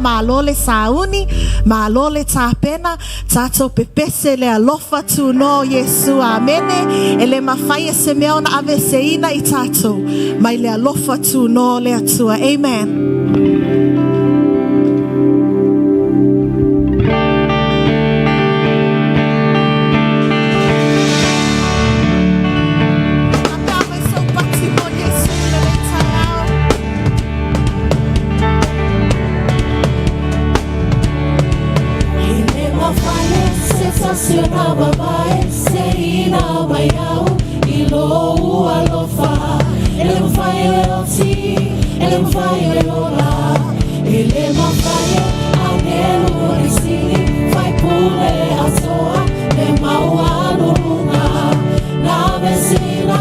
Malole sauni, malole tapena, tato pepese le alofa tu no Yesu amene, ele mafaya semeo na aveseina itato, mai le alofa tu no le atua. Amen. He sensacional babai, seina bayau, ilo alofa, ele mfai leoti, ele mfai leola, ele mfai anelo isini, fai pule asoa, le maua luna, na vecina,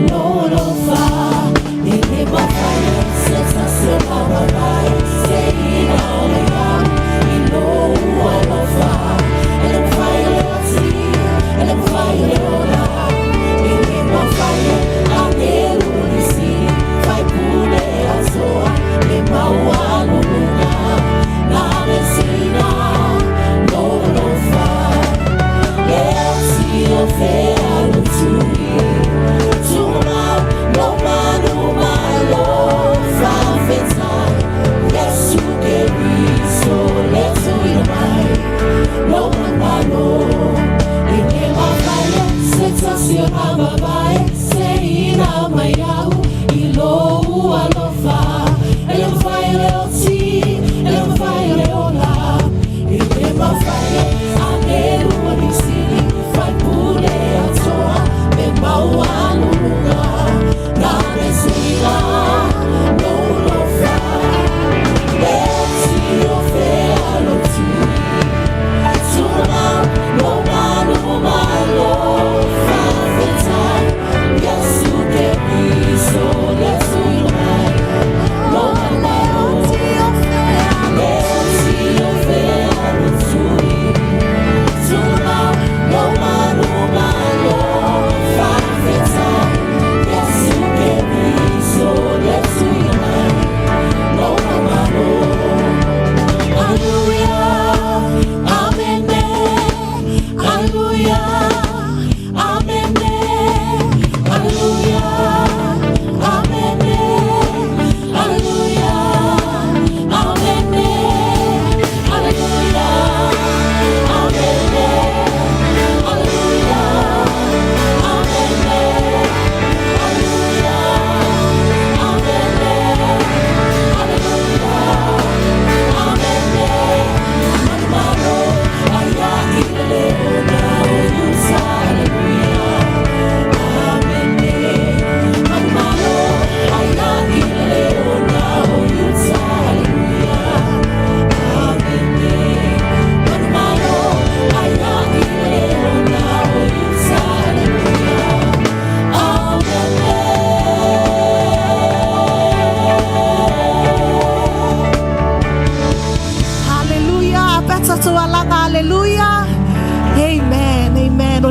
no lofa, ele mfai sensacional babai, seina bayau, ilo alofa.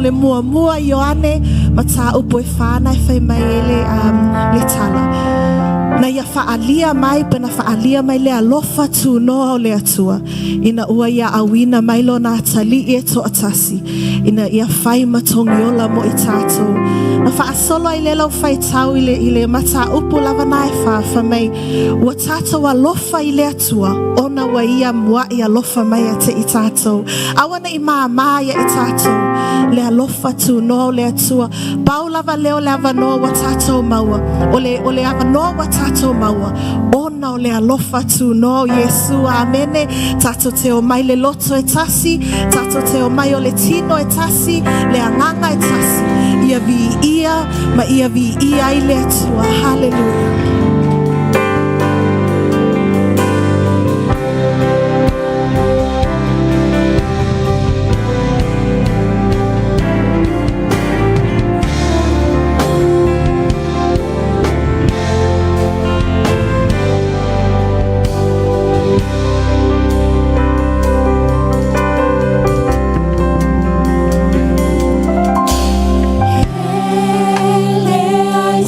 Le mua Ioane mata upo e whānai whai mai le tala. Na ia whaalia mai, pena whaalia mai le alofa tu noa o le atua. Ina ua ia awina mai lo na atali e to atasi. Ina ia whai matongi ola mo i tātou. Na whaasolo ai le lau whai tau i le mata upo lava nai wha mai. Ua tātou alofa i le atua. Ona wa ia mua i alofa mai a te i tātou. Awana i maa ia i tātou. Le alofa tu no le atua pau lava leo le avanoa wa tātou maua o le avanoa wa tātou maua ona o le alofa tu no Yesu amene tātou te o mai le loto e tasi tātou te o mai o le tino e tasi le anganga e tasi ia vi ia i le atua hallelujah.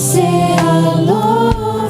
Say hello.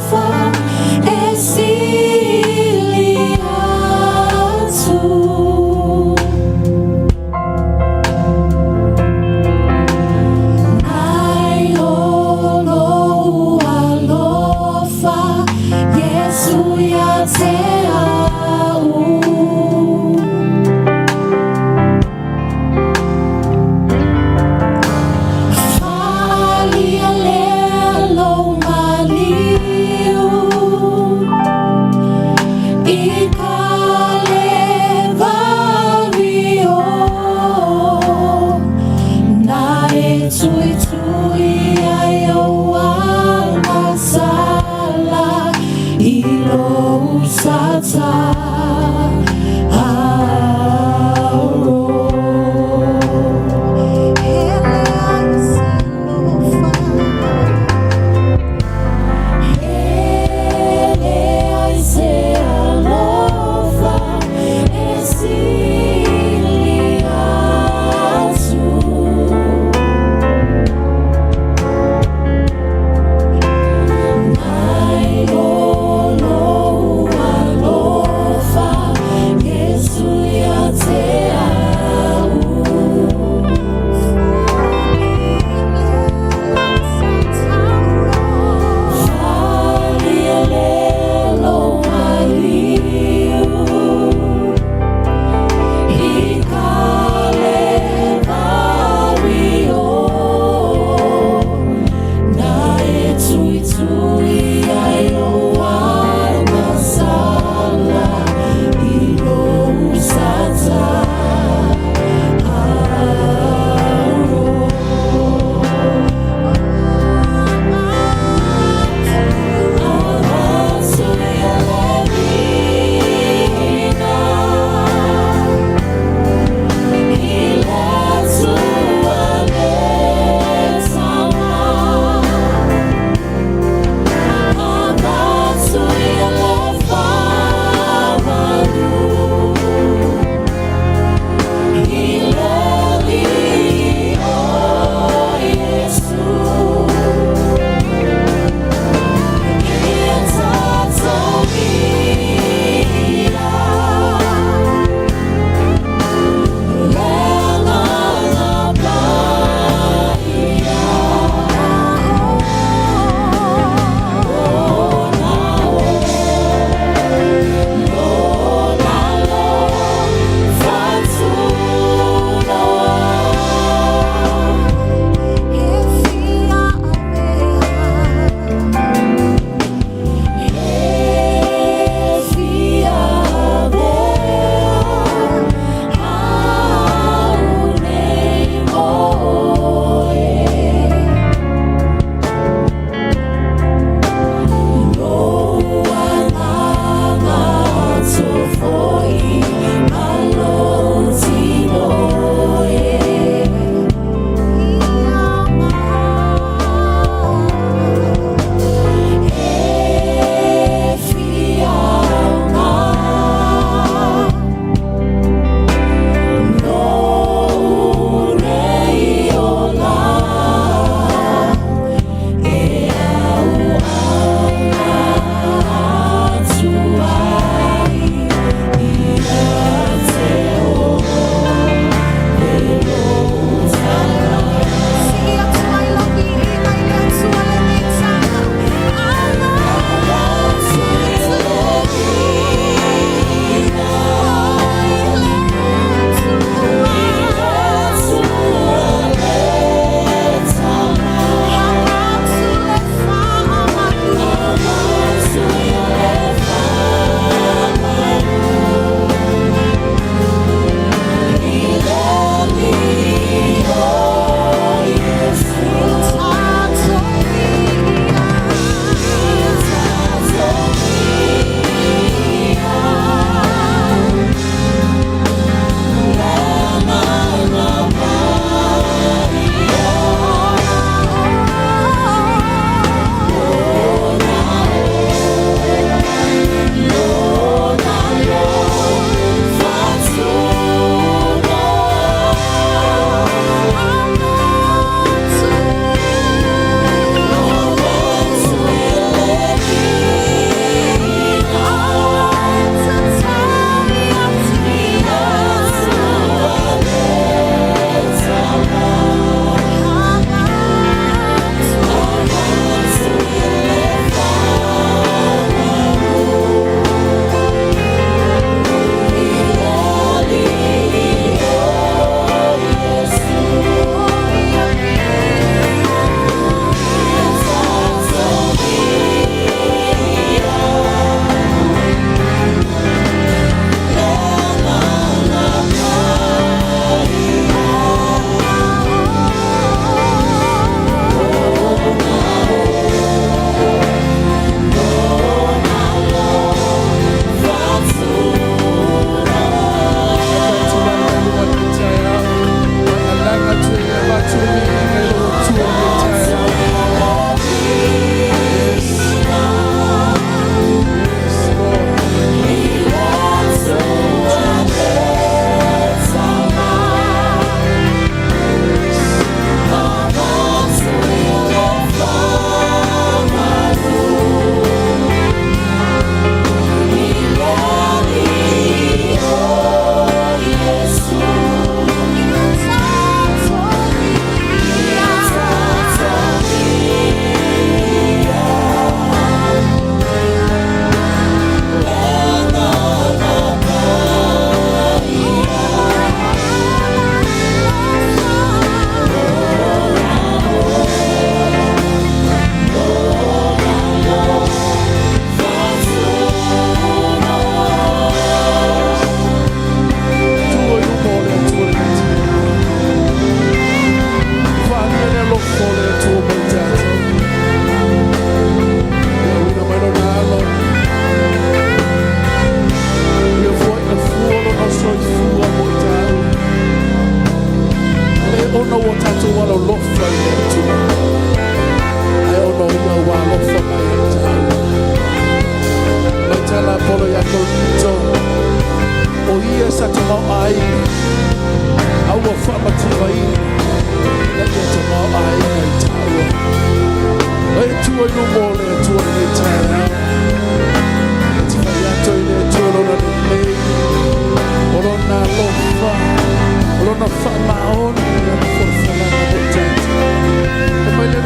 famaon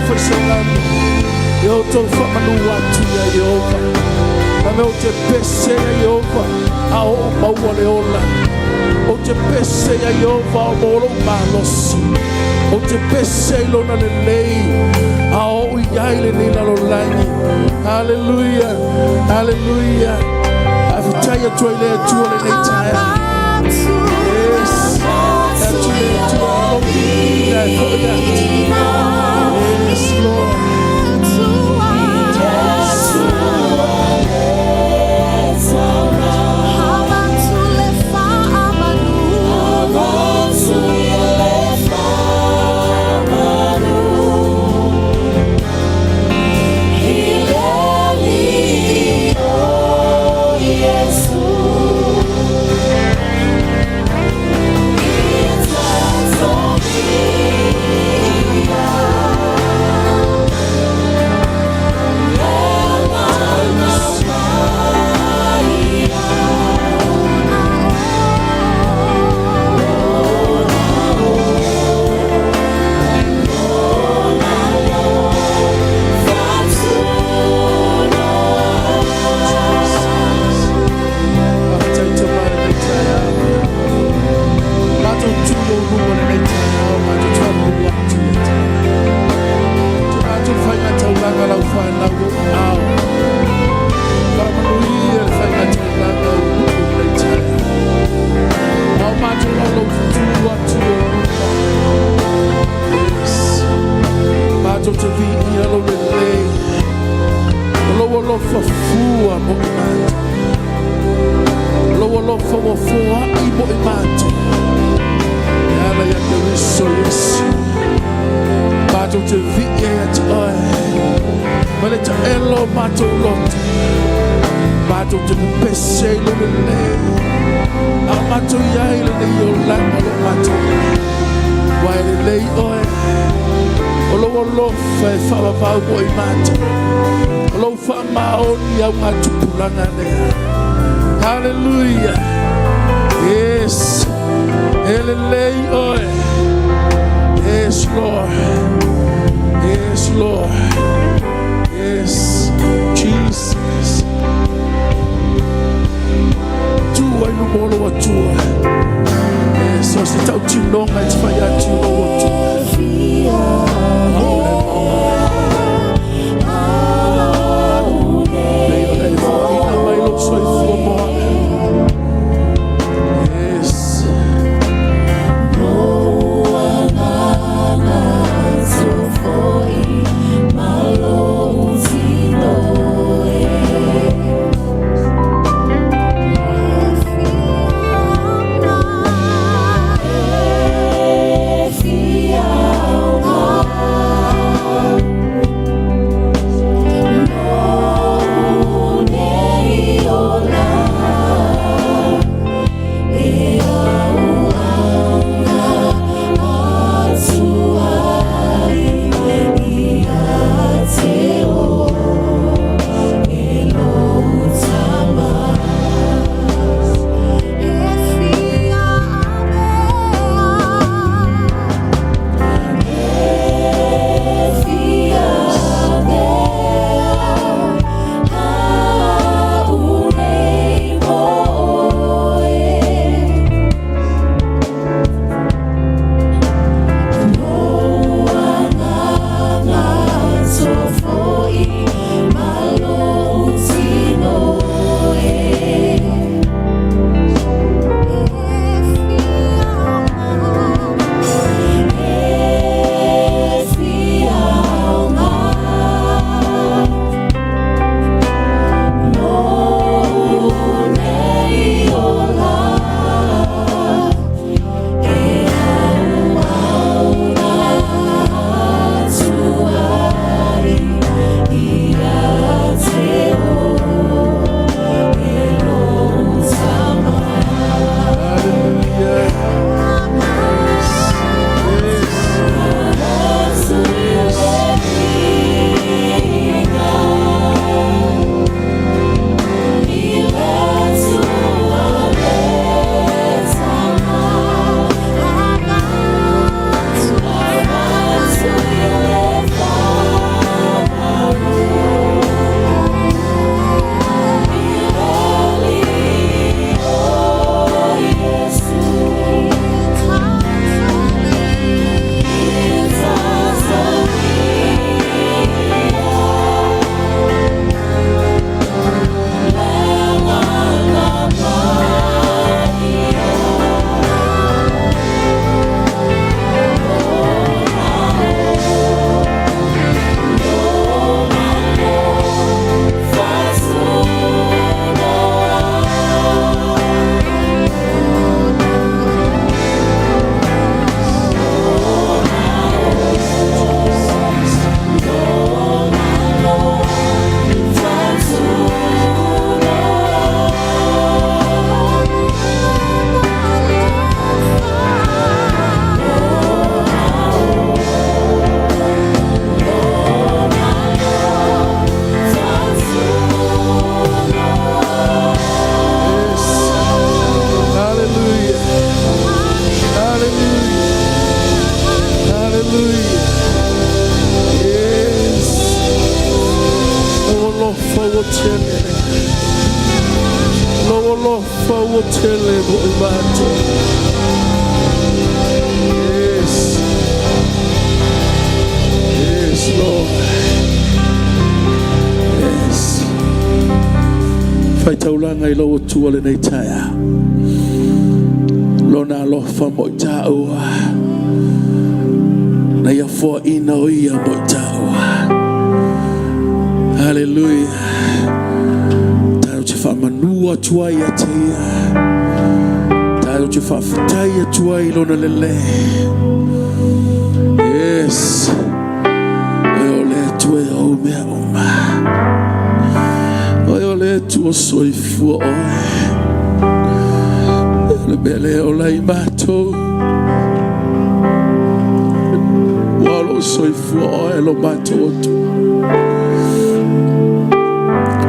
for salami yo to famanu watu ya Yehova na o te pese ya Yehova ao mawale ola o te pese ya Yehova o moro malosi o te pese lo na lei ao yaile ni na lo lani. Hallelujah, hallelujah. Afitaya tuile tuole nei taya. Yes, tuile tuole yes, Lord. Hallelujah. Yes. Yes, Lord. Yes, Lord. Yes, Jesus. Tua no bolo wa tua. Yes, so se tau ti no mai te fai atu no wa tua. Fiel. tele boibato. Yes. Yes, Lord. Yes. Fai taulanga I lo tua le nei taia. Lona lo fa mo taua. Na ia fo ina o ia mo taua. Hallelujah. Tau te fa manua tua ia tia. Tau te fa fitai tua I lona lele. Yes. Oe le tua o mea oma. Oe le tua soifua oe. Le bele o lai mato. Walo soifua oe lo mato otu.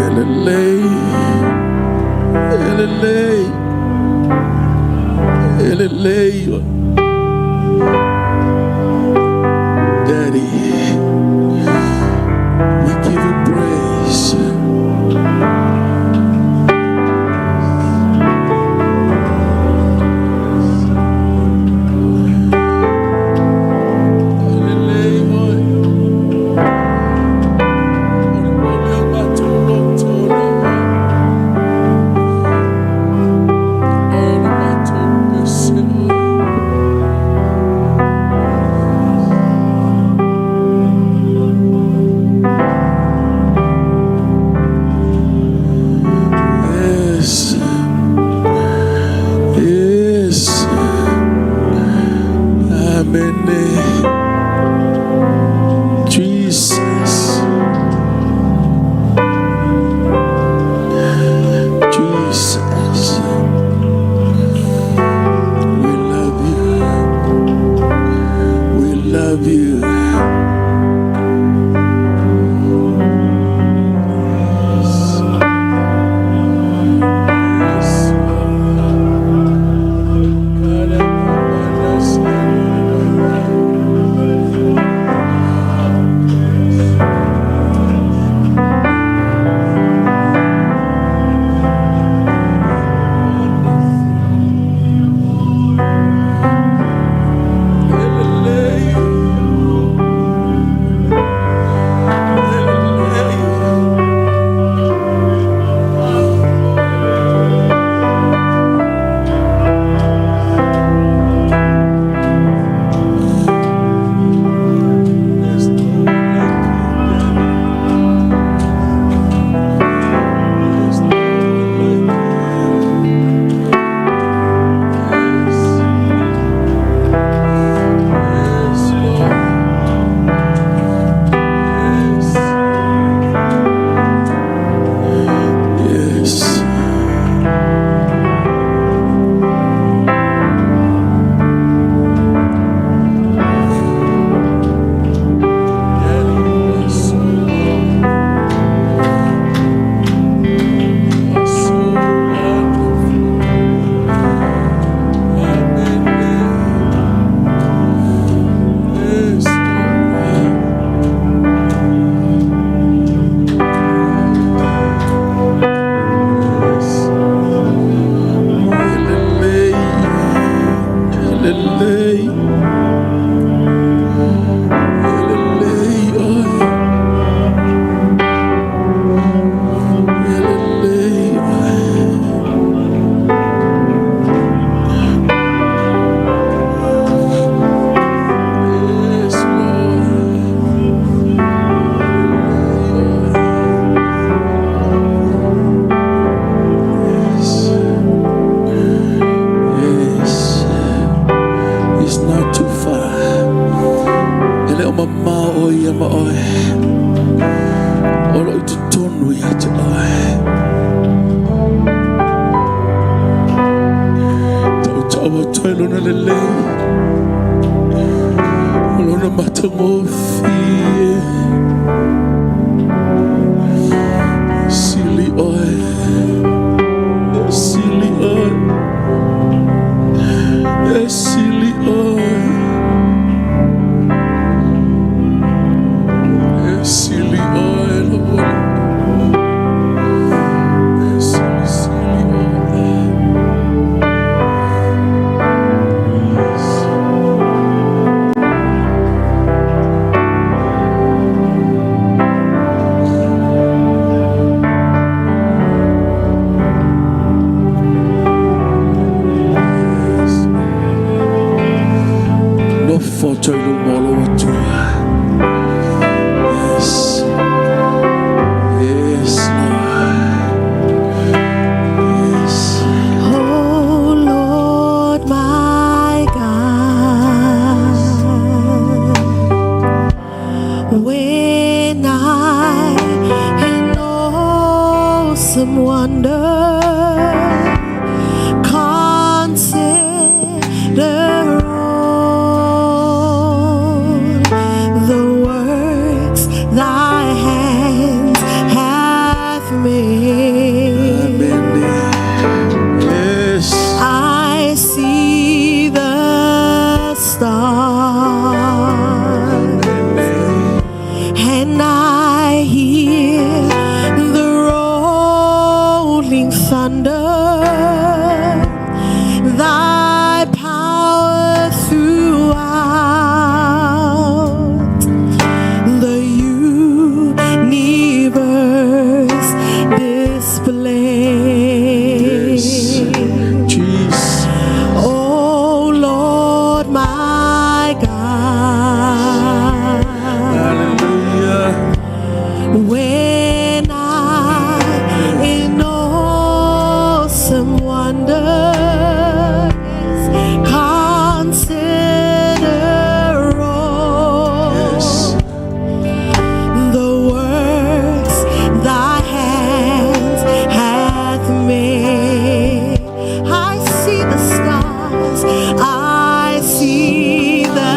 Elelei. Elelei. Elelei. Daddy, we give you praise. Alofo toilu molo watua. Yes. Yes, Lord. Yes. Oh Lord, my God, when I in awesome wonder consider all the works thy hands hath made. Yes. I see the stars and I hear the rolling thunder. Thy power throughout the universe displays. Jesus. Oh Lord, my God, Hallelujah. when I in awesome wonder consider all the works thy hands hath made. I see the stars, I see the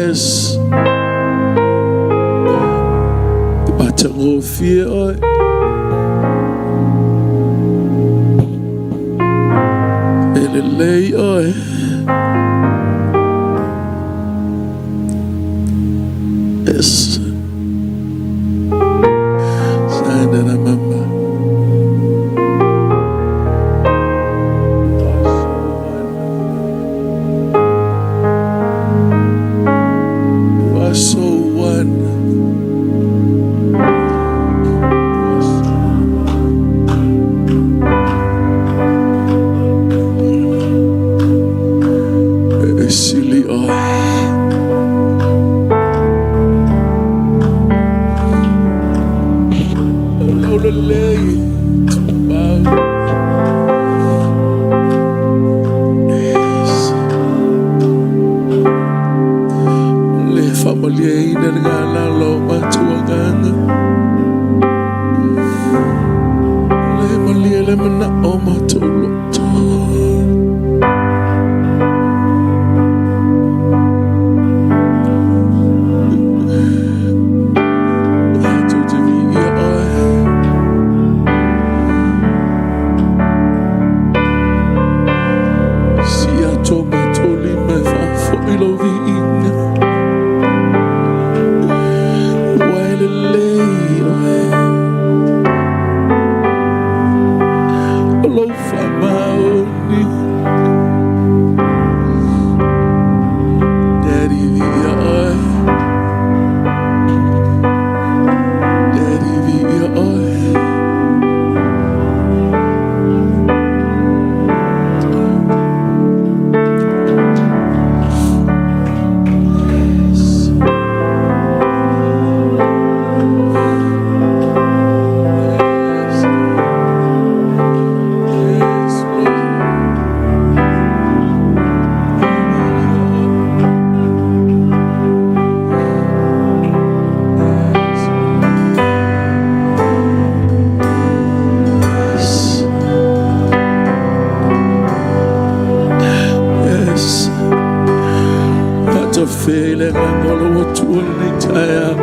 Yes. Batango fear oi. Elelei oi. Yes. Sandana mama. You are so one. Silly Yes. Le family ina ngala lo matuanganga. Le malia le mana o matolo. Feeling I'm gonna want to retire.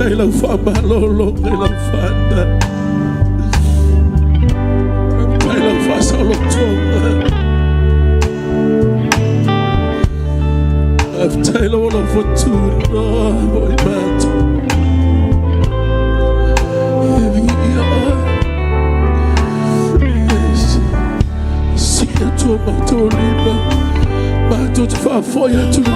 Taylor Famalo, Taylor Fanda. Taylor Fasalo. I've Taylor all over two. No, boy, man. See it to my Tolina. My daughter for you to be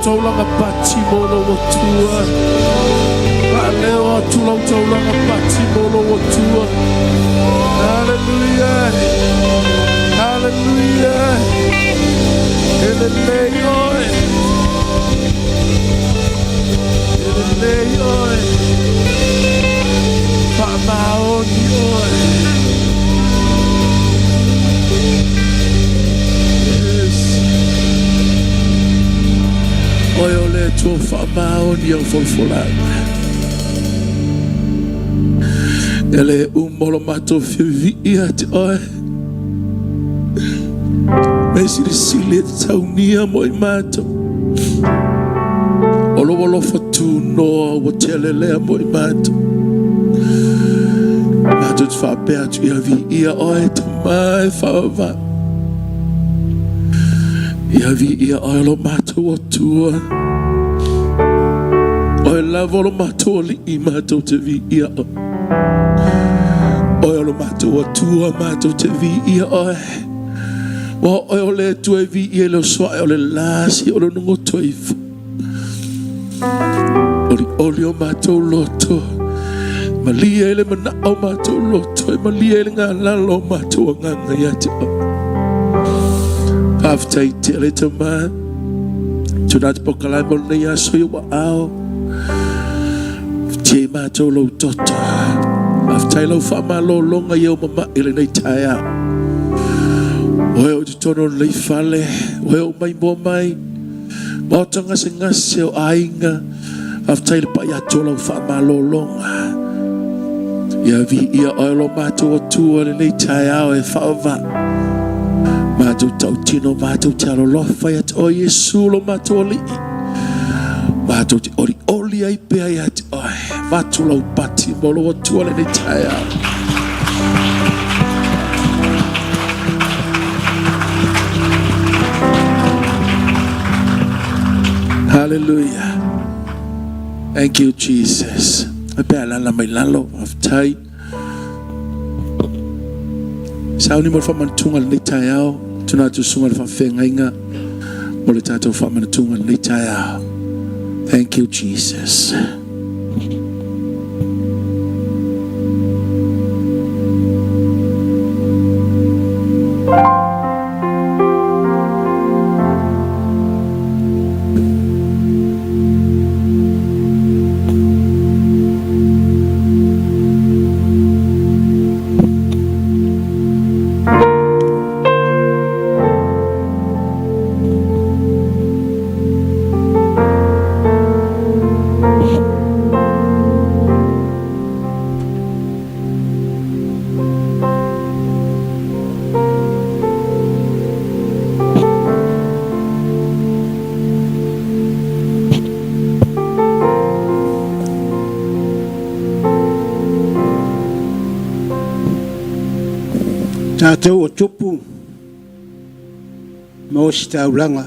taulang apati molo wotua. Aleo tulang taulang apati molo wotua. Hallelujah. Hallelujah. Eleleyoi. Eleleyoi. Pamaoni oi. Oyo le to famaoni ang folfolanga. Ele umolo mato fiviat oi. Mesi di silet saunia moi mato. Olo wolo fatu no wotelele moi mato. Mato fa beatu ia vi ia oi mai fava. Ia vi ia oi lo mato wotua. Oi lavo lo mato li I mato te vi ia oi. Oi lo mato wotua mato te vi ia oi. Wa oi le tu vi ia lo so oi le lasi oi lo nungo toifu. Oli o mātou loto. Malia ele mana o mātou loto. Malia ele ngā lalo o mātou nganga ia te o. Haftai te ele te mā. Tuna te pokalai mo nei aso i wa ao. Te mātou lau toto. Haftai lau wha malo longa i o mama ele nei tai ao. Oe o te tono lei fale. Oe o mai mo mai. Mauta ngase ngase o ainga. Haftai le pa ia tola wha malo longa. Ia vi ia oelo mātou atua le nei tai ao e whaava. Mātou tau tino, mātou te alo lofa ia te o Yesu lo mātou oli. Mātou te ori oli ai pia ia te oe. Mātou lau pati molo atua le nei tai ao. Hallelujah. Thank you, Jesus. Pea lala mai lalo aftai. Sauni mo whamantunga le tai ao. Tuna tu sunga le whawhengainga. Mo le tātou whamantunga le tai ao. Thank you, Jesus. Tātou o tupu ma o si tauranga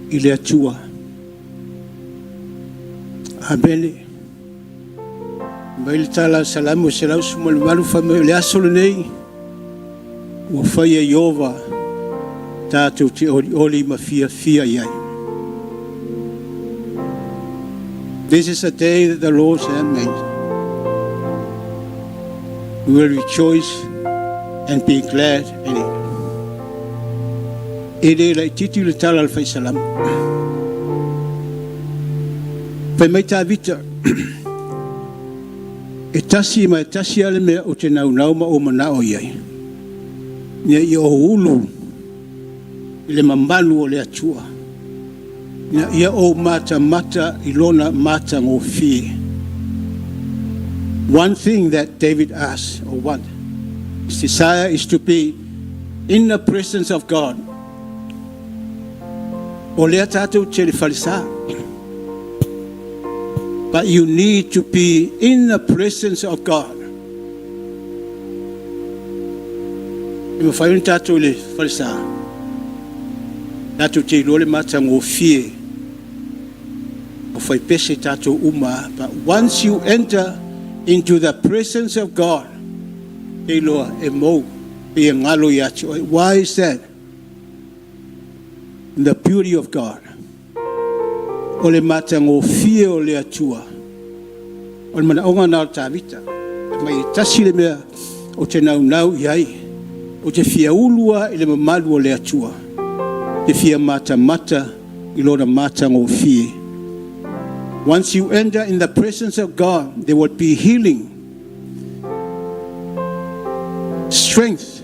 I le atua. Abele. Mai le tala salamu se lau sumalu malu whamau le asolo nei. Ua whaia Iova tātou te oli ma fia iai. This is a day that the Lord has made. We will rejoice and be glad in it. Ere la titi le tala al faisalam. Pai mai tā vita. E tasi mai tasi ale mea o te nau ma o manao iai. Nia I o ulu I le mamalu o le atua. Nia ia o mata I lona mata ngō fie. One thing that David asked, or what? His desire is to be in the presence of God. O lea tātou te le whalisa. But you need to be in the presence of God. I ma whaiun tātou le whalisa. Tātou te lole mata ngō fie. O whai pese tātou uma. But once you enter into the presence of God, why is that? The beauty of God. Ole mata ngō fie o le atua. Ole mana onga nao tāwita. Mai tasi le mea o te nau iai. O te fia ulua I le mamalu o le atua. Te fia mata I lona mata ngō fie. Once you enter in the presence of God, there will be healing, strength,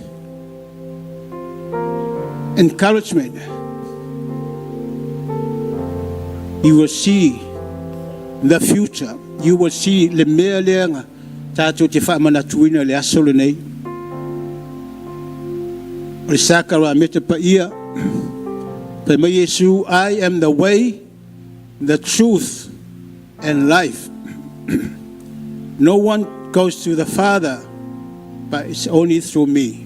encouragement. You will see the future. You will see le mea leanga tātou te whaamanatuina le asolo nei. O le sākara me te paia. Pai mai Yesu, I am the way, the truth, and life. No one goes to the Father, but it's only through me.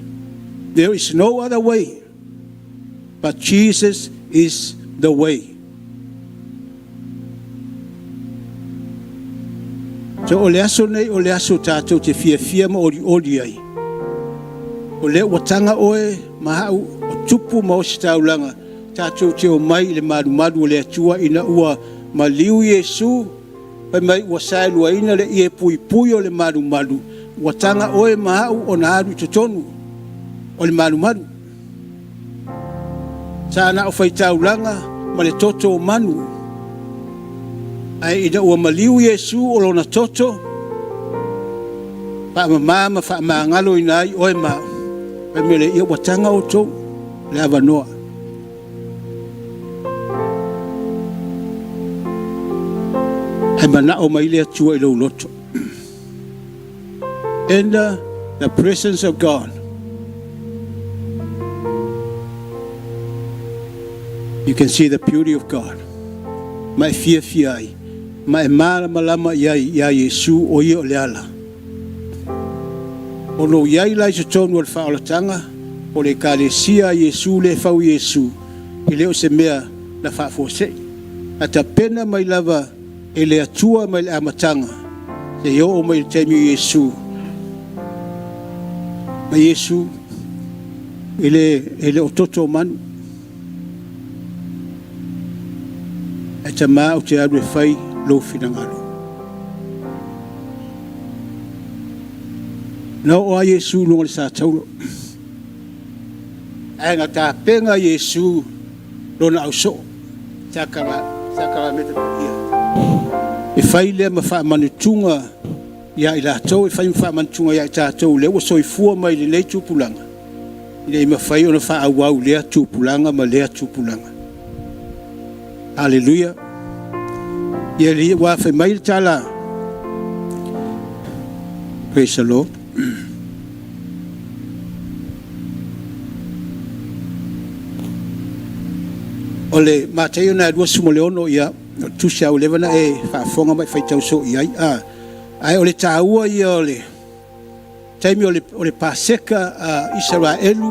There is no other way, but Jesus is the way. So o le aso nei, o le aso tātou te fia ma ori ai. O le watanga oe, mahau, o tupu ma o si taulanga, tātou te o mai le madu o le atua ina ua Maliu Yesu pai mai ua sae luaina le ie pui o le malu ua tanga oe mahau o na aru totonu o le malu sa na o faitaulanga ma le toto o manu ai ida ua maliu Yesu o lona toto pa mama fa mangalo inai oe ma pai me le ia ua tanga o tou le avanoa ai mana o mai le atua i lo loto. Enter the presence of God. You can see the beauty of God. Mai fia ai. Mai malama iai Yesu o ia o le ala. O no iai lai se tonu al whaolatanga o le kalesia Yesu le fau Yesu i leo se mea na whaafose. Ata pena mai lava e le atua mai le amatanga se yo o mai le taimi Yesu. Ma Yesu ele ototo manu e ta maa o te aru e whai lo finangalo na o a Yesu lunga le sa taulo e nga ta penga Yesu lona au so sakara meta ia e whai lea ma wha manutunga ia i lātou e whai mwha mantunga ia i tātou leo o soifua mai le nei tūpulanga i le ima whai ona wha au lea tūpulanga ma lea tūpulanga Hallelujah ia li wa whai mai le tāla Praise the Lord o le mātei ona rua sumo leono ia tusi au levana e whaafonga mai whai tau so iai ai o le tāua ia o le taimi o le Paseka Israelu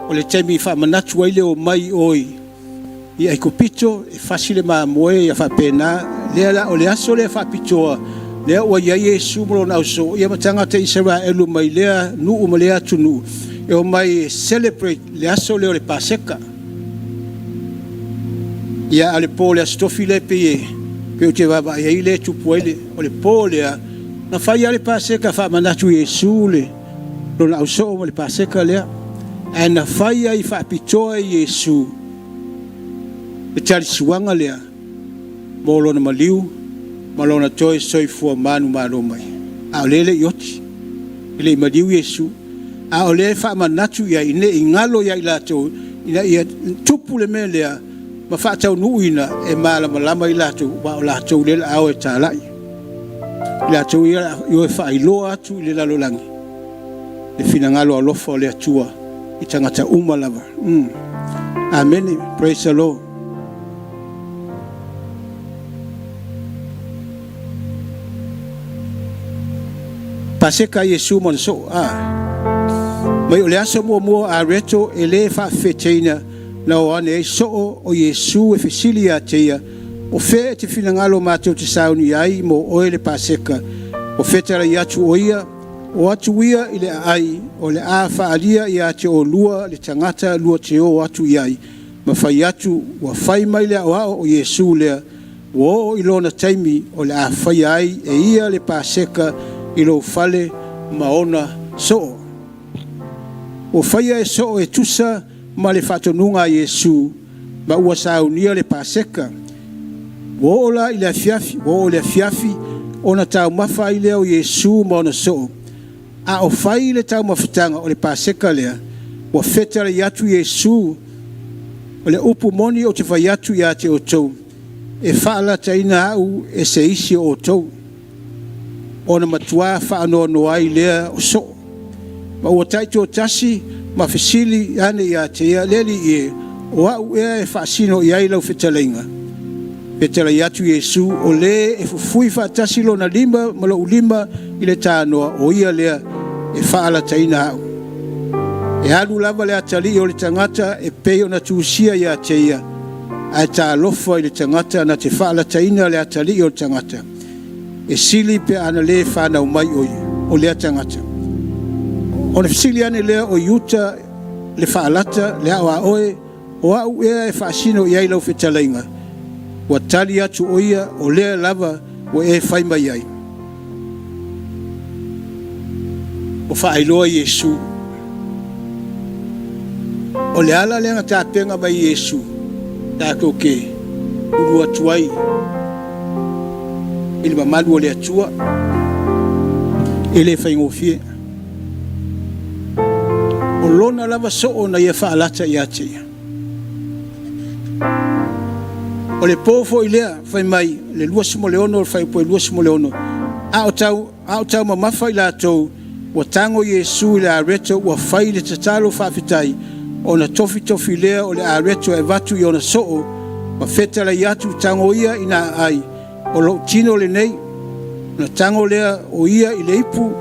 o le taimi whaamanatu ai leo mai oi i ai kopito e fasile maamoe ia whapena lea la o le aso lea whapitoa lea ua ia Yesu molo na uso ia matanga te Israelu mai lea nuu ma lea tunu e o mai celebrate le aso leo le Paseka ia ale po le astofi le pe o te waba ia i le tupu ai le o le po lea na fai ale Paseka fa manatu Yesu le lona au so le Paseka lea e na fai ai fa pitoa Yesu e tali suanga lea mo lona maliu ma lona toi soifua manu malo mai a lele yoti ile maliu Yesu a ole fa manatu ia ine ingalo ia ilato ina ia tupu le melea ma fa tau nuina e malama ilato wa lato le au e talai la tau ia yo fa ilo atu le la lolangi le finangalo alofa le atua i tangata uma lava amen praise the Lord Paseka Yesu mon so mai ole aso mo a reto ele fa fetina na o ane so o Yesu e fisilia tea o fe te finangalo matau te sauni ai mo oele Paseka o fetara i atu oia o atu ia ile ai o le afa alia i ate o lua le tangata lua te o atu iai ma fai atu wa fai mai lea o Yesu lea o ilona taimi o le afa ai e ia le Paseka ilo fale maona so o fai e so e tusa ma le fatonunga Yesu ma ua saunia le Paseka wola ile fiafi ona tau mafa ile o Yesu mona so a o fai le tau mafutanga o le Paseka lea wa fetara yatu Yesu o le upu moni o te fai yatu ya te o tou e faala taina au e se isi o tou ona matua faano no ai lea o so ma o taito tasi ma fesili ane ya te ya leli e o au e fasino ia ila fetalenga petela yatu Yesu o le e fufui fatasi lo na lima malo ulima ile tano o ia lea e faala taina au e alu lava le atali o le tangata e peo na tuusia ya te ia a ta lofa ile tangata na te faala taina le atali o le tangata e sili pe ana le fana umai o le tangata o le sili ane le o yuta le faalata le awa oe o au e fasino ia ila fetalenga ua tali atu o ia o lea lava ua e fai mai ai. O whaailoa Iesu. O le ala lenga tāpenga mai Iesu. Tātou ke uru atuai. Ili mamalu o le atua. Ele whaingofie. O lona lava so na ia whaalata i atea. O le pōfo i lea whai mai le luasi mo leono o whai po luasi mo leono. A o tau mamafa i lātou wa tango Iesu i le areto wa whai le tatalo whaafitai o na tofi lea o le areto e vatu i ona soo wa whetala i atu tango ia i nā ai o lo tino le nei na tango lea o ia i le ipu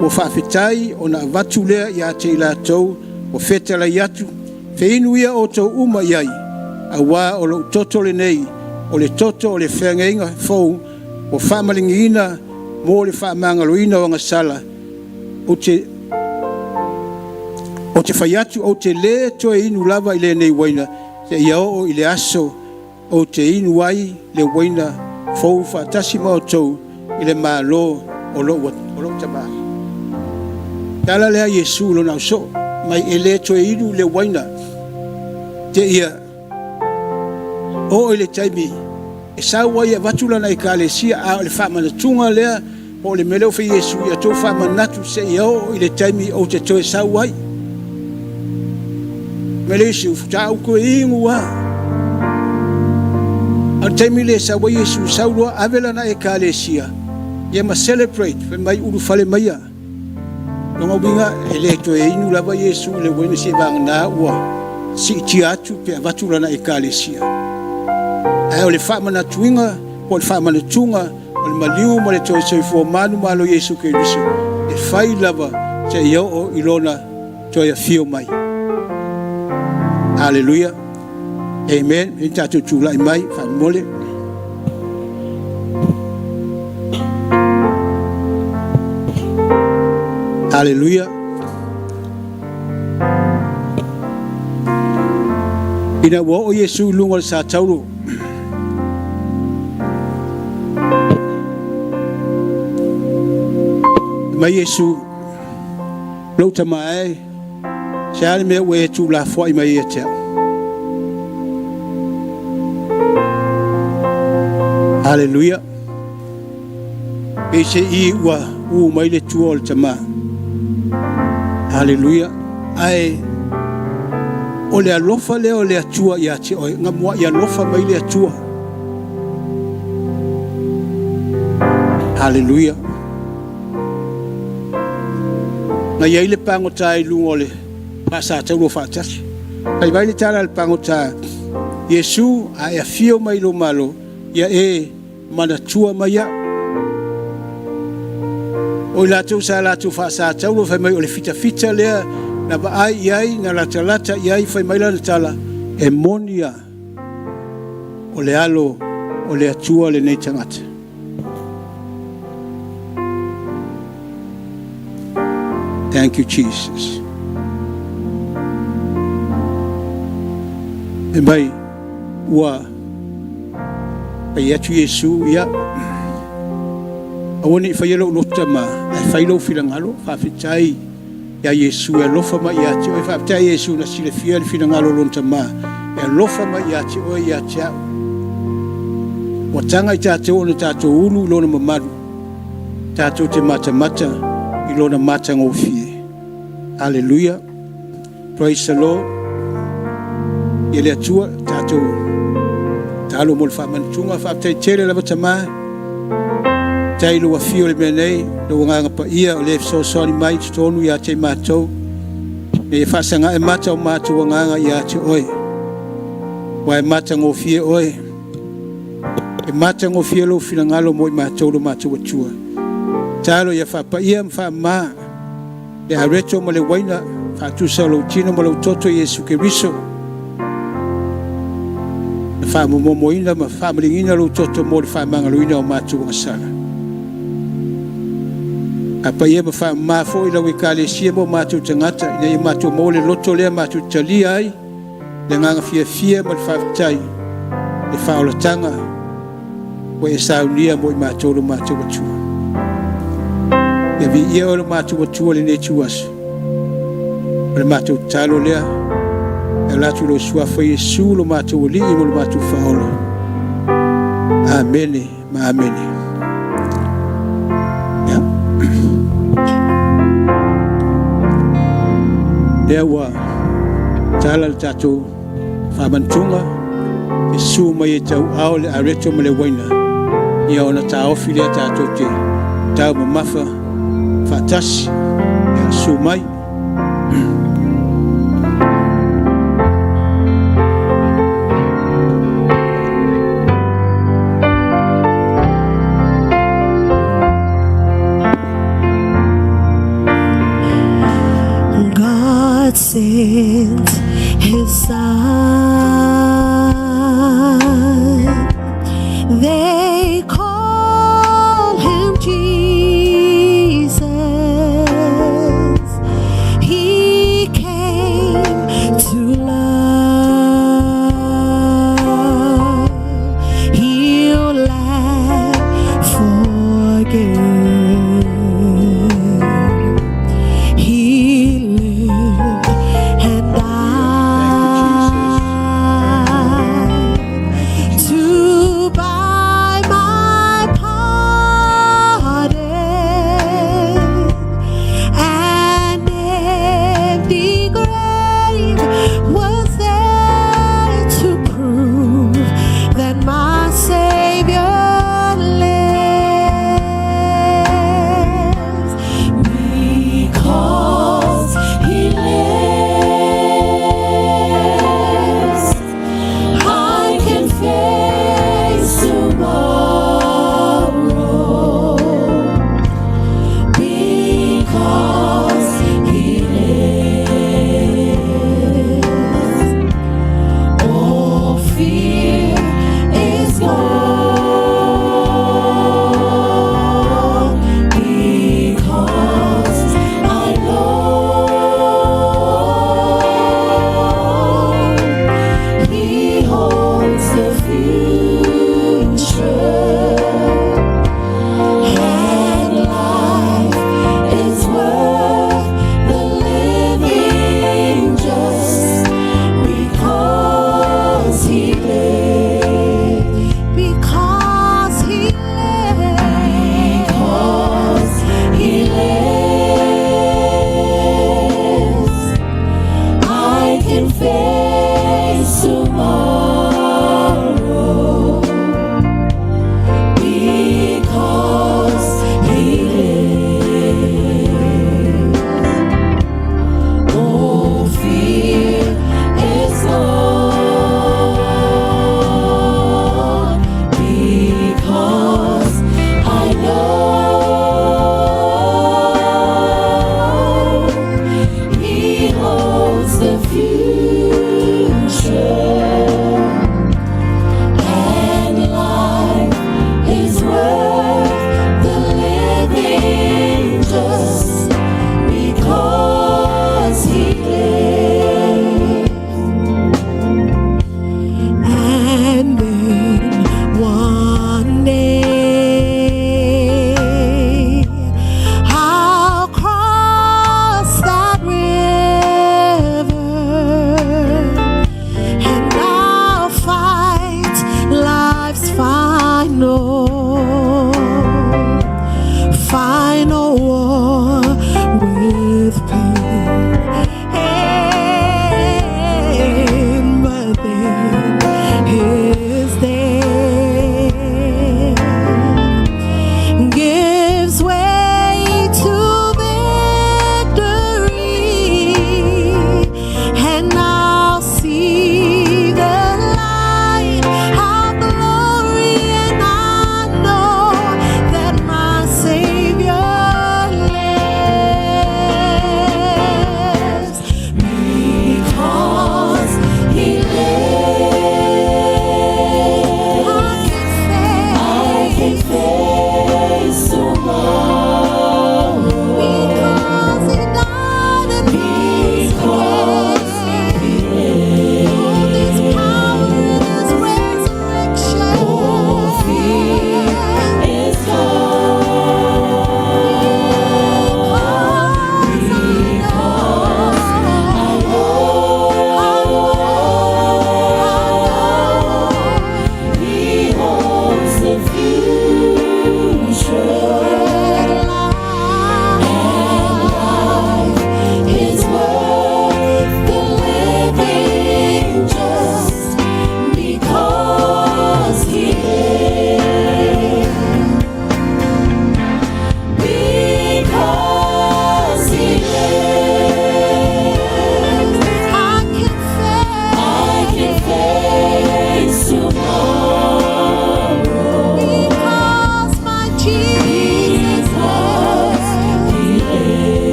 o whaafitai o na vatu lea i ate i lātou o whetala i atu whiinu ia o tau uma i ai a wā o lo toto le nei o le toto o le whangeinga fau o whaamalingiina mo le whaamangaloina o ngasala o te whaiatu o te le toe inu lava i le nei waina te ia o i le aso o te inu ai le waina fau whaatasi mao tau i le malo o lo tamaa. Tala lea Iesu lo nau so mai e le toe inu le waina te ia o i le taimi e sau wai e watulana i kālesia a le whaamanatunga lea o le meleo whi Iesu i a tō whaamanatu se i au i le taimi o te toe sau wai. Meleo Iesu futa au koe ingu wā. Al taimi le sau wai Iesu sau loa avelana e kālesia. Ia ma celebrate whi mai uru whale maia. Longa winga e le toe inu lava Iesu le wene si vanga nā ua si iti atu pe a watulana e kālesia. Ai o le whaamanatuinga o le whaamanatunga o le maliu mo le toi soifua manu malo Iesu Keriso e whai lava te iau o ilona toi a fio mai. Hallelujah. Amen. E tātou tūlai mai, whaamole. Hallelujah. Ina wa o Iesu lunga le sa tauro. Mai Iesu lau tamae se ale mea ue tu la fwai mai e teo. Hallelujah. E se i ua mai le tua o le tama. Hallelujah. Ai o le alofa leo le atua i ate oi ngamua i alofa mai le atua. Hallelujah. Na ia le pangota i lungo le pasa tau fatasi. Ai vai le tala le pangota Iesu a e fio mai lo malo ia e mana tua mai ia. O la tu sa la tu fa sa tau fai mai o le fita lea na ba ai na lata ai fai mai la tala e monia o le alo o le atua le nei tangata. Thank you, Jesus. E mai, ua, pai atu Iesu, ia, awani whaielo nota ma, ai whailo whirangalo, whawhitai, ia Iesu, e lofa ma ia te, oi whawhitai Iesu na sile fia le whirangalo nota ma, e lofa ma ia te, oi ia te au. Wa tanga i tātou ona tātou ulu, lona mamaru, tātou te mata, i lona mata ngofie. Hallelujah. Praise the Lord. Ele atua tātou talo mo le whaamantunga whaaptai tere lava tamā tai lua fio le mea nei lo nganga pa ia o le so mai tonu ia te mātou e whaasanga e mata o mātou nganga ia te oi wa e mata ngofie oi e mata ngofie lo whirangalo mo i mātou lo mātou atua talo ia whaapa ia mwhaamā le areto mo le waina whaatusa lo tino mo lo toto Iesu Keriso na whaamomoina ma whaamalingina lo toto mo le whaamangaloina o mātou ngasara a pa ia ma whaamafo i lau e kālesia mo mātou tangata ina i mātou mo le loto lea mātou talia ai le nganga fia ma le whaafitai le whaolatanga o e saunia mo i mātou lo mātou atua. Ia vi ia o lo mātou atua le ne tuasu. O le mātou talo lea, e latu lo suafa Iesu lo mātou li mo lo mātou whaola. Amene, ma amene. Ia. Lea ua tala le tātou whamantunga, e su mai e tau ao le areto ma le waina. Ia ona tā ofi lea tātou te tau ma mafa, whatasi, ia su mai. God sent his son. They call him Jesus. He came to love, heal and forgive. He lived and died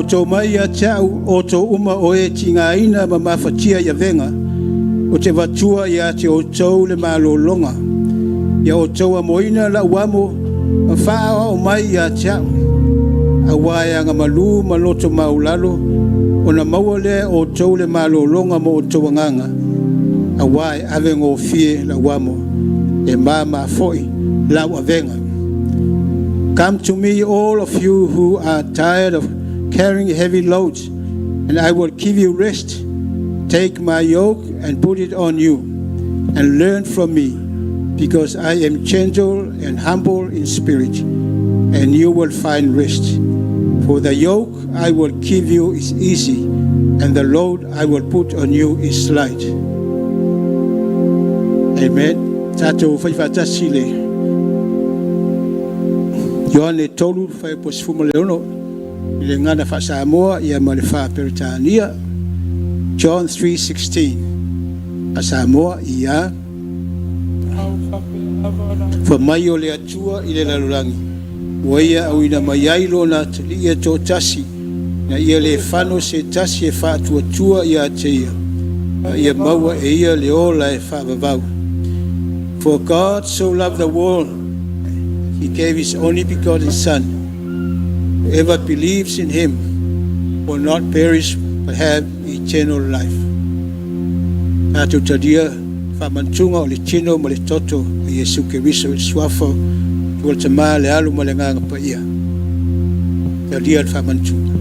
tō mai a tau o tō uma o e tingaina ma mawhatia ia venga, o te watua ia te o tau le malolonga, ia o tau a moina la uamo, ma whaa o mai a tau, a waia ngā malu ma loto maulalo, o na maua le o tau le malolonga mo o tau nganga, a wai ave ngō fie la uamo, e mama foi la ua venga. Come to me, all of you who are tired of carrying heavy loads, and I will give you rest. Take my yoke and put it on you, and learn from me, because I am gentle and humble in spirit, and you will find rest. For the yoke I will give you is easy, and the load I will put on you is light. Amen. Tato whaiwhatasi le. Ioane tolu whai posifuma leono, le ngana wha Samoa ia ma le wha Peritania. John 3:16. A Samoa ia wha mai o le atua i le lalulangi. Ua ia au ina mai ailo na tali ia tō tasi, na ia le whano se tasi e wha atua ia te ia. Ia maua e ia le ola e wha vavau. For God so loved the world, He gave His only begotten Son. Whoever believes in Him will not perish but have eternal life. Tātou tadia whamantunga o le tino ma le toto a Yesu Keriso i suafo tua le tamā le alu ma le nganga pa ia. Tadia whamantunga.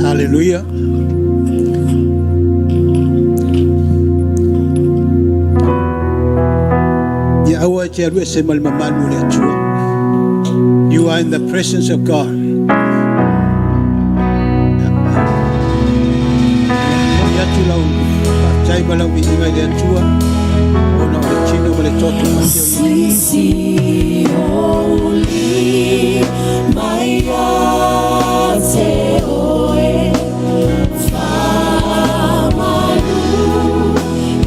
Hallelujah. You are in the presence of God. Sisi holy, my God, say oe, famalu,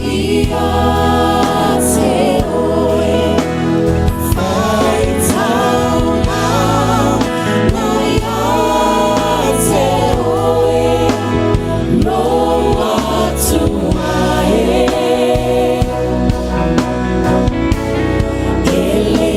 ia say oe, faitauna, my God, say oe, no atu mae. Ele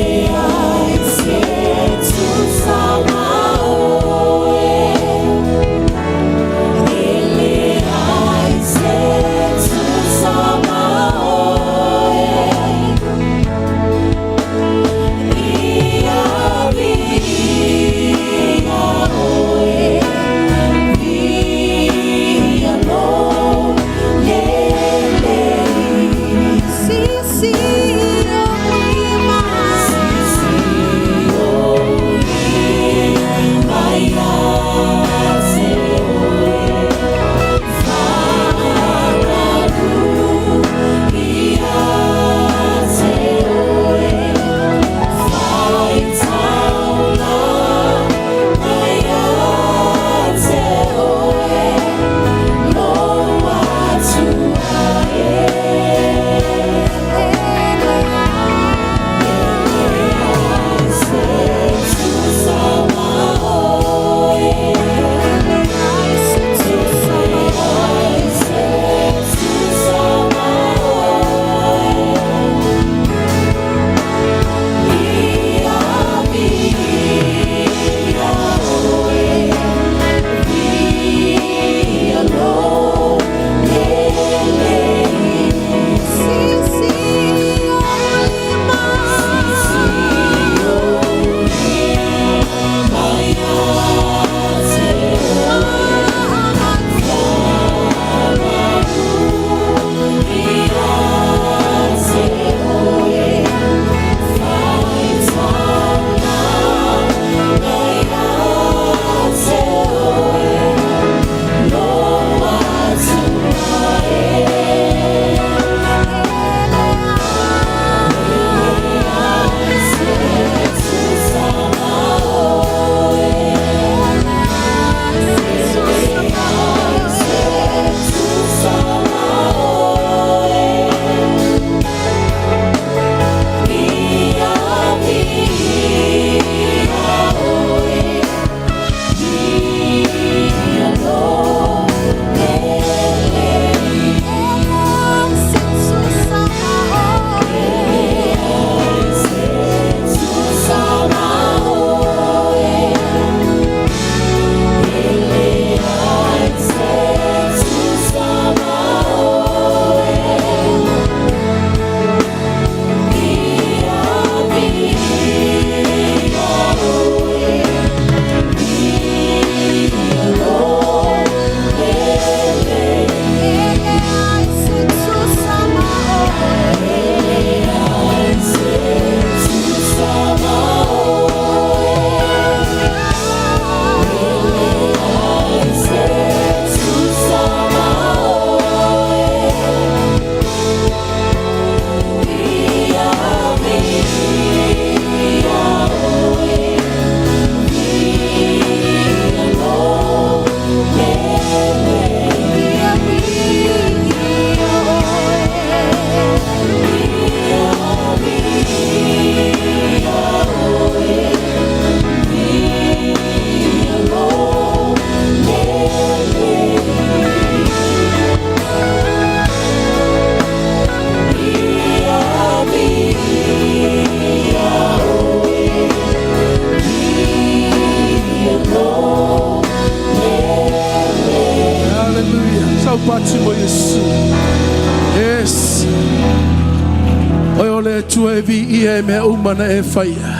vi ia me umana e faia.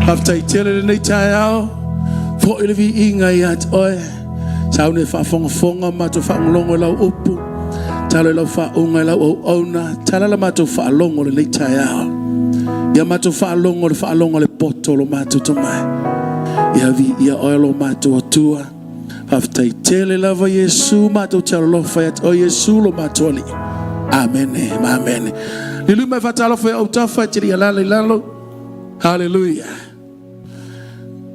After tele nei tai ao. Fo ile vi inga iat oe. Sau ne fa fonga mato fa longo lau upu. Talo lau fa unga lau o ona. Tala la mato fa longo le nei tai ao. Ia mato fa longo le poto lo mato tomai. Ia vi ia oe lo mato atua. After tele lava Yesu mato talo lo fa iat o Yesu lo mato ali. Amen. Amen. Lilu me fatalo fa o tafa tiri ala le lalo. Hallelujah.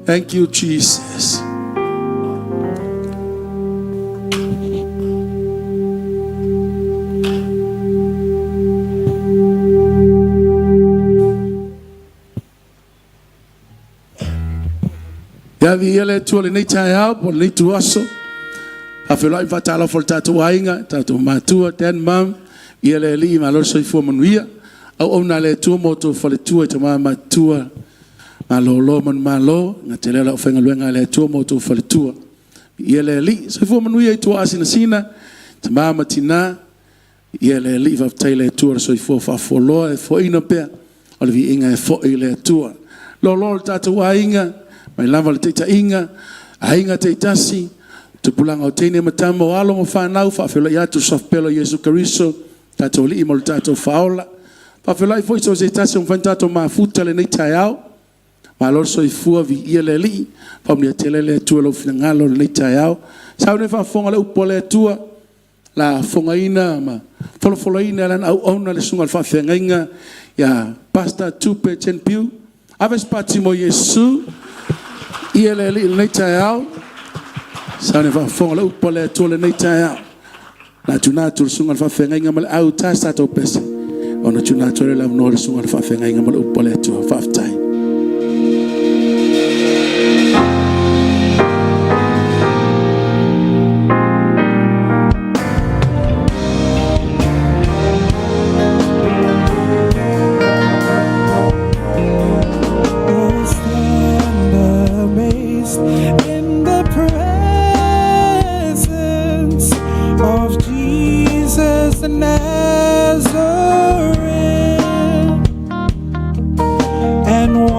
Thank you, Jesus. Ya vi ele tu le nei tai au po le tu aso. A fe lai fatalo fo tatu wainga, tatu matua ten mam, ele li ma lo soi fo manuia. Au ona le tu moto fo le tu e te matua. Malo man malo nga te lela ofenga luenga le tu moto fo le tu. Ele li soi fo manuia tu asina sina. Te mama tina. Ele li va tele tu soi fo fa fo lo e fo ina pe. O le vi inga e fo ile tu. Lo tatu wainga. Mai lava le teita inga, a inga teitasi, tu pulanga o teine matama o alo mo whanau, whawhela i atu sofpelo Yesu Kariso, tato li imo le tato whaola. Whawhela i fwoi so se tasi o mwhantato mafuta le nei tai au, ma lorso i fua vi ia le li, pamni a tele le atua lo finangalo le nei tai au. Sao ne whafonga le upo le atua, la fonga ina, ma wholofola ina lan au ona le sunga le whawhenga inga, ya Pastor Tupe Chen-Peu, aves pati mo Yesu, ia le li nei tai au sa ne fa fonga le upo le tole nei tai au na tuna tu sunga fa fenga inga mal au ta sta to pese ona tuna tole la no sunga fa fenga inga mal upo le tu fa tai in the presence of Jesus the Nazarene, and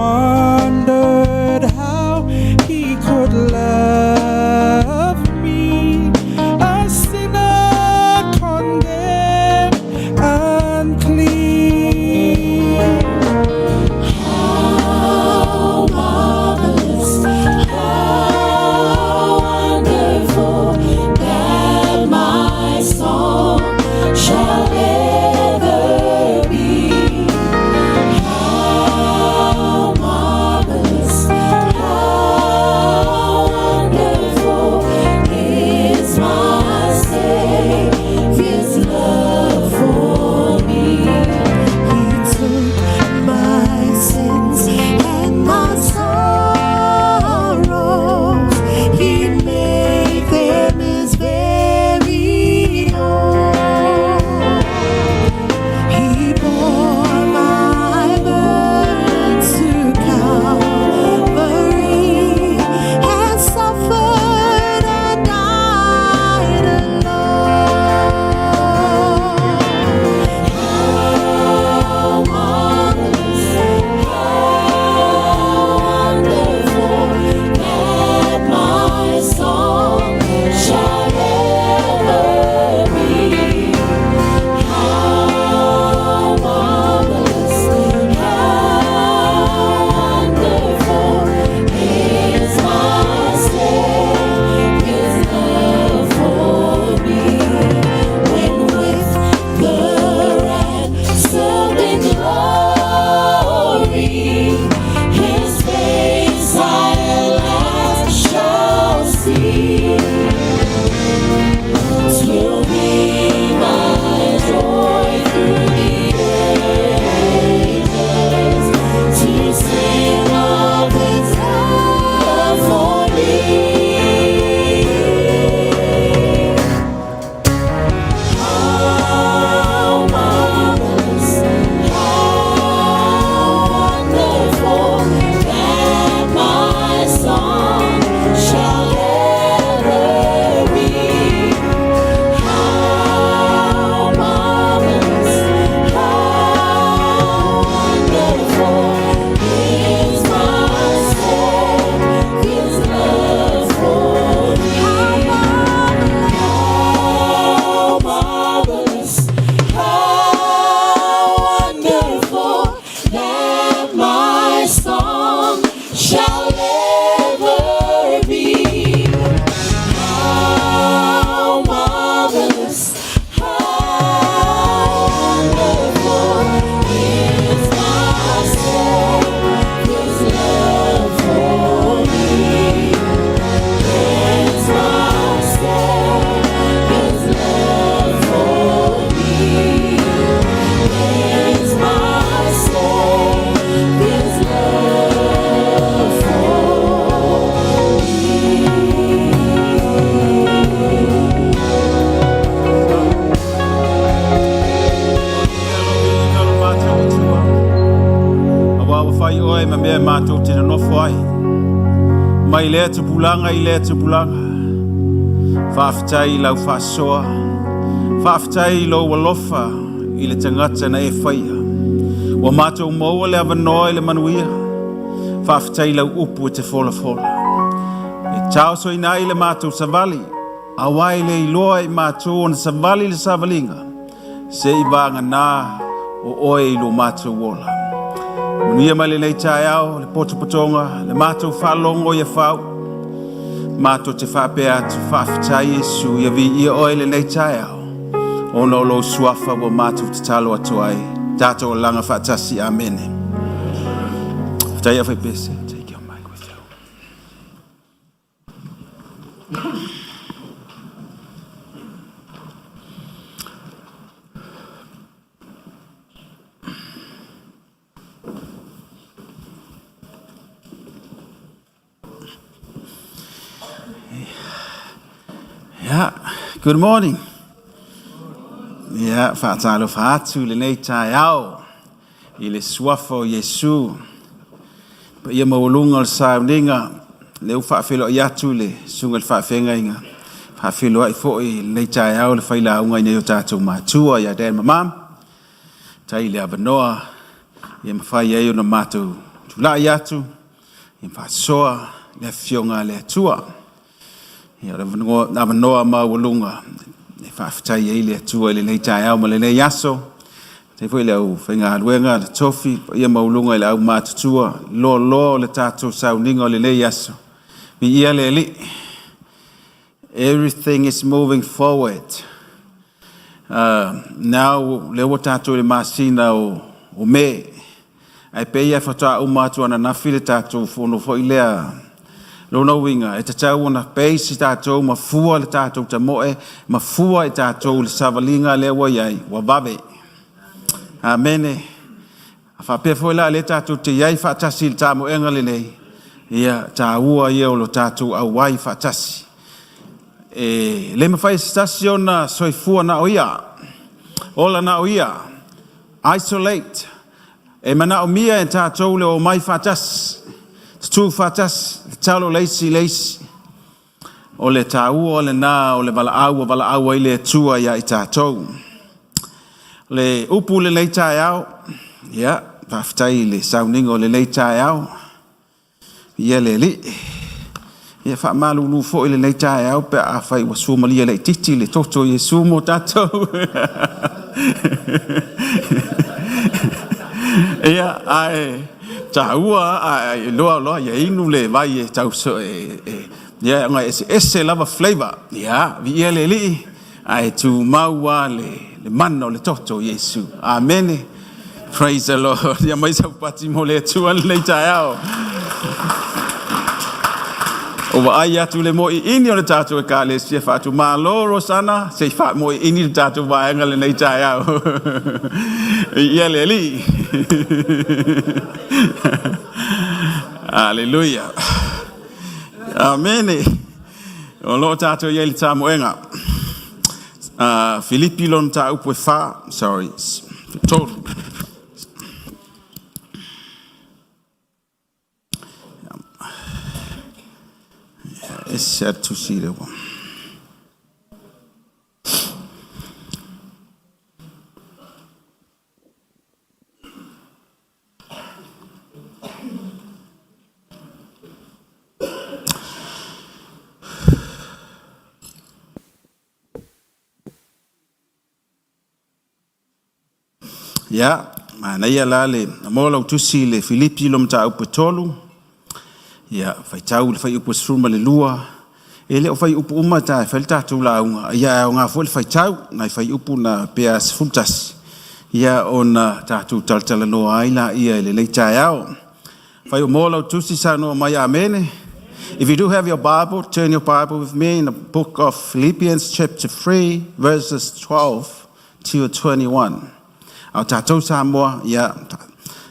i oe ma mea mātou tena nofo ai. Mai lea tupulanga i lea tupulanga. Whaafitai lau whaasoa. Whaafitai lau walofa i le tangata na e whaia. Wa mātou maua le avanoa i le manuia. Whaafitai lau upu e te fola fola. E tau so ina i le mātou savali. Awai le iloa i mātou on savali le savalinga. Se i vanga nā o oe i lo mātou wola. Manuia mai le nei tae au, le potopotonga, le mātou whalongo i a whau. Mātou te whapea atu whaafitai Yesu ia vi ia oe le nei tae au. Ono lo suafa wa mātou te talo atu ai. Tātou o langa whaatasi, amene. Tai a whai pese, take your mic with you. Yeah, good morning. Yeah, whaatalo whaatu le nei tae au. I le suafo Yesu. Pa ia maulunga le sauninga. Le whaafelo i atu le sunga le whaafenga inga. Whaafelo ai fo i nei tae au le whaila unga i nei o tātou mātua i a den mamam. Tai le avanoa. Ia mawhai ei o na mātou tula i atu. Ia whaasoa le fionga le atua. Ia avanoa maulunga. Ne whaafitai ei le atua i le nei tae au ma le nei aso. Te fwoi le au whainga aluenga le tofi. Ia maulunga i le au mātutua. Lo le tātou sauninga o le nei aso. Mi ia le li. Everything is moving forward. Now le o tātou le masina o me. Ai pe ia whataa o mātua na nafi le tātou whono fwoi lea. Lona winga, e te tau ona peisi tātou, mafua le tātou ta moe, mafua e tātou le savalinga le waiai, wa babe. Amene. A whapea fwoi la le tātou te iai whaatasi le tāmo enga le nei. Ia tā ua ia o lo tātou au wai whaatasi. Le mawhai stasi ona soifua na oia. Ola na oia. Isolate. E mana o mia e tātou le o mai whaatasi. Tu fatas talo leisi o le tau o le na o le vala au i le tua ia i tātou. Le upu le leitae au, ia, whaftai le sauningo le leitae au, ia le li. Ia wha malulu fo i le leitae au, pe a whai wa sumalia le titi le toto Yesu mo tātou. Ia, ai... Taua loa ia inu le vai e tau so ia nga ese lava flavor ia vi ele li ai tu maua le mano le toto Yesu amen. Praise the Lord. Ia mai sa pati mo le tu le tae o vai atu le mo ini o le tatu e ka le se fa tu malo sana se fa mo ini le tatu vai nga le nei tae ia le li. Hallelujah. Amen. O lo tato ye le tamo enga. Filipi lon ta upo fa, sorry. Total. It's sad to see the one. Ya, mana ia la le mola utusi le Filipi lo mta upu tolu. Ya, fai tau le fai upu sruma le lua. Ele o fai upu umata fai tatu la unga. Ya, o ngā fo le fai tau, nai fai upu na pea sfultas. Ya, o na tatu taltala noa aila ia le leitai au. Fai o mola utusi sa noa mai amene. If you do have your Bible, turn your Bible with me in the book of Philippians chapter 3, verses 12 to 21. Au tātou sa moa, ia,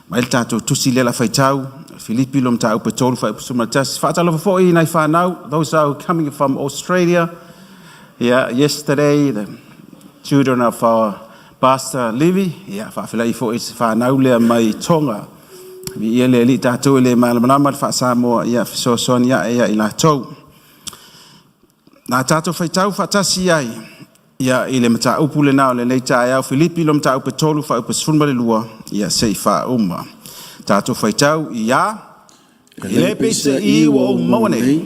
mai tātou tusi lela whaitau, Filipi lom tāu petolu whai pusuma tas. Whaatalofa fōi nai whanau, those are coming from Australia. Yeah, yesterday, the children of our Pastor Livy, ia, whaafilai fōi se whanau lea mai Tonga. ia le li tātou le malamalama le whaasamoa ia fisoasoani ia i lātou. Nā tātou whaitau whaatasi ai ia i le mata upu le nao le leita ai au Filipi lo mata upe tolu wha upe sunma le lua ia sei wha uma. Tātou whaitau ia i le pese i wa o mawane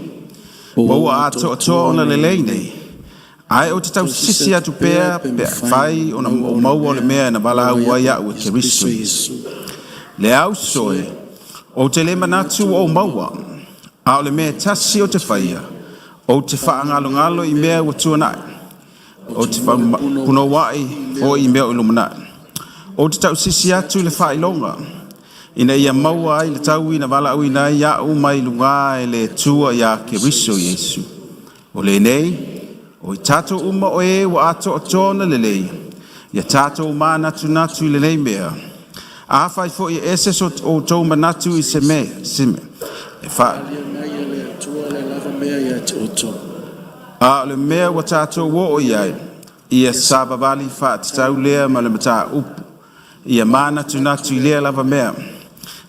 wa ato atoa ona le lei nei. Ai o te tau sisi atu pēa whai o maua le mea na wala ua ia ue ke riso le au soe o te le manatu o maua a o le mea tasi o te whaia o te whaangalo i mea ua tuanai o te puno wai o i mea o ilumanai o te tau sisi atu le whailonga ina ia maua ai le tau ina wala ui nai ia u mai lunga e le tua ia ke riso Yesu o le nei o i tātou uma o e wa ato o tōna lelei. Ia tātou mā natu natu i lelei mea. A whai fo i ese so o tō manatu i se me. E wha. A le mea wa tātou wo o iai. Ia sababali wha te tau lea ma le mata upu. Ia mā natu natu i lea lava mea.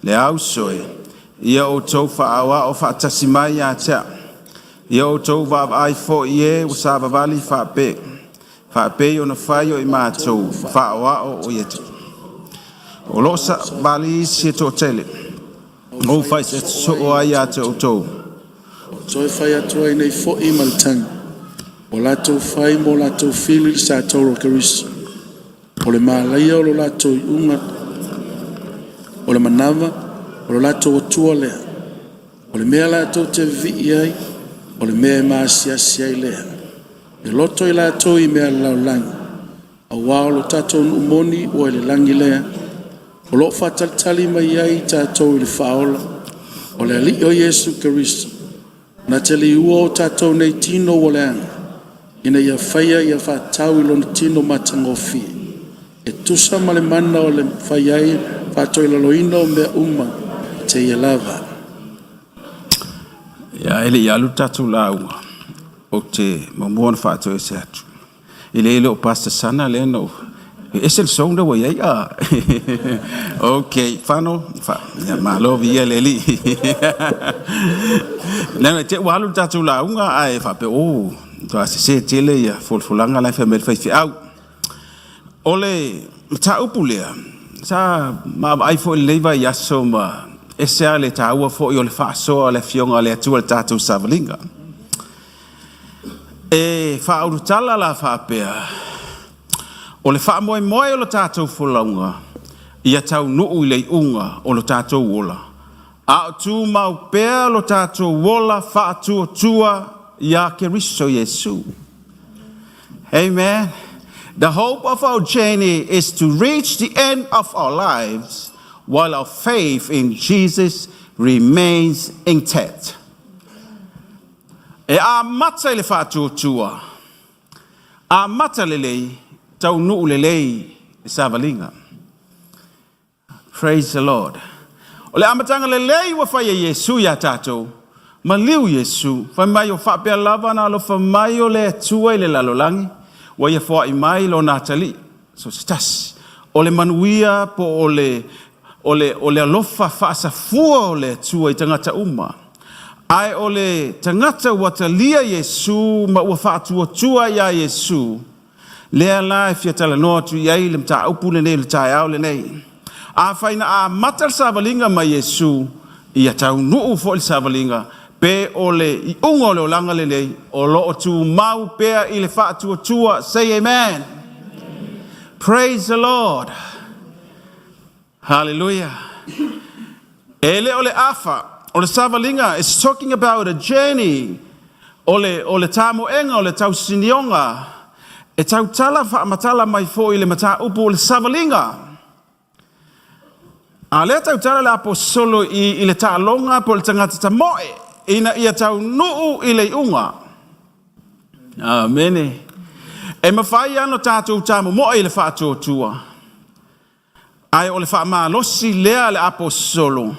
Le au soe. Ia o tō wha awa o wha tasimai a tea. Ia o tau wa ai fo ie o sa vavali fa pe o na fai o i mātou fa wa o ietu o lo sa vali si to tele o fai se so o ai ate o tau Toi fai atua i nei fo i maltang o lato fai mo lato fili sa toro karis o le malaia o lo lato i unga o le manava o lo lato o tua lea o le mea lato te vi ai o le mea maasiasia i lea. E loto i lātou i mea laulangi. A wao lo tātou umoni o le langi lea. O lo whataltali mai ai tātou i le whaola. O le ali o Yesu Karisto. Na te li ua o tātou nei tino o le anga. Ina ia whaia ia whatau i lona tino matangofi. E tusa ma le mana o le whaiai whatou i laloina o mea uma te ia lava. Ia ele ia lu tatu laua o te mamuana whaato e se atu. Ile ele o pasta sana le no. E se le sonda wa ia ia. Ok, whano, ia malovi ia le li. Nena te walu tatu launga ai whape o. Toa se tele ia fulfulanga lai whamel whaifi au. Ole, ta upu lea. Sa ma ai fo leiva ia so ma. Ese ale taua fo i o le whaasoa le fionga le atua le tātou savalinga. E whaurutala la whapea. O le whaamoe moe o le tātou wholaunga. Ia tau nuu i le unga o le tātou wola. A o tū mau pēr lo tātou wola whaatua tua ia ke riso Yesu. Amen. The hope of our journey is to reach the end of our lives while our faith in Jesus remains intact. E a mata le whātuatua. A mata lelei, tau nuu lelei i savalinga. Praise the Lord. O le amatanga lelei wa whaia Yesu ia tātou. Ma liu Yesu, whai mai o whapea lava na lo whai mai o le atua i le lalolangi. Wa ia whai mai lo nātali. So stas. O le manuia po o le alofa whaasafua o le tua i tangata uma. Ai o le tangata watalia Yesu ma ua whaatua tua ia Yesu. Lea la e fiatala noa tu iai le mta upu le nei le tae au le nei. A whaina a matal savalinga ma Yesu ia tau nuu fo le savalinga pe o le i ungo le o langa le nei o lo o tu mau pea i le whaatua tua. Say amen. Praise the Lord. Hallelujah. Ele ole afa, ole savalinga is talking about a journey. Ole tamo enga, ole tau sinionga. E tau tala matala mai fo i le mata upu ole savalinga. A le tau tala le apostolo i le tālonga po le tangata tamoe. Ina ia tau nuu i le unga. Amen. E mawhai ano tātou tamo moe i le whaatua tua. Ai o le whaamalosi lea le apostolo.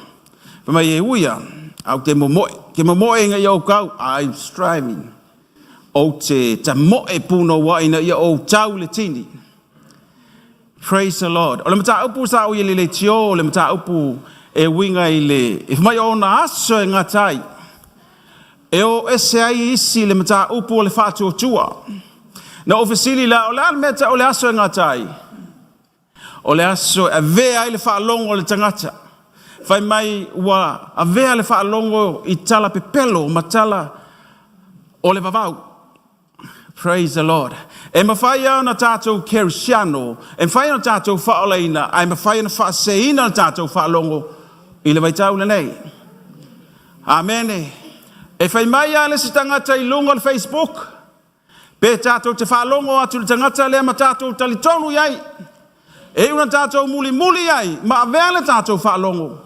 Pamai e uia, au te momoe. Ke momoe nga iau kau, I'm striving. O te tamoe puno waina ia o tau le tini. Praise the Lord. O le mata upu sa o le tio, o le mata upu e winga i le e mai ona aso e ngatai e o ese ai isi le mata upu o le whātuatua na ofisili la o le almeta o le aso e ngatai o le aso e vea i le whaalongo o le tangata fai mai ua a vea le whaalongo i tala pepelo ma tala o le vavau. Praise the Lord. E mawhaia na tātou kerisiano, e mawhaia na tātou whaolaina, e mawhaia na whaaseina na tātou whaalongo i le waitau le nei. Amene. E whai mai a le si tangata i lunga le Facebook, pe tātou te whaalongo atu le tangata lea ma tātou talitonu iai. E una tātou muli iai, ma avea le tātou whaalongo.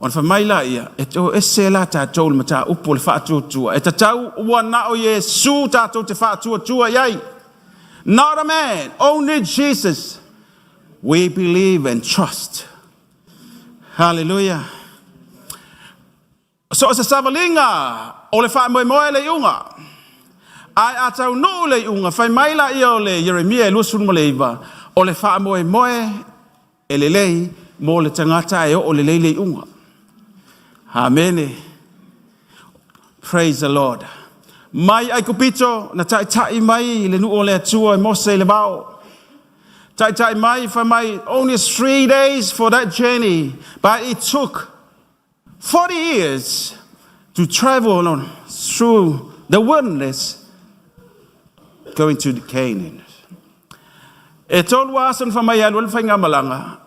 On fa mai la ia e to ese la ta tol mata upo le whaatuatua e tatau ua na o Yesu tātou te whaatuatua iai. Not a man, only Jesus. We believe and trust. Hallelujah. So sa savalinga o le wha moe le iunga. Ai atau no le iunga fai mai la ia o le Jeremia e lusun mo le iwa o le wha moe e le lei mo le tangata e o le lei le iunga. Amen. Praise the Lord. Mai ai kupito na tai mai le nu o le atua e mose le bao. Tai mai for my only 3 days for that journey, but it took 40 years to travel on through the wilderness going to Canaan. E tolu asan for my alwal fainga malanga.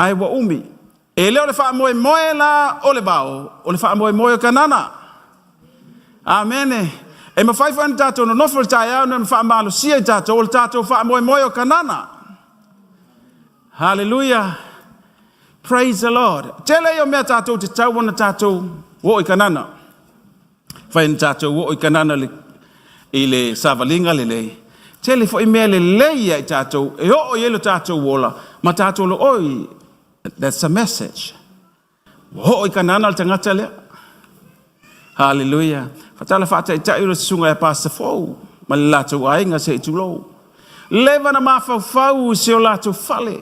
Ai wa umi. E leo le wha moe la o le bao, o le wha moe kanana. Amen. E mawhaifa ni tātou no nofo le tai au na wha malo sia i tātou, o le tātou wha moe o kanana. Hallelujah. Praise the Lord. Tele o mea tātou te tau wana tātou wo i kanana. Whai ni tātou wo i kanana i le savalinga le lei. Tele fo i mea le leia i tātou, e o yelo tātou wola, ma tātou lo oi. That's a message. Ho i kanana le tangata lea. Hallelujah. Fatala fata i tai ura sunga e pasa fau. Ma le lato ainga se i tulo. Leva na mafau fau se o lato fale.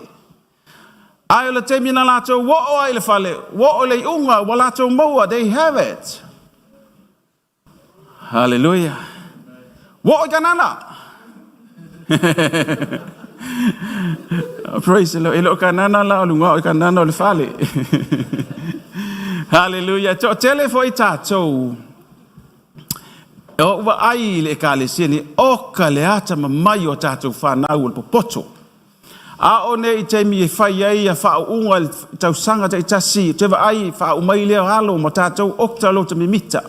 Ai o le temi na lato wo o ai le fale. Wo o le unga wa lato moa. They have it. Hallelujah. Wo i kanana. Praise the Lord. Ilo kanana la o lunga o kanana o le fale. Hallelujah. To tele fo i tātou. O wa ai le kale sini o kale ata mamai o tātou whanau o popoto. A o ne i teimi e whai ai a wha unga tau sanga te itasi. Te wa ai wha umai leo halo ma tātou okta lo te mimita.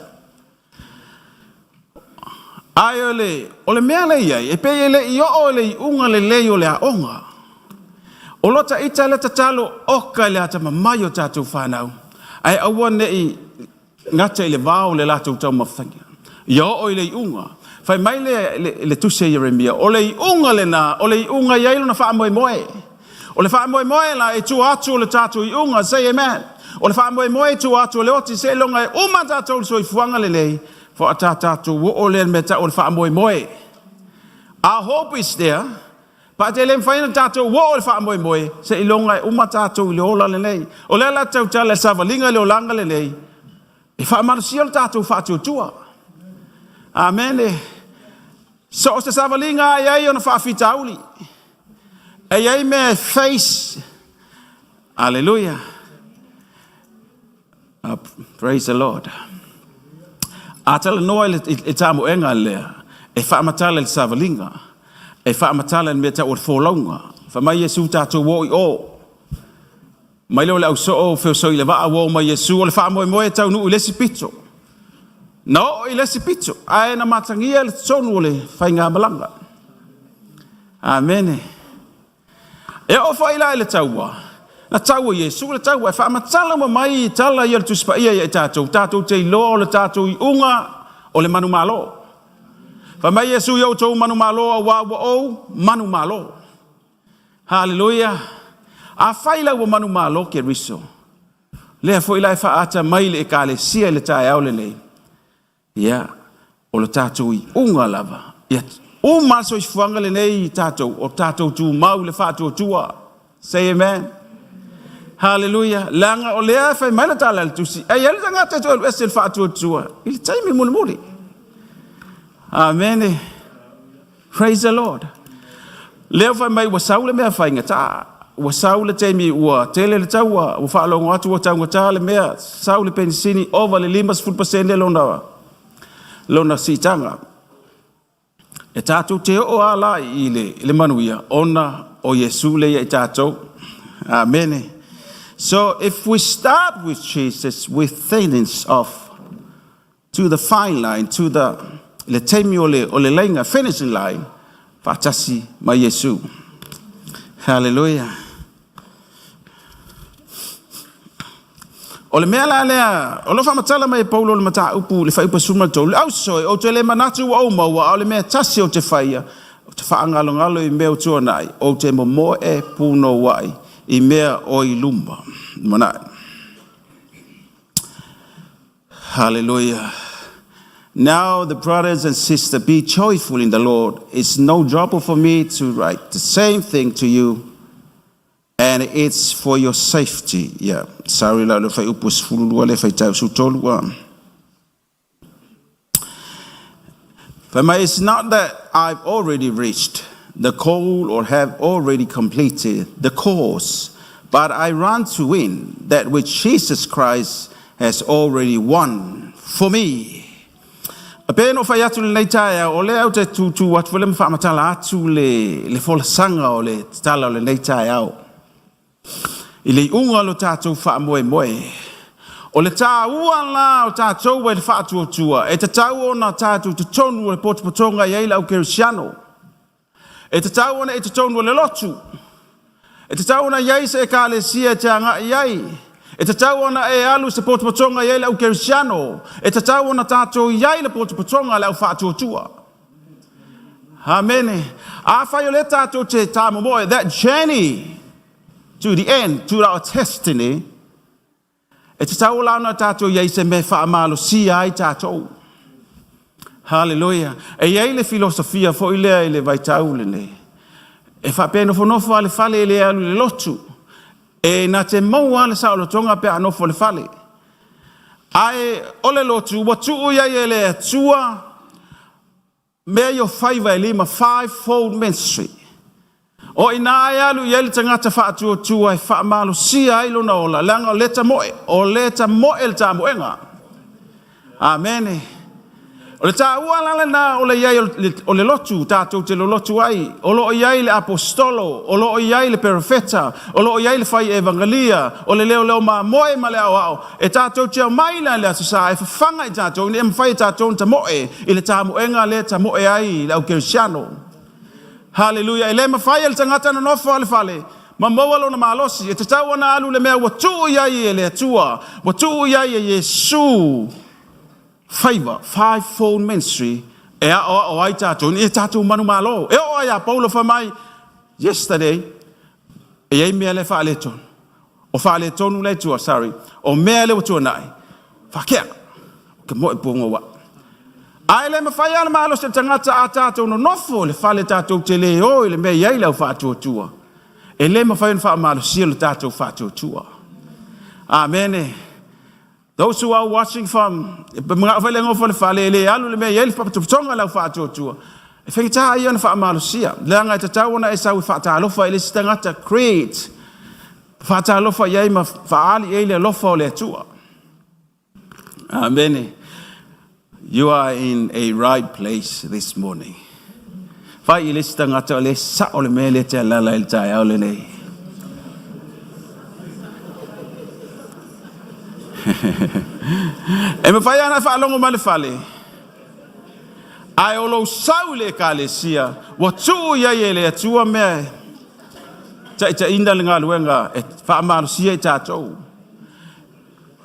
Ai o le mea le iai, e pei le i o le i unga le lei o le a onga. O lota ita le tatalo oka le ata mamai o tātou whanau. Ai aua ne i ngata i le vāo le lātou tau mawhangia. I o le i unga. Fai mai le tuse Jeremia, o le i unga le na, o le i unga i ailo na wha moe. O le wha moe la e tu atu o le tātou i unga, say amen. O le wha moe tu atu o le oti se longa e uma tātou so i fuanga le lei. For a tātou wo o le meta o le wha moe. Our hope is there. Pa te le mwhaina tātou wo o le wha moe. Se i longa e uma tātou i le ola le lei. O le la tau tala savalinga le o langa le lei. E wha marusia le tātou wha Amen. So o se savalinga e ai o na wha fitauli. E ai me face. Hallelujah. Praise the Lord. A tala noa e tāmo enga lea, e whaamatala le savalinga, e whaamatala le mea ta o le wholaunga, whamai Yesu tātou wo i o. Mai leo le au so o whio so i le waa wo mai Yesu o le whaamoe moe tau nu i lesi pito. No, i lesi pito, ae na matangia le tonu o le whainga malanga. Amen. E o whaila e le taua. Na taua Yesu le taua e whaamatala ma mai tala i le tuspa ia i tātou. Tātou te ilo o le tātou i unga o le manu malo. Whamai Yesu i au tau manu malo a wawa o manu malo. Hallelujah. A whaila wa manu malo ke riso. Lea whaila e whaata mai le e ka le sia le tae au le lei. Ia, o le tātou i unga lava. Ia, o maso i fuanga le nei i tātou. O tātou tu mau le whātua tua. Say amen. Hallelujah. Langa o lea fai maila tala le tusi. Ai ele tanga te tō esel wha atua tua. Ili taimi muli muli. Amen. Praise the Lord. Leo fai mai wa saule mea fai ngata. Wa saule taimi ua tele le tau wa whaalongo atu wa tau ngata le mea. Saule penisini over le 5% lona sitanga. E tātou te o ala i le manuia. Ona o Yesu le i tātou. Amen. So if we start with Jesus with things off to the fine line, to the le taimi o le lainga finishing line, fatasi ma Yesu. Hallelujah. O le mea la lea, o lo whamatala mai Paulo le mata upu le whaipa suma tolu. Au soi, o te le manatu wa maua, o le mea tasi o te whaia, o te whaangalo ngalo i mea utua nai, o te mo e puno wai, i mea o i lumba. Manai. Hallelujah. Now, the brothers and sisters, be joyful in the Lord. It's no trouble for me to write the same thing to you, and it's for your safety. Yeah. Sorry, la fai upus fulua le fai tau sutolua. But it's not that I've already reached the goal or have already completed the course, but I run to win that which Jesus Christ has already won for me. Apeno fai atu le nei tae o le au te tutu watu le mwhamatala atu le fola sanga o le tala o le nei tae au. I le unga lo tātou wha moe moe. O le tā ua la o tātou e le wha atua tua. E te tau o na tātou te tonu le potopotonga i eila au kerisiano. E te tau ona e te tonu le lotu. E te tau ona iei se e ka le sia te anga iei. E te tau ona e alu se potopotonga iei le au kerisiano. E te tau ona tātou iei le potopotonga le au wha atua tua. Amen. A whai o le tātou te tāmo moe. That journey to the end, to our destiny, e te tau launa tātou iei se me wha amalo si ai tātou. Hallelujah. E iei le filosofia fo i lea i le vai tau le ne. E wha pēno whanofo ale whale le alu le lotu. E na te maua le sao lo tonga pe anofo le whale. Ai ole lotu, watu iei e le atua, mea yo 5-5-fold ministry. O ina ai alu iei le tangata wha atua tua e wha malo si ai lo na ola. Langa o leta moe, o leta moe le tā moenga. Amen. O le tā ua lala na o le iei o le lotu, tātou te lo lotu ai. O lo iei le apostolo, o lo iei le profeta, o lo iei le fai evangelia, o le leo ma moe ma le au au. E tātou te au maila le asusa, e whanga i tātou, ni e mwhai tātou ta moe, i le tā moenga le ta moe ai, le au kerisiano. Hallelujah. E le mawhai le tangata na nofo ale fale. Ma maua lo na malosi. E te tau ana alu le mea watu iai e le atua. Watu iai e Yesu. Favor, 5-fold ministry. E a o ai tātou. E tātou manu malo. E o ai a Paulo whamai. Yesterday. E ei mea le whaale tonu. O whaale tonu le tua, sorry. O mea le watu nai. Whakea. Ke moe punga wa. Ai le mawhai ana malo se tangata a tātou no nofo. Le whaale tātou te le o. Le mea iei lau whātua tua. E le mawhai ana wha malo sia le tātou whātua tua. Amen. Those who are watching from mga whale ngofo le whale le alu le mea iei le whapatuputonga lau whātua tua. E whengita ai ana wha malo sia. Leanga e te tau ona e sau i whata alofa e le sitangata create. Whata alofa iei ma whaali e le alofa o le atua. Amen. You are in a right place this morning. Whai i le sitangata o le sa o le mea le te alala il tai au le nei. E me whai ana whaalongo ma le whale. Ai o lo sau le ka le sia. Wa tuu iai e le atua mea. Ta inda le ngā luenga e whaamaro sia i tātou.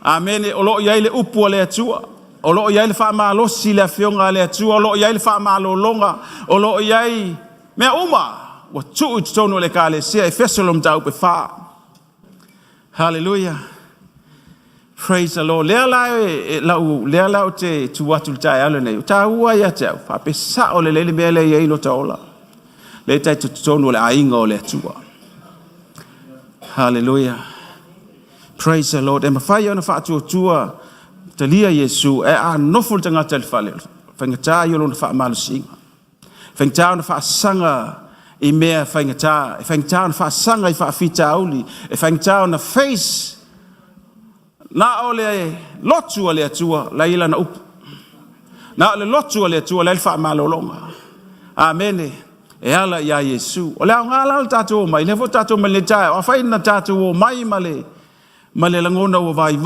Amen. O lo iai le upu le atua. O lo iai le whaamalo si le whionga le atua. O lo iai le whaamalo longa. O lo iai mea uma. Wa tuu tonu le ka le sia e fesolom tau pe wha. Hallelujah. Praise the Lord. Lea lau te tuatu tai ala nei. Ta ua ia te au. Whape sa o le lele mea le iei lo ta ola. Le tai tonu le ainga o le atua. Hallelujah. Praise the Lord. E mawhai ona whaatua talia Yesu e a noful tanga tel whale. Whaingata i olona whaamalusinga. Whaingata ona whaasanga i mea whaingata. Whaingata ona whaasanga i whaafita auli. E whaingata ona face na ole lotu ole atua la ila na upu. Na ole lotu ole atua la ilfa malolonga. Amen. E ala ya Yesu. Ole au ngala tatu mai levo tatu mai tai. O fai na tatu mai male. Male langona o vai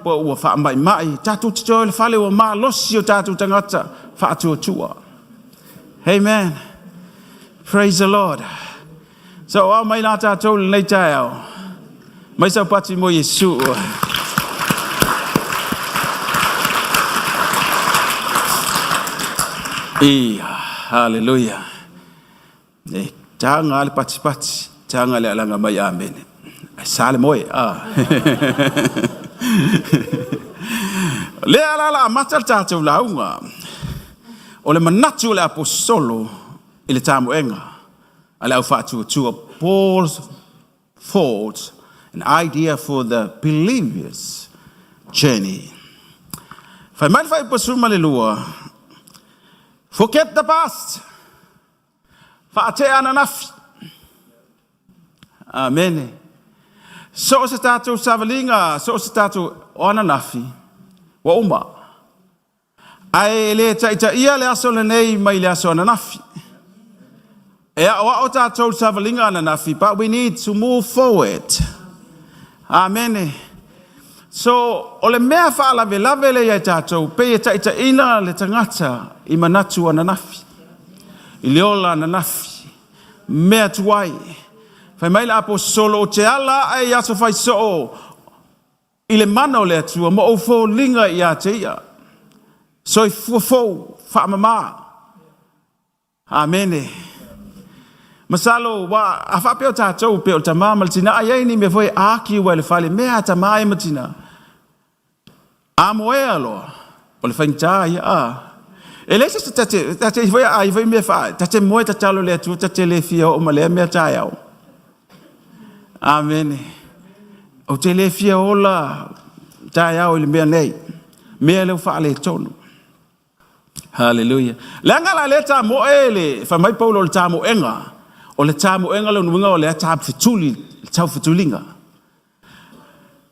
po o fa mai. Tatu tito le fale o ma losio tatu tangata fa tua. Amen. Praise the Lord. So au mai na tatu le tai. Mai sa pati mo Yesu. Hallelujah. Tanga le pati, tanga le alanga mai amen. Sale moe. Le ala matal tatu launga. O le manatu le apostolo ile tamu enga. Ale au fatu to Paul's thoughts, an idea for the believers' journey. Fai mai fai posuma le lua. Forget the past. Fa'ate ana nafi. Amen. So se tatu savalinga, so se tatu ona nafi. Wa uma. Ai le taita ia le aso le nei mai le aso ana nafi. E wa o tatu savalinga ana nafi, but we need to move forward. Amen. So, o le mea whaalawe lawe le iai tātou, pe e taita ina le tangata i manatu ana nafi. I leola ana nafi. Mea tuai. Whai mai la apostolo o te ala ai aso whai so i le mana o le atua, mo o fō linga i a te ia. So i fuafou, whaamama. Amene. Masalo, wa a whapeo tātou pe o tamā malatina, ai ai ni me foi aki ua le whale, mea tamā e matina. A moe aloa, o le whaingta ia E leisa se tate foi ai foi me fa, tate moe ta talo le atua, tate le fia o malea mea tai au. Amen. O te le fia ola tai au le mea nei, mea leu wha le tonu. Hallelujah. Langa la le ta moe le, fa mai paulo le ta moenga, o le ta moenga le nuinga o le ta fituli, tau fitulinga.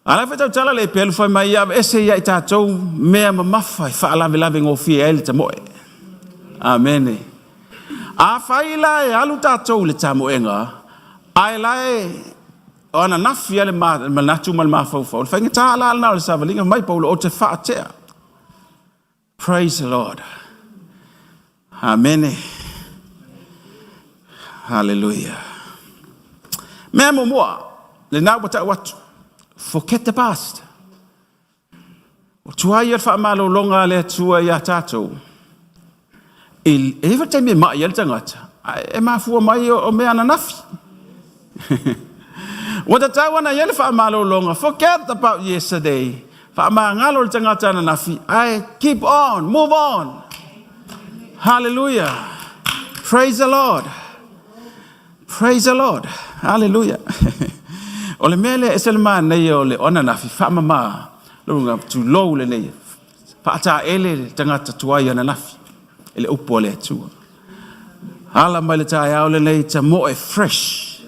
Ala feta tala le pelu fa mai ya ese ya tatou mea mamafa fa ala lave ngo fi el ta moe. Amen. A faila e alu tatou le ta moenga. Ai lai ona nafi ale ma natu mal ma fa fa. Fa ngata ala na le savalinga mai paulo o te fa tea. Praise the Lord. Amen. Hallelujah. Memo moa le na bota watu. Forget the past. O tua ia whaamalo longa le tua ia tātou. Every time e mai el tangata. E mafua mai o mea na nafi. Wata tawana ia le whaamalo longa. Forget about yesterday. Whaamangalo le tangata na nafi. Keep on. Move on. Hallelujah. Praise the Lord. Praise the Lord. Hallelujah. O le mele e selma nei o le ona na fi whamama lunga tu lou le nei whaata ele tangata tuai ana nafi ele upo le atua ala mai le tae au le nei ta moe fresh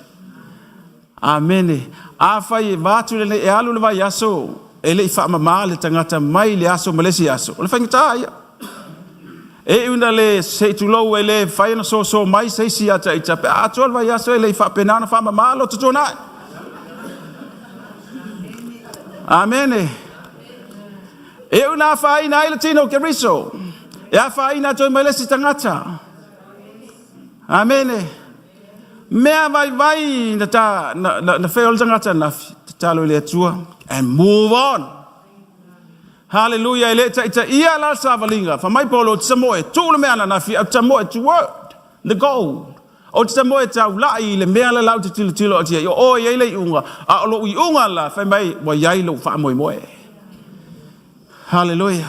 amene a whai e vātu le nei e alu le vai aso ele i whamama le tangata mai le aso malesi aso o le whaingata ia e una le se tu lou ele whai na so mai se si ata i tape a tual vai aso ele i whapenana whamama lo tutonai. Amen. E una fai na ile tino ke riso. E a fai na toi malesi tangata. Amen. Mea vai na ta na feol tangata na talo le tua and move on. Hallelujah. Ele ta ia la savalinga. Fa mai polo tsamoe tu le mea na fi tsamoe to word the goal. O te moe tau lai le mea la lau te tilo o tia. O iei le iunga. A olo i unga la whai mai wa iei lo wha moe moe. Hallelujah.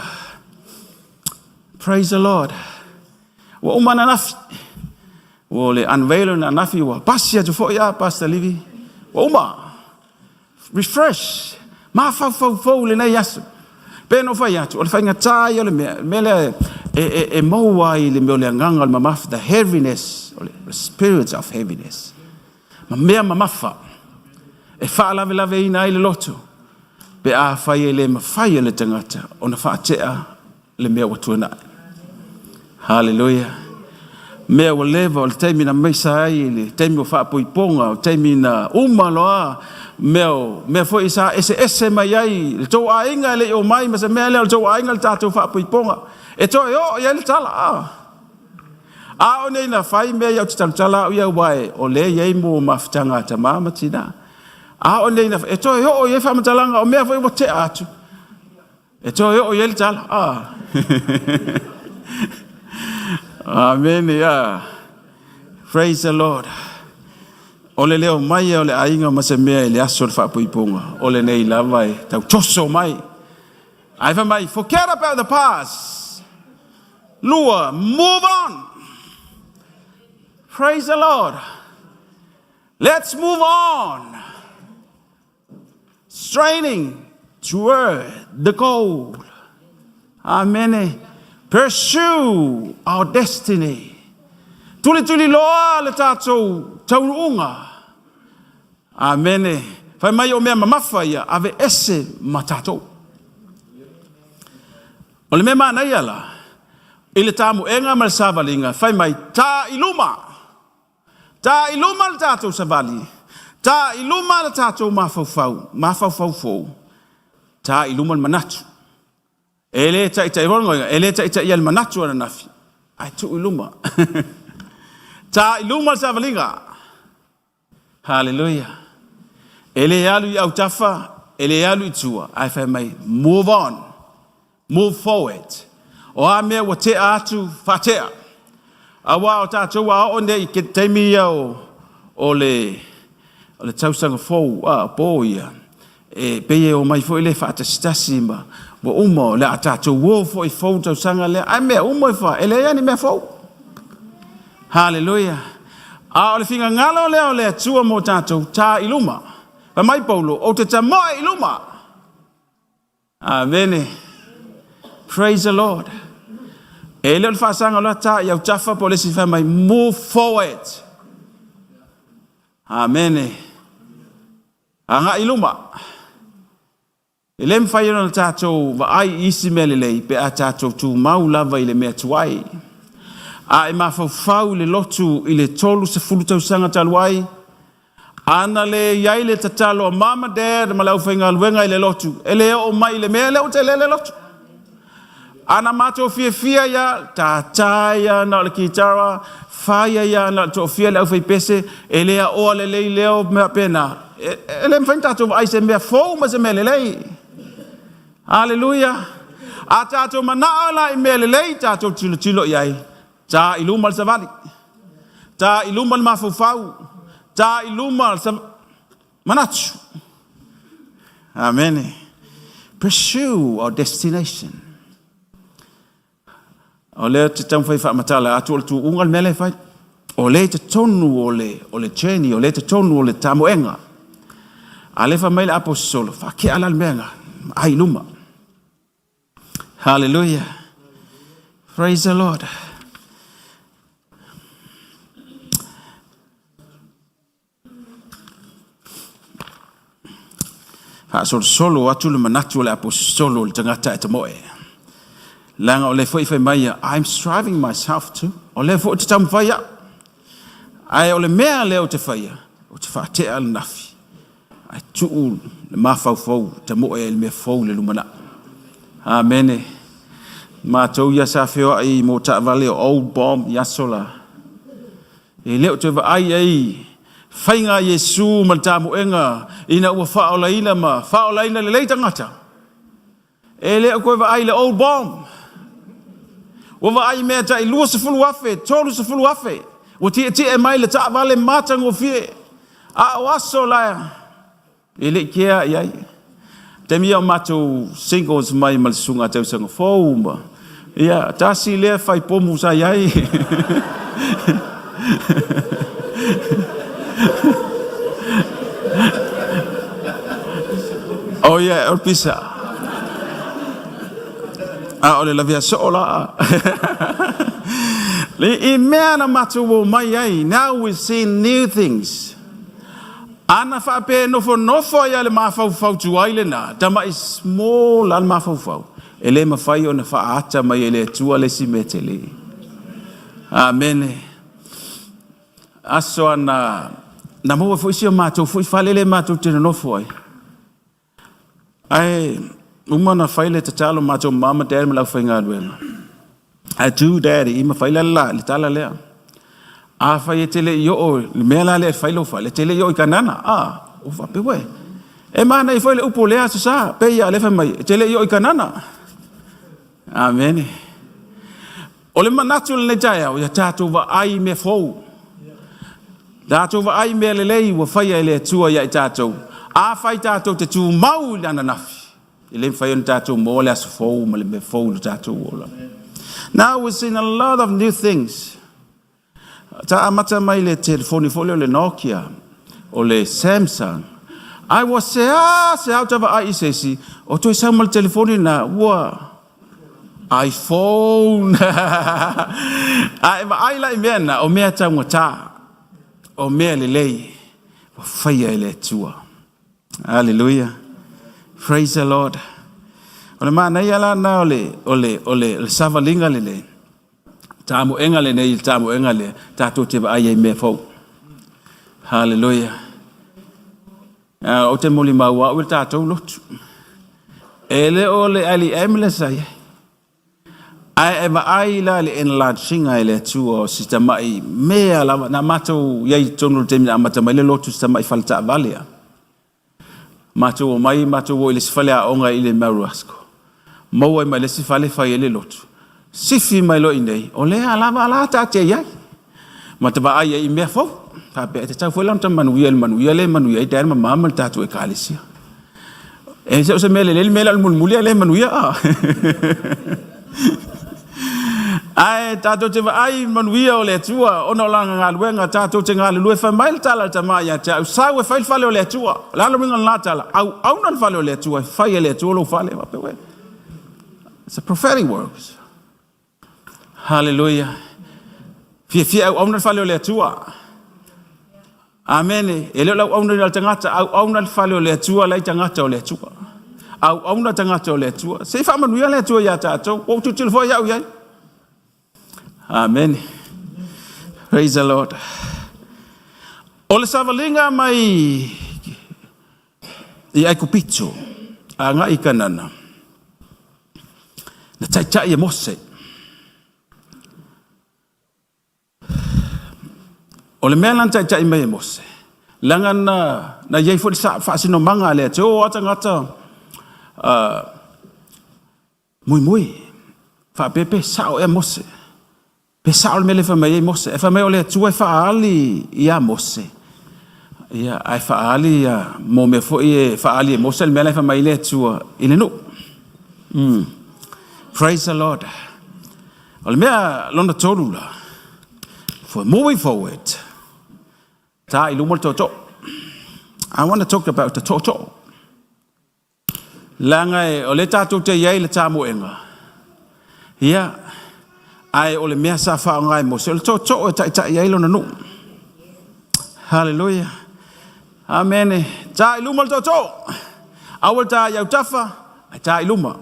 Praise the Lord. Wa umana nafi. Wa le unveilu na nafi wa pasia tu fo ia Pastor Livy. Wa uma. Refresh. Ma fau le nei aso. Peno fai atu, o le whainga tai o le mele e maua i le meo le anganga le mamafa, the heaviness, o le spirits of heaviness. Ma mea mamafa, e wha lave ina i le loto, pe a whai e le mawhai le tangata, o na wha atea le mea watuana. Hallelujah. Mea wa leva o le teimi na meisa ai, le teimi o wha poiponga, o teimi na umaloa, mea fo isa ese mai ai, le tau a inga le o mai, masa mea leo le tau a inga le tātou wha poiponga. E toi o, ia le tala, a o nei na whai mea iau te tala o iau wae, o le iei mo mawhitanga ta mamatina. A o nei na, e toi o, iei whamatalanga, o mea fo iwa te atu. E toi o, iei le tala, Amen, yeah. Praise the Lord. Ole leo mai ole ainga mase mea le aso le whapuipunga. Ole nei lava e tau toso mai. Aiva mai, forget about the past. Lua, move on. Praise the Lord. Let's move on. Straining toward the goal. Amen. Pursue our destiny. Tuli loa le tātou taurunga. Amene. Whai mai o mea mamafa ia, ave ese matatou. O le mea mānei ala, i le tāmu enga ma le savalinga, whai mai tā iluma. Tā iluma le tātou savali. Tā iluma le tātou mafau fau. Tā iluma le manatu. Ele tai ronga, ele tai il manatu ana nafi. Ai tu iluma. Ta iluma sa valinga. Hallelujah. Ele alu au tafa, ele alu tua. Ai fa mai move on. Move forward. O a me wa te atu fatea. Awa o tatu wa onde I ke taimi o le tausanga fou a boia. E peye o mai foi le fata stasi ma. Bo umo le atatu wo foi fou tausanga le. Ai me umo fa ele yani me fou. Hallelujah. A o le finga ngalo le o le atua mo tatu ta iluma. Pa mai paulo o te ta moe iluma. Amen. Praise the Lord. E le whaasanga loa ta iau tafa po lesi wha mai move forward. Amen. Anga iluma. E le mwhai ana tātou wa ai isi mele lei pe a tātou tu mau lava I le mea tuai. A e mawhau le lotu I le tolu se fulu tausanga taluai. Ana le iai le tatalo a mama dad ma lau whainga luenga I le lotu. E le o mai le mea leo te le lotu. Ana mato fia ya tataya na le kitara faya ya na to fia le fai pese ele o le leo me pena ele mfanta to ai se me fo ma se me le hallelujah ata to manala I me le ta to tilo yai ta ilumal savali ta ilumal mafufau ta ilumal manachu amen. Pursue our destination. O le te tau whai whaamatala atu o le tu ungal mele whai. O le te tonu o le cheni, o le te tonu o le tamoenga. A le whamaile apostolo, whake ala le menga, ai luma. Hallelujah. Praise the Lord. Solo atu le manatu o le apostolo le tangata e te moe. Langa o le foi mai I'm striving myself to o le foi te tam faia ai o le mea le o te faia o te fa te al nafi ai tu le mafau fou te mo e le me fou le lumana amen ma tau ya sa feo ai mo ta vale old bomb ya sola e le o te va ai fainga Yesu ma tamu enga ina ua fa ola ina le leita ngata e le ko va ai le old bomb. Wa ai mea ta I lua se fulu afe, tolu se fulu afe. Wa ti e mai le ta vale mata ngofie. A waso la. Ele kia iai. Te mia o matou singles mai malsunga tau sanga fōuma. Ia, tasi lea fai pomu sa iai. Oh yeah. o pisa. Ole la via sola. I mea na matu mai ai. Now we see new things. Ana whape nofo ia le mawhau tu aile na. Tama is small al mawhau. Ele mawhai o na whaata mai ele tua le si metele. Amen. Aso ana na mo fo isi o matu fo falele matu te nofo ai. Ai uma na whaile te talo matu mama te me la whainga duenga. Ai tu daddy ima whaile la li tala lea. A whai e tele i o, le mea la le whailo wha, le tele i o I kanana, o wha pewe. E mana I whaile upo lea sa, pe ia le wha mai, tele i o I kanana. Amen. O le manatu le jaya, o ia tātou wa ai me fau. Tātou wa ai me le lei, wa whai e le tua ia I tātou. A whai tātou te tū mau le ana nafi. I le whai on tātou mo le aso fau, ma le me fau le tātou ola. Now we've seen a lot of new things. Ta amata mai le telefoni folio le Nokia o le Samsung. I was se out of ai sesi o to sa mal telefoni na wa iPhone. Ai la mena o mea ta ngota o mea le lei o faia le tua. Hallelujah. Praise the Lord. O le mana ia na ole savalinga le. Tamu engale nei tamu engale tatu te ai me fo. Hallelujah. O te moli maua o tatu lot. Ele ole ali emle sai. Ai ai la le enlarging ai le tu o sistema I me ala na mato ye tonu te na mata mai le lotu sistema I falta valia. Mato mai mato o le sfalea onga ile maruasko. Mo mai le sfale fa ile lotu. Sifi mai lo inei o le ala ta te ia mataba ai I me fo pa pe te tau foi lan tam manuia le te ma mama ta tu e kalisia e se mele al mulmulia le manuia ai ta to te ai manuia o le tua ona langa ngaluenga ta to te ngalu e fa mai tala tama ia ta sa we fa fale o le tua la lo minga la tala au non fale o le tua fa le tua lo fale va pe we. It's a prophetic words. Hallelujah. Fia au na fale o le tua. Amen. Ele la au na tangata au na fale o le tua lai tangata o le tua. Au na tangata o le tua. Se fa manu le tua ya tato, o tu tilfo ya ya. Amen. Praise the Lord. O le savalinga mai I ai kupito. Anga I kanana. Na tai Mose. O le mea lanta tai mai Mose. Langa na yei fo sa fa sino manga le te o atangata mui fa pepe sa o Mose. Pe sa o mele fa mai Mose. E fa mai o le tu e fa ali ia Mose. Ia ai fa ali ia mo me fo e fa ali Mose le mele fa mai le tu ile no. Praise the Lord. O le mea lona tolula. For moving forward. I want to talk about the toto. Langa o le tatu te yai le tamu enga. Ia ai o le mea sa fa ngai mo se le toto e ta yai lo no. Hallelujah. Amen. Ta iluma le toto. Awal ta yau tafa ta iluma.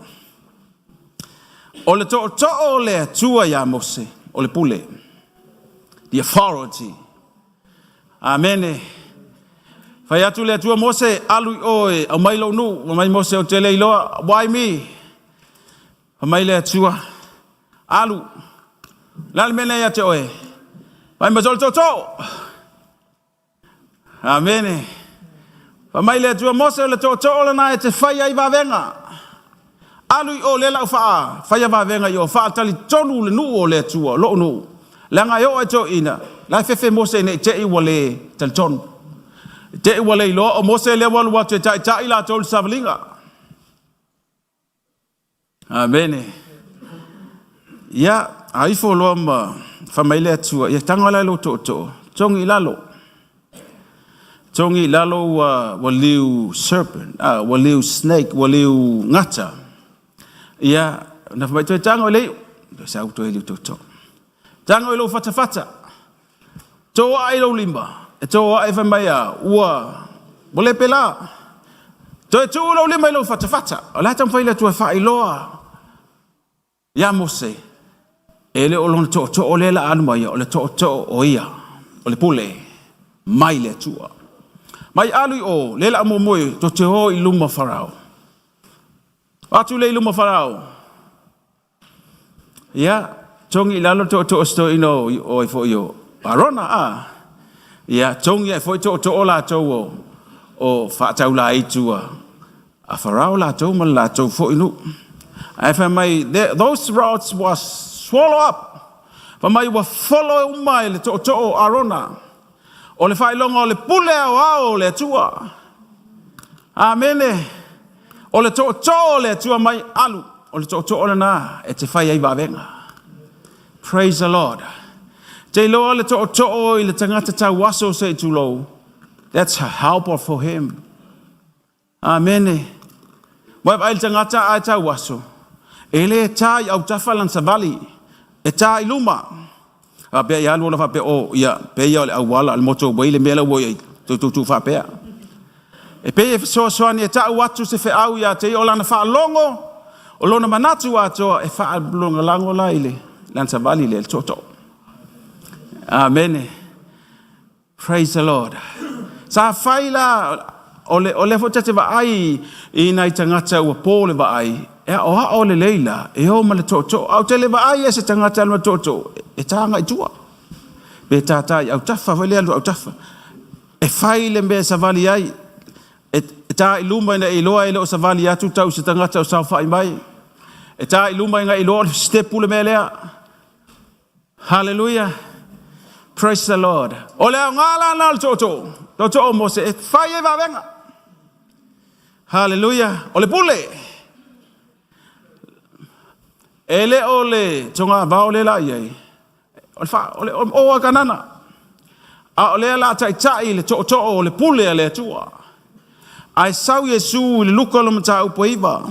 O le toto o le tua ya Mose o le pule. The authority. Amen. Fai atu le tua Mose alu oe au mai lo nu, mai Mose o te leiloa, wai mi. Mai le tua alu. Lal mene ya te oe. Mai mazol toto. Amen. Mai le tua Mose o le toto o le na e te fai ai vavenga. Alu o le lau faa, fai ai vavenga yo faa tali tonu le nu o le tua, lo nu. Langa yo e to ina. La fefe Mose ne te I wale talton. Te I wale lo o Mose le walu watu ta ila tol savlinga. Amen. Ya ai fo lo ma famile tua ya tangala lo to. Tong ilalo. tongi lalo waliu serpent, waliu snake, waliu ngata. Ia, na mai toi tango lei, sa auto ele to. Tango ilo fata. To ai lo limba. E to ai fa mai ua. Bole pela. To tu lo limba ilo fata. Ola tam faila tu fa iloa. Ya Mose. Ele olon to ole la anu mai, ole to oia. Ole pule. Mai le tua. Mai alu o le la mo moi to te ho iluma farao. Atu le iluma farao. Ya, tongi lalo to sto ino o fo yo. Arona Ya, tongi fo to ola to o fa taula itua. A farao la to man la to fo inu. I found those routes was swallowed up. But my was follow my to arona. Ole fai longa ole pule o le tua. Amen. Ole to le tua mai alu. Ole to ole na e te fai ai vavenga. Praise the Lord. Te lo ole to i le tangata ta waso se tu lo. That's a helper for him. Amen. Wa ai tangata a ta waso. Ele tai au tafalan savali. E tai luma. A pe ya lo fa pe o ya pe ya le awala al moto bo ile mela wo tu fa pe. E pe so ni ta watu se fe au ya te ola na fa longo. O lona manatu ato e fa blonga lango la ile. Lan savali le toto. Amen. Praise the Lord. Sa faila ole fo tete va ai ina i tangata ua pole va ai. E o ha ole leila, e o male toto, au tele va ai e se tangata alma toto, e tanga i tua. Be tatai, au tafa, vele alu au tafa. E fai le mbe savali ai, e ta iluma ina iloa ele o savali atu tau se tangata o sao fai mai. E ta iluma ina iloa le stepu le melea. Hallelujah. Praise the Lord. Ole au ngala na toto, toto o mose, e fai e va venga. Hallelujah. Ole pule. Ele ole tonga va ole la ye. Ole fa ole o kanana. A ole la tai le to ole pule le tua. Ai sau Yesu le luka lo mata upo iva.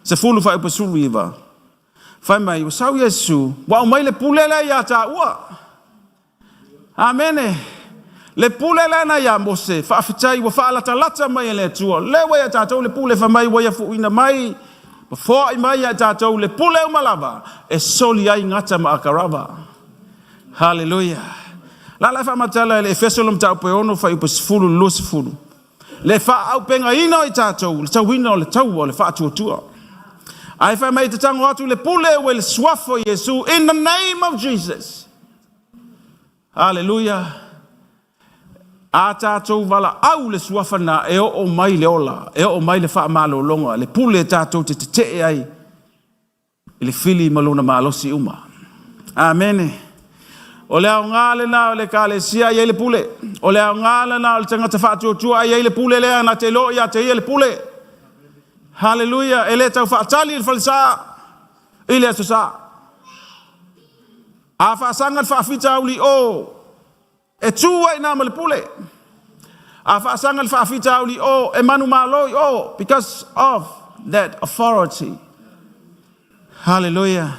Se fulu fa upo sulu iva. Fai mai sau Yesu wa mai le pule le ya ta ua. Amen. Le pule le na ya Mose fa fitai wa fa lata mai le tua. Le wa ya ta le pule fa mai wa ya fu ina mai. Before mai ya tatou le pule o malava e soli ai ngata ma akarava. Hallelujah. La fa matala le efesolum tau pe ono fa upesfulu losfulu. Le fa au penga ino i tatou le tawino le tau le fa tuatua. Ai fa mai te tango atu le pule o le swafo Yesu in the name of Jesus. Hallelujah. A tātou wala au le suafana e o mai le ola, e o mai le wha malo longa, le pule tātou te ai, le fili malona malosi uma. Amen. O le au ngale na o le kale sia i le pule, o le au ngale na o le tangata whātua i le pule lea na te lo ia te i le pule. Hallelujah. E le tau whaatali il falisa, i le aso sa. A whaasangat whaafita uli o, e tua ina ma le pule. A whaasanga le whaafita uli o, e manu maloi o, because of that authority. Hallelujah.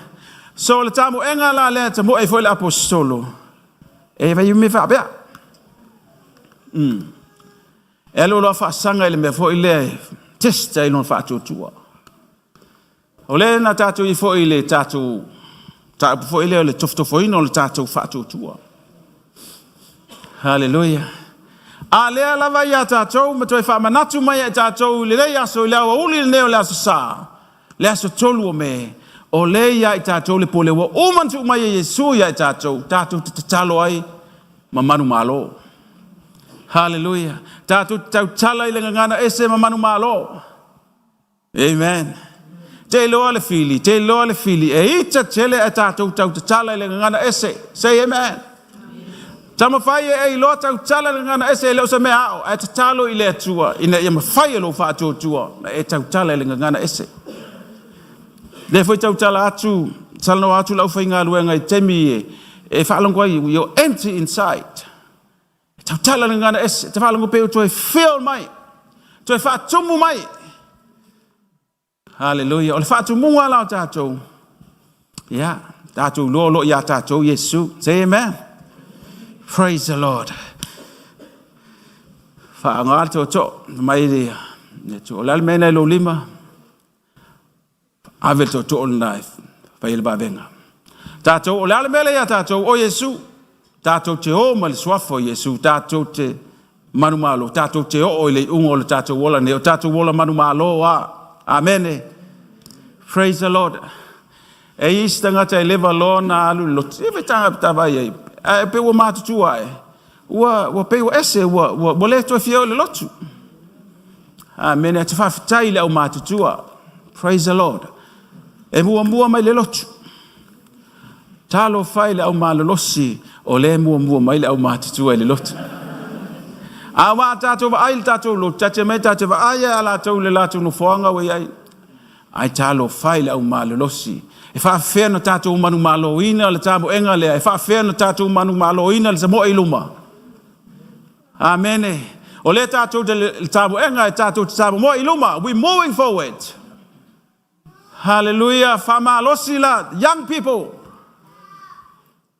So le tamu enga la le te mo e foi le apostolo. E vai me fa bea. E lo lo whaasanga ele me foi le testa ino whaatutua. O le na tatu i foi le tatu, tatu foi le toftofo ino le tatu whaatutua. Hallelujah. A lea lava ia tātou, ma toi whamanatu mai e tātou, le lei aso i leawa uli le neo le aso sā, le aso tolu o me, o le ia i tātou le pole wa umantu mai e Yesu ia i tātou te talo ai, ma manu malo. Hallelujah. Tātou tau tala i le ngana ese ma manu malo. Amen. Te loa le fili, e ita tele e tātou tau te tala i le ngana ese. Say amen. Tama fai e lo tau tala ngana ese le o se me ao e talo i le atua ina ia mafai lo fa tua e tau tala le ngana ese le foi tau tala atu salno atu lau fai ngā luenga i temi e fa longwa you empty inside tala ngana es te falango pe to feel mai to fa tumu mai hallelujah o fa tumu ala tato ya tato lo ya tato Yesu say amen praise the Lord fa ngal to mai dia to lal mena lo lima ave to on life fa il ba venga tato lal mele ya tato o Yesu tato te o mal swafo Yesu tato te manumalo tato te o le ungol tato wola ne tato wola manumalo wa amen praise the Lord e istanga te leva lo na alu lo te tanga tava ye pe wo matu tu ai wa pe wo ese wo le to fio le lotu amen e te fa tai le o matu tu praise the Lord e mua mai le lotu talo fai le o malo losi o le mua mai le o matu tu le lotu awa tato ai tato lo tate me tate va ai ala to le latu no foanga we ai talo fai le o malo losi e fa fe no tato manu malo ina le tabo enga le e fa fe no tato manu malo ina le mo iluma amen o le tato le tabo enga e tato tabo mo iluma we moving forward hallelujah fa malo sila young people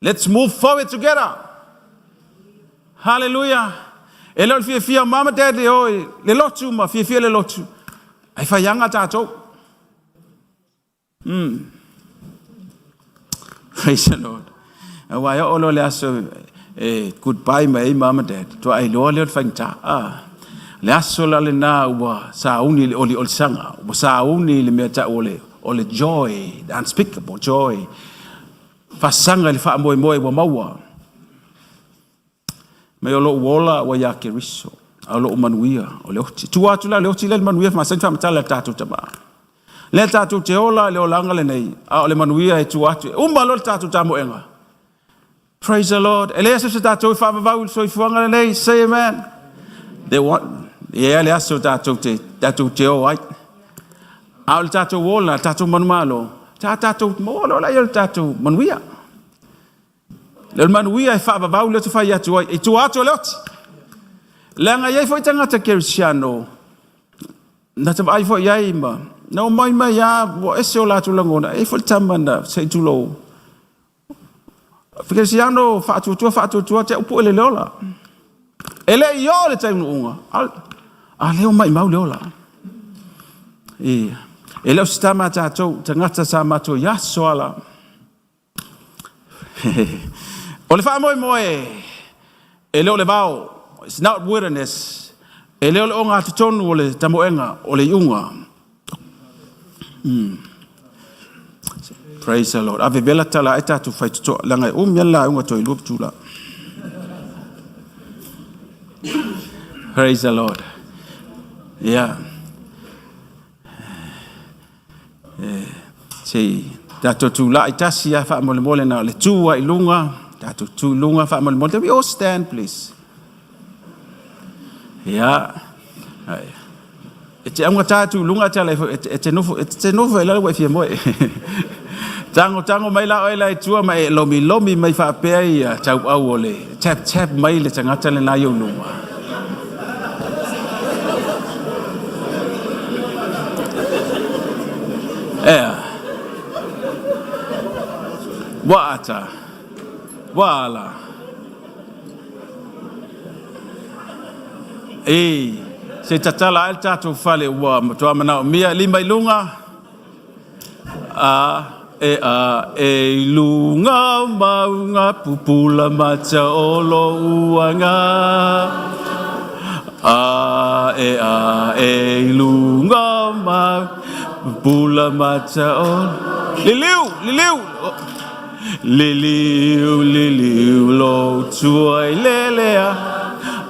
let's move forward together hallelujah e lo fia mama daddy o le lotu ma fia le lotu ai fa yanga tato praise the Lord why all le aso goodbye my mom and dad to ai lo le fanta le aso la le na wa sauni le oli sanga wa sauni le meta ole joy the unspeakable joy fa sanga le fa moi wa maua me lo wola wa ya keriso alo manuia ole oti tu atu la le oti le manuia ma senta mata tatu tama le tatu te ola le olanga le nei a le manuia e tu atu lo tatu tamo enga praise the Lord ele se tatu fa va so fuanga le nei say amen they want le aso tatu te o ai a le tatu wola tatu manumalo tatu mo lo la il tatu manuia le manuia e fa va le tu fa ya tu e tu atu le oti langa ye foi tanga te kersiano na te ai foi ai ma no mai ya wo eso la tu langona e foi tamanda sei tu lo kersiano fa tu te upo le lola ele yo le tanga unga a leo mai mau lola e ele sta mata to tanga sa mato ya soala ole fa moi ele ole vao it's not wilderness ele ole onga tonu ole tamoenga ole yunga praise the Lord ave bela tala eta tu fight to langa yalla unga to ilup tula praise the Lord yeah sei dato tu la itasia fa mole na le tua ilunga dato tu lunga fa mole we all stand please yeah ete anga tatu lunga tala ete no la we fie mo tango mai la oila tua mai lomi mai fa pe ia tau au ole tap mai le tanga tala na yo lunga Wata wala se tatala al tatu fale wa to amana mia lima ilunga lunga maunga pupula macha olo uanga lunga ma pupula macha olo Liliu lo tuai lelea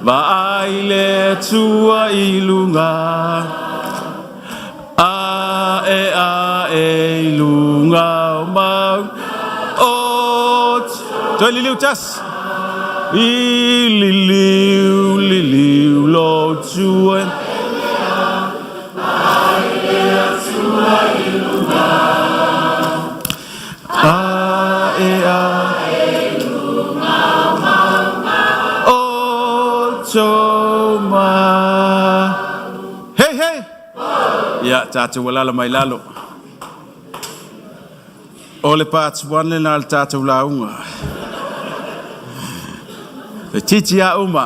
vai le tua ilunga ilunga ma o to liliu tas liliu lo tuai vai le tua ilunga tātou walala mai lalo. O le pātuane nā le tātou launga. Le titi a uma.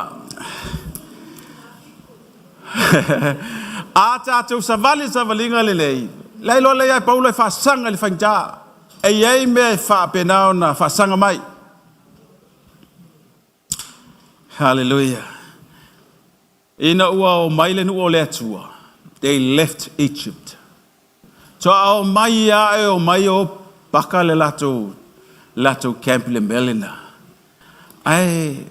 A tātou savalinga le lei. Lei lo le ai paulo e whaasanga le whainta. E iei mea e whaapenao na whaasanga mai. Hallelujah. Ina ua o maile nu o le atua. They left Egypt. So o mai a e o mai o baka le lato camp le melina. Ai,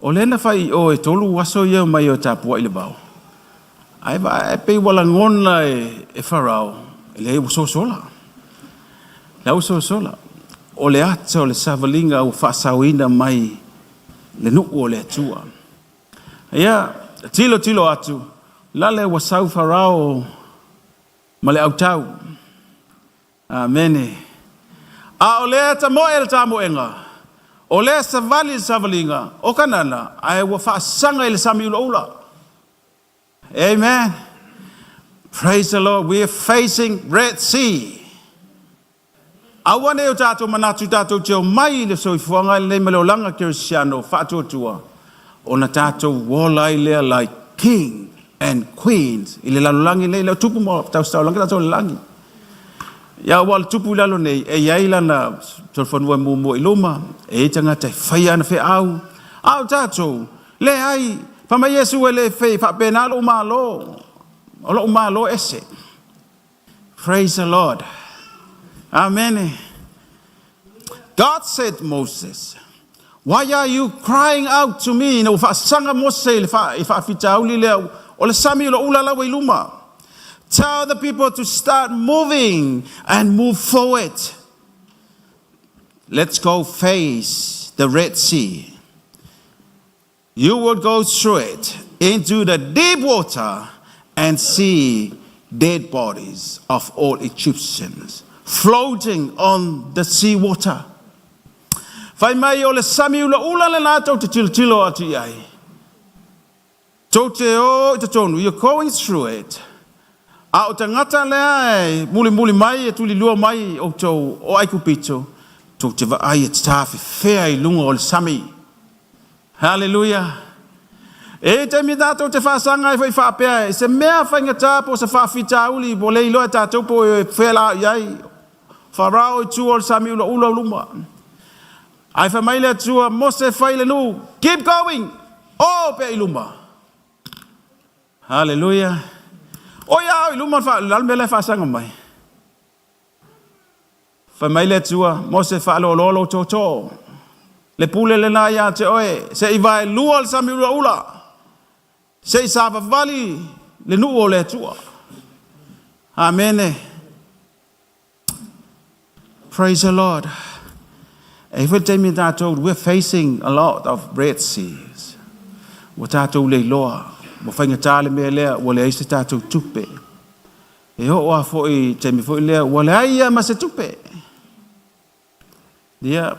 o lena whai o e tolu waso ia mai o tāpua i le bau. Ai ba e pei wala ngona e wharau. E le uso sola. Le uso sola. O le ata o le savalinga o whaasawina mai le nuku o le atua. Ia, tilo atu. Lale wasau wharau ma le autau. Amene. A o le ata mo e le tamo enga. O le savalinga. O kanana. Ai wa whaasanga i le sami ula ula. Amen. Praise the Lord. We are facing Red Sea. Awane o tātou manatu tātou teo mai le soifuanga le malolanga Kirisiano whātuatua. O na tātou wālai lea like king and queens. I le lalolangi nei leo tupu mo tau langi tātou langi. Ia wal tupu lalo nei e iaila na tolfonua mumu iluma. E tangata whaia na whi au. Au tātou. Le ai. Pama Yesu e le whi whapena lo umalo. O lo umalo ese. Praise the Lord. Amen. God said, Moses, why are you crying out to me? No sanga Mose if tell the people to start moving and move forward. Let's go face the Red Sea. You will go through it into the deep water and see dead bodies of all Egyptians floating on the sea water. Fai mai o le sami ula le nātou te tilo atu iai. Tau te o i te tonu, you're going through it. A o te ngata lea e muli mai e tuli lua mai o tau o aiku pito. Tau te vaai e te tāwhi whea i lunga o le sami. Hallelujah. E te mi tātou te whaasanga e whai whaapea e se mea whainga tāpo se whaafita uli bo le iloa tātou po e whea la iai. Wharao i tua o le sami ula luma. Ai fa mai le tua Mose fai le nu. Keep going. O pe iluma. Hallelujah. O ia iluma fa lalme le fa sanga mai. Fa mai le tua Mose fa lo toto. Le pule le na ia te oe se i vai lua le sami ula. Se i sa vali le nu o le tua. Amen. Praise the Lord. Every time we're facing a lot of Red Seas. Watatou le loa, mo whainga tāle mea lea, wale aise tātou tupe. E hoa foi, temi foi lea, wale aia ma se tupe. Yeah,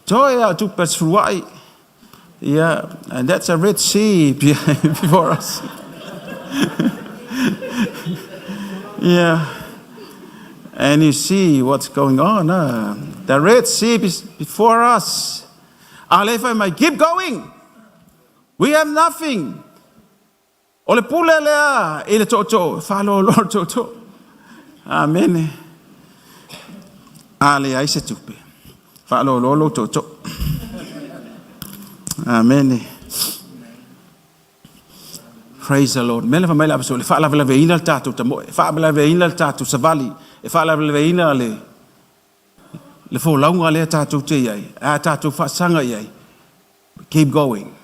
toi a tupe sruai. Yeah, and that's a Red Sea before us. Yeah. And you see what's going on. The Red Sea is before us. Alefa might keep going. We have nothing. Ole pule lea ile toto. Follow Lord toto. Amen. Ale aise tupe. Follow Lord toto. Amen. Praise the Lord. Mele fa mele absolutely. Fa la veina al tatu tamo. Fa la veina al tatu savali. E fa la veina le fo launga le tatu te ai. A tatu fa sanga ai. Keep going.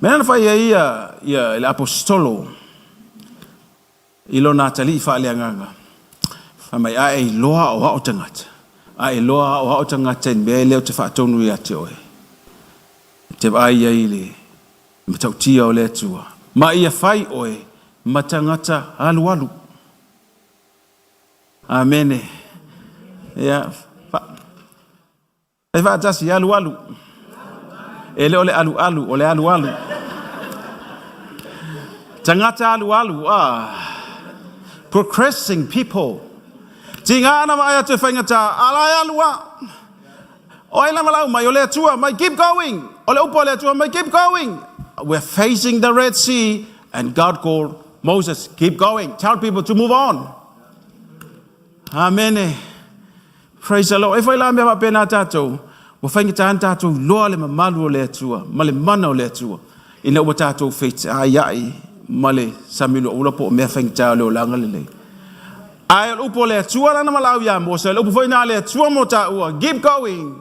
Mele fa ia le apostolo. Ilo natali fa le nganga. Fa mai ai loa o hao tangata. Ai loa o hao tangata me le te fa tonu ia te oe. Te ai ai le matautia o le tua. Ma ia fai oe matangata alu. Amen. Ya. E va tasi alu. Ele ole alu. Tangata alu. progressing people. Tinga na mai atu whaingata, alai alua. Oi la malau mai ole atua, mai keep going. Ole upo ole atua, mai keep going. We're facing the Red Sea, and God called Moses, keep going. Tell people to move on. Amen. Praise the Lord. If I la me ma pena tatou, wa whaingata an tatou loa le mamalu ole atua, ma le mana ole atua. Ina ua tatou whaita ai ma le samilo ula po mea whaingata le o langa lelei. Ai o upo le atua lana malau ia Mose, le upo whaina le atua mo ta ua, keep going.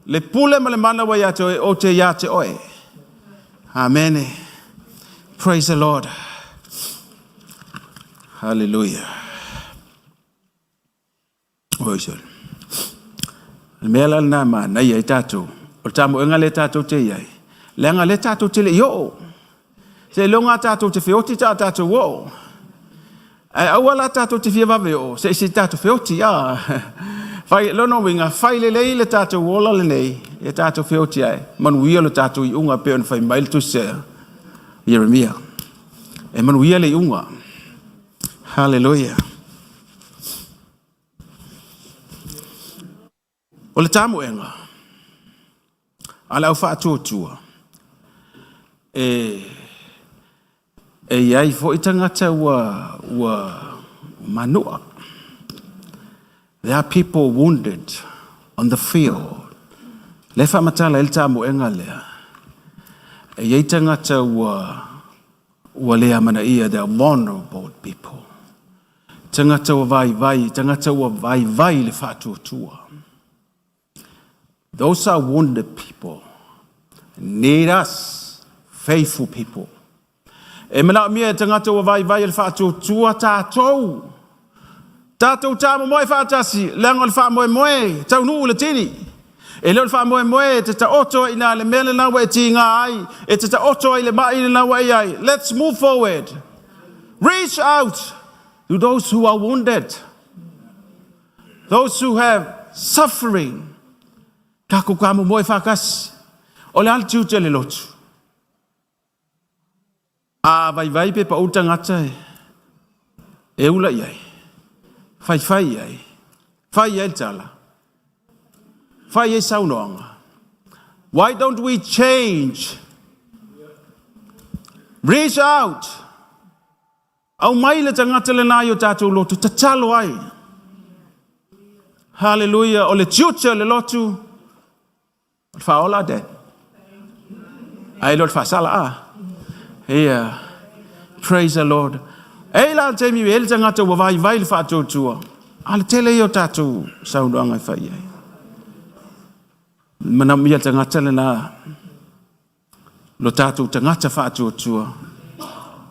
Le pule ma le mana wa ia te o te ia te oe. Amen. Praise the Lord. Hallelujah. Oisol. Mea la na ma na ia tatou. O tamo enga le tatou te iai. Le anga le tatou te le yo. Se longa tatou te whioti tatou wo. Ai awala tatou te fia vave o. Se tatou whioti ya. Fai lono winga fai le tatou wola le nei. E tatou whioti ai. Manuia le tatou I unga pe on fai mail tu se. Jeremia. E manuia le unga. Hallelujah. O le tamu enga. Ala au whaatua. E iai fo I tangata wa manua. There are people wounded on the field. Le whamatala el tamu enga lea. E iai tangata wa lea mana ia, they are vulnerable people. Tangata wa vai le whaatua. Those are wounded people. Need us, faithful people. E mana mea tangata wa vai le whaatua tātou. Tātou tāma moe whaatasi, leanga le wha moe, tau nuu le tini. E leo le wha moe, te ta oto ina le mele nawa e ti ngā ai, e te ta oto I le mai le nawa e ai. Let's move forward. Reach out to those who are wounded. Those who have suffering. Kako kamo moe whakasi. O le altiu te le lotu. A vai pe pa utangata e ula iai. Fai ai. Fai ai tala. Fai ai saunoanga. Why don't we change? Reach out. Au mai le tangata le nai o tātou lotu. Tatalo ai. Hallelujah. O le tiutia le lotu. Faola de. Ai Lord fasala a. Yeah. Praise the Lord. E la te mi ele tangata wa vai le whaatotua. Ale tele I o tātou saunoanga whai ai. Mana mia tangata le na lo tātou tangata whaatotua.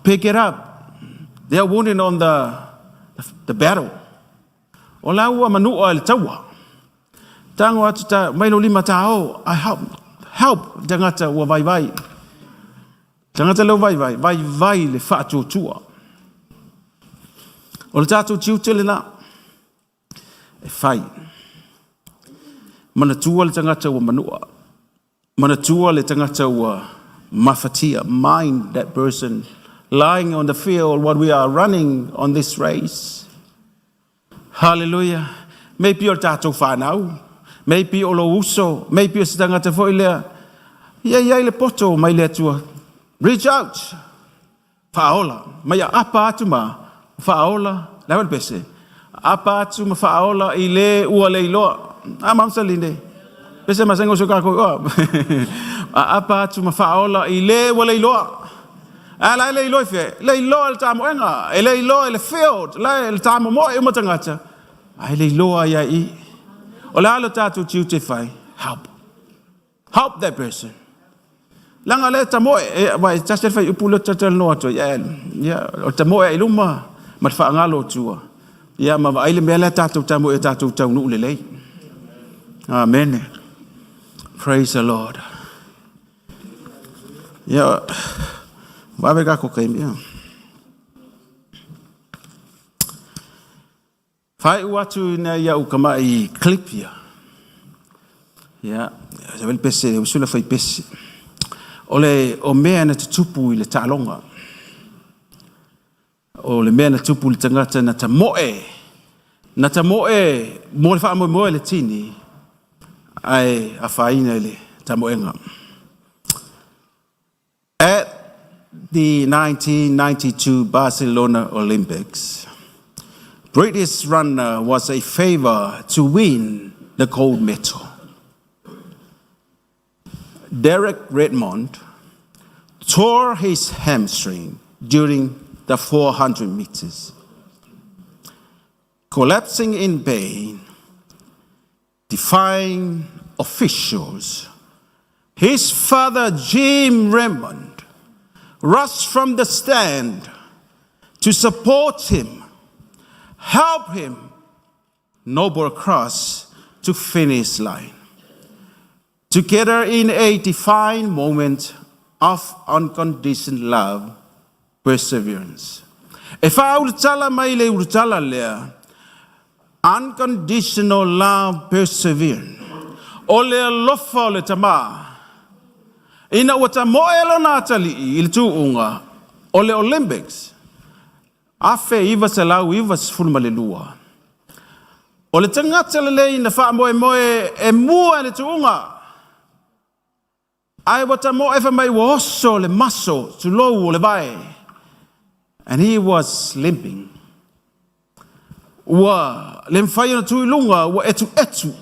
Pick it up. They are wounded on the battle. O la ua manua le taua. Tango atu ta mailo lima tao. I help tangata wa vai. Tangata leo vai le whaatotua. O le tātou tiutele na, e whai. Mana tua le tangata wa manua. Mana tua le tangata wa mawhatia. Mind that person lying on the field while we are running on this race. Hallelujah. Maybe o tātou whanau. Maybe o lo uso. Maybe o se tangata fo ilea. Iai le poto mai le atua. Reach out. Whaola. Mai a apa atu ma. Whaola, lewa pese. Apa atu ma whaola I le ua le iloa. Mamsa linde. Pese masengo so kako. Apa atu ma whaola I le ua le iloa. Ala le iloa fe. Le iloa le tamo enga. E le iloa le field. Le tamo mo e matangata. Ai le iloa ia I. O le alo tatu tiu te whai. Help that person. Langa le tamo e vai tase fai upulo tatal no ato. Ya o tamo e iluma. Ma te whaangalo tua. Ia ma aile mea le tātou tamu e tātou tau nuu lelei. Amen. Praise the Lord. Ia, wawe kako kei mea. Whai uatu ina ia ukama I clip ia. Ia, sa wele pese, usula whai pese. Ole o mea na te tupu I le tālonga. o le mea na tupu le tangata na tamoe mo le wha moe le tini ai a whaina le tamoenga. At the 1992 Barcelona Olympics, British runner was a favor to win the gold medal. Derek Redmond tore his hamstring during the 400 meters. Collapsing in pain, defying officials, his father, Jim Redmond, rushed from the stand to support him, help him noble across to finish line. Together in a defined moment of unconditional love, perseverance. E wha urutala mai le urutala lea, unconditional love, perseverance. O le alofa o le tama. Ina ua tamoe lo nā tali I le tūunga o le Olympics. Afe iwa se lau iwa se fulma le lua. O le tangata le le ina wha moe e mua le tūunga. Ai wa tamoe wha mai wa oso le maso tu lou o le vai. And he was limping. Ua le mwhai na tui lunga ua etu.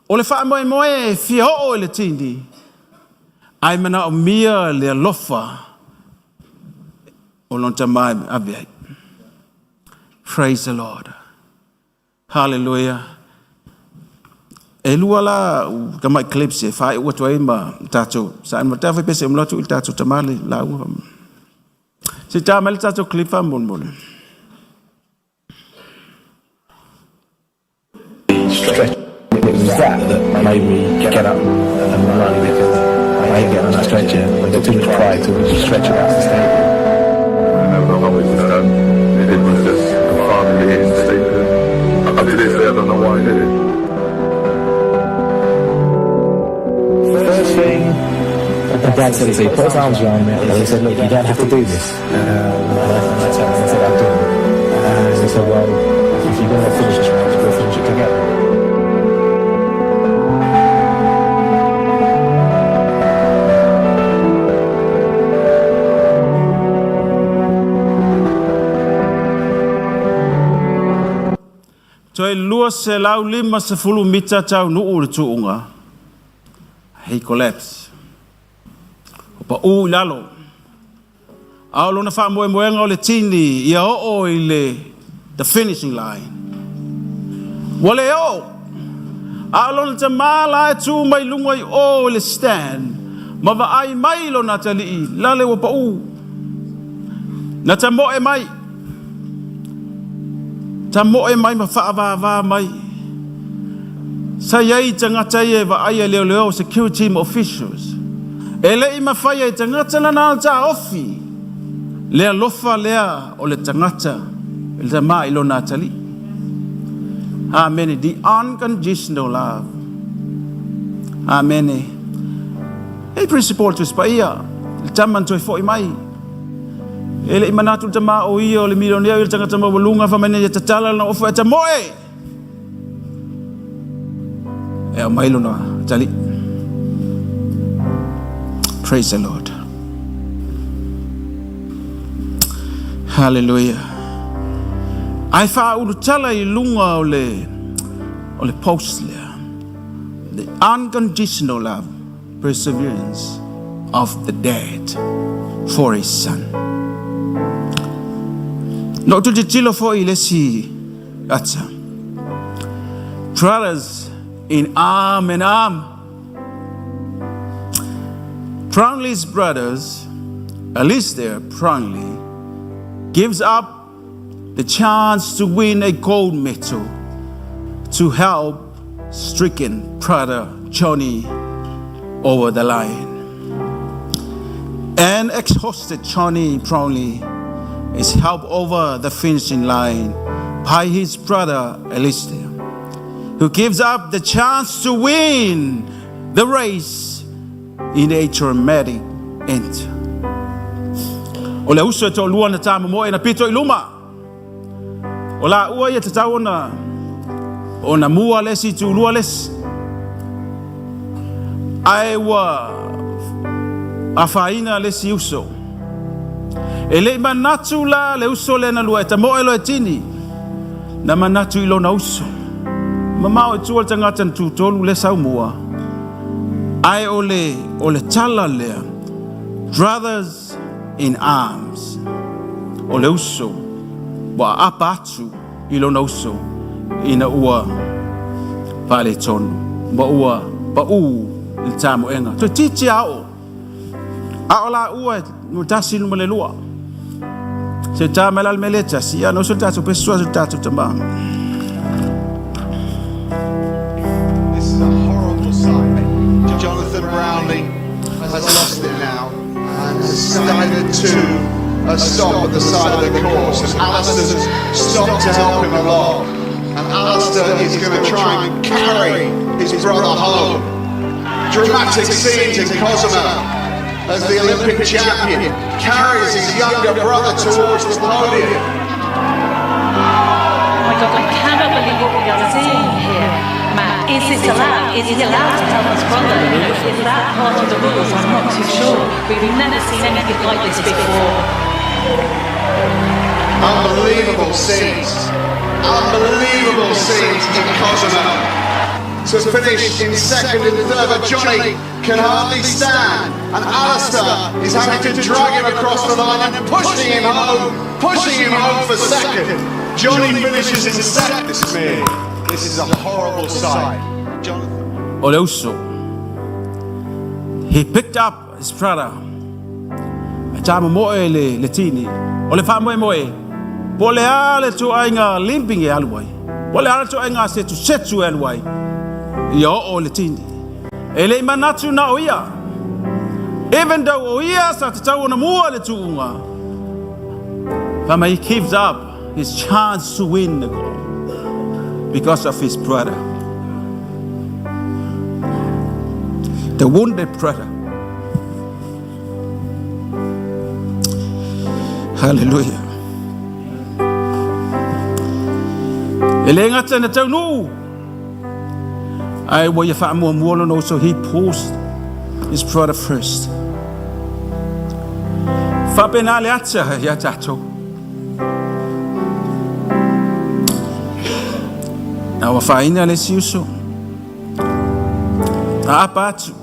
O le wha moe fia o le tindi. Ai mana o mia le alofa o lon tamai aviai. Praise the Lord. Hallelujah. E lua la kamai clips e whae ua tuai ma tato. Sa anma tawhi pese umlotu il tato tamale la ua. Si tamale tato clipa mon. Stretch. It was that made me get up and run because I ain't getting on that stretcher. I got too much pride to stretch it out the stadium. It was just a family instinct. I did it, I don't know why I did it. First thing, my dad said, he put his arms around me and he said, look, you don't have to do this. And I told him, I said, I'll do it. And he said, well, if you're going to finish this race, we'll finish it together. Toi lua se lau lima se fulu mita tau nuu le tuunga. He collapse. Pa u lalo. Au lona wha moenga o le tini ia o I le the finishing line. Wale o. Au lona te mala e tu mai lunga I o le stand. Ma wa ai mai lona tali I lale wa pa u. Na te moe mai. Ta moe mai ma whaavava mai. Sa iei tangata ie wa aia leo security officials. E lei ma whaia I tangata na nā ta ofi. Lea lofa lea o le tangata. E le ma ilo nā tali. Amen. The unconditional love. Amen. E principle tu spaia. Le taman tu e fo I mai. Ele I manatu tama o ia o le milionea o le tangata mawalunga whamene ia tatala na ofu e tamoe. E o mailo na tali. Praise the Lord. Hallelujah. Ai wha uru tala I lunga o le post lea. The unconditional love, perseverance of the dad for his son. No to the tilo for ilesi atsa. Brothers in arm and arm. Brownlee's brothers, at least there, Brownlee, gives up the chance to win a gold medal to help stricken brother Johnny over the line. And exhausted Johnny Brownlee is helped over the finishing line by his brother Alistair, who gives up the chance to win the race in a dramatic end. O le uso e to lua na tama mo e na pito I luma. O la ua ia te tau o na mua lesi tu lua lesi. Ai ua a whaina lesi uso. E le manatu la le uso le na lua e ta mo e lo e tini. Na manatu ilo na uso. Mamao e tua tangata na tūtolu le sau mua. Ai o le tala lea. Brothers in arms. O le uso. Wa apa atu ilo na uso. Ina ua pale tonu. Wa ua pa il tamu enga. To titi ao. A la ua no tasi no le lua. Se ta melal meleta si no so tatu pessoa so tatu tamba. This is a horrible sight. Jonathan Brownlee has lost it now and has started to stop at the side of the course, and Alistair's stopped to help him along, and Alistair is going to try and carry his brother home. Dramatic scenes in Cozumel as the Olympic champion carries his younger brother towards the podium. Oh my God, I cannot believe what we are seeing here, Matt. Is this allowed? Is he allowed to tell his brother? Is that part of the rules? I'm not too sure. We've never seen anything like this before. Unbelievable scenes. Unbelievable scenes in Cozumel. To finish in second and third, but Johnny can hardly stand, and Alistair is having to drag him across the line and pushing him home for second. Johnny finishes in second. This is a horrible sight. Jonathan. Oleuso. He picked up his brother. Chama moe le tini. Ole fa moe. Pole ale tu ainga limping e alwai. Pole ale tu ainga setu alwai. Yo o le tini. Ele manatu na oia. Even though oia sa te tau na mua le tuunga. Fama he gives up his chance to win the goal because of his brother. The wounded brother. Hallelujah. Ele ngata na tau nu. I wa ya fa mo mo no, so he pulls his brother first. Fa penale atsa ya tato. Na wa fa ina le siuso. A patu.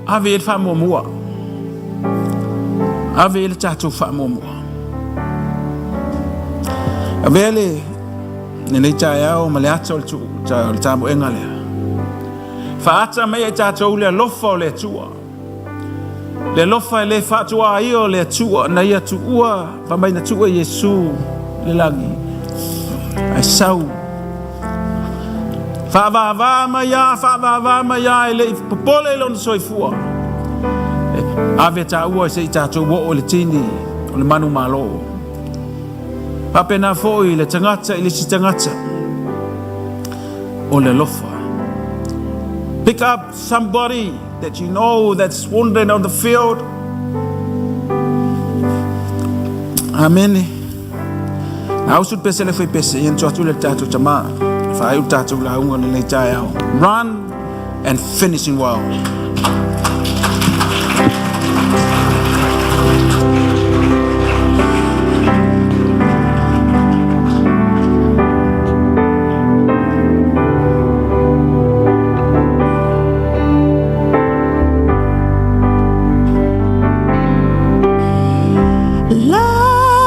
Ave fa mo mo. Ave le tato fa mo mo. Avele ne taya o male atso tu ta tamo engale. Faata me tatou le lofa le tua. Le lofa le fatua io le tua na ia tua fa mai na tua Yesu le langi. Ai sau. Fa va ma ya le popole lon soifua. Ave ta ua se tatou wo le tini o le manu malo. Pa pena foi le tangata ile si tangata. O le lofa. Pick up somebody that you know that's wounded on the field. Amen. Now should pese le foi pese yen tu le tatu tama. Fa u tatu la unga le tai au. Run and finishing well. Love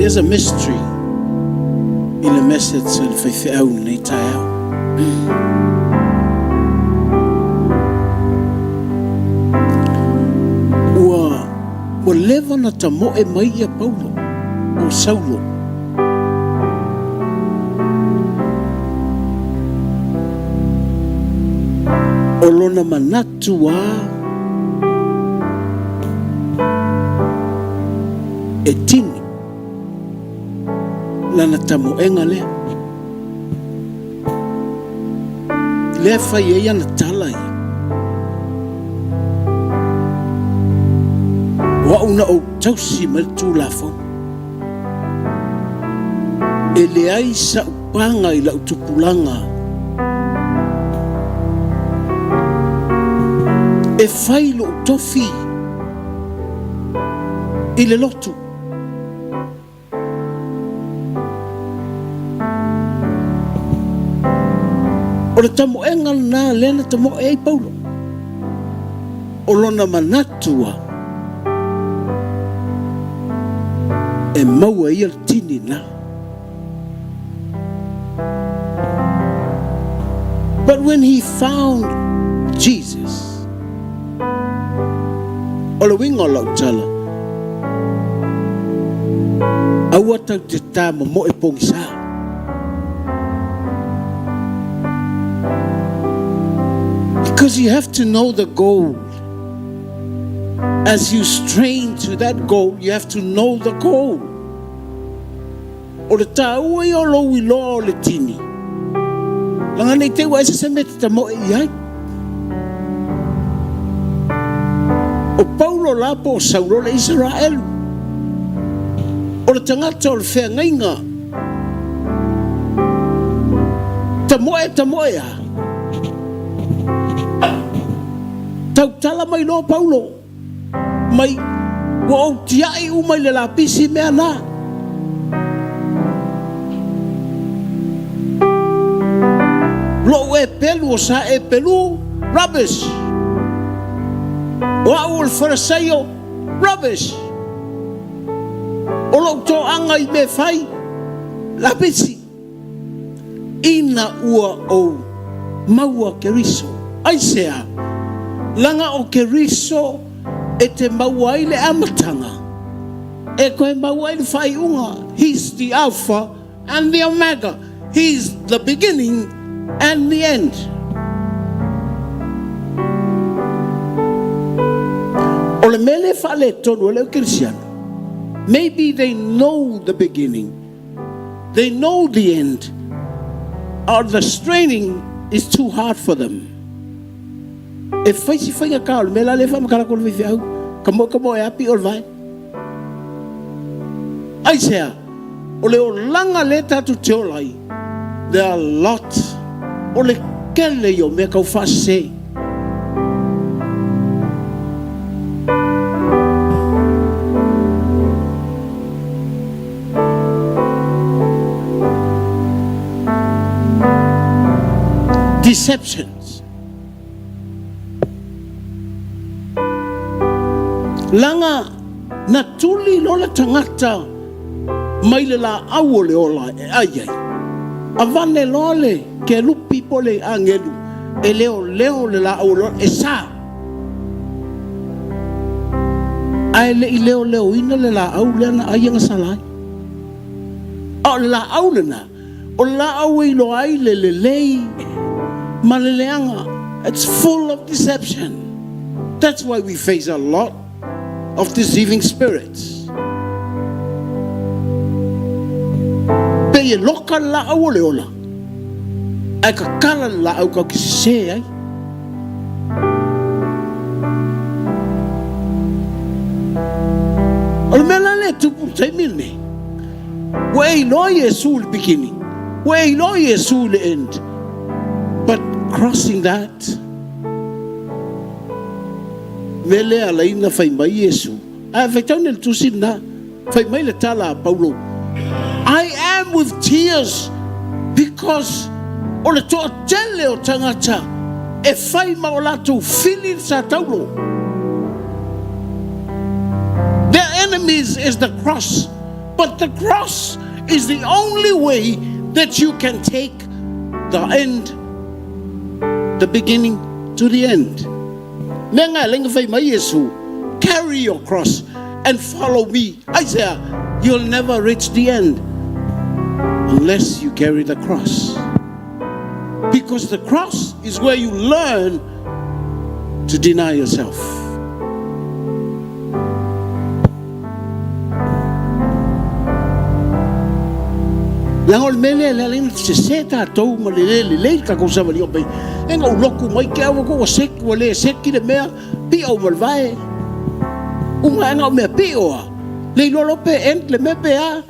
There's a mystery in the message of faith only tayo. Wa leva na tamo e mai a Paulo o Saulo. O lona manatu e tini lana tamo enga lea. Lea fai eia na tala ia. Wa una o tausi ma tu la fo. E le ai sa upanga i la utupulanga. E fai lo tofi i le lotu. O le tamo enga na lena tamo e Paulo. O lona manatua e maua ia tini na. But when he found Jesus, o le winga o lau tala, aua tau te tama mo e pongisa. Because you have to know the goal. As you strain to that goal, you have to know the goal. O le tau e o lo wilo o le tini. Langa nei te wa se mete ta mo e ai. O Paulo la po Saulo le Israel. O le tangata o le whea ngainga. Ta moe a. Tau tala mai no Paulo. Mai wa o tiai u mai le lapisi mea na. Lo e pelu o sa e pelu rubbish. O au el farisaio rubbish. O lo to anga I me fai lapisi. Ina ua o maua keriso. Ai sea. Langa o keriso e te maua ile amatanga. E koe maua ile fai unga. He's the Alpha and the Omega. He's the beginning and the end. O le mele fale tonu le Christiano. Maybe they know the beginning. They know the end. Or the straining is too hard for them. E fai si fai a kaol, me la le fa makara kol vivi au. Kamo e api ol vai. Ai sea, o le o langa le tatu te olai. There are a lot. O le kele yo me kau fase. Deceptions. Langa na tuli lola tangata mai le la au le ola e ai. Avane lole ke lupi pole angelu e leo le la au e sa. Ai le I leo ina le la au le na ai nga salai. O la au le na. O la au I lo ai le lei. Maleleanga. It's full of deception. That's why we face a lot of deceiving spirits. Pe loka la au le ola. Ai ka kala la au ka kise ai. O mela le tupu tai milne. Wei no Yesu le beginning. Wei no Yesu le end. But crossing that, vele alaina fai mai Yesu. A fai tau nel tusina, fai mai le tala Paulo. I am with tears because o le toa tele o tangata e fai ma o lato fili sa taulo. Their enemies is the cross. But the cross is the only way that you can take the end, the beginning to the end. Carry your cross and follow me. Isaiah, you'll never reach the end unless you carry the cross. Because the cross is where you learn to deny yourself. Langol mele lalin se seta to malele ka ko sa valio pe enga uloku mai ke awo ko sek wale seki de mea pi o malvae unga nga me pi o le lo pe ent le me pe a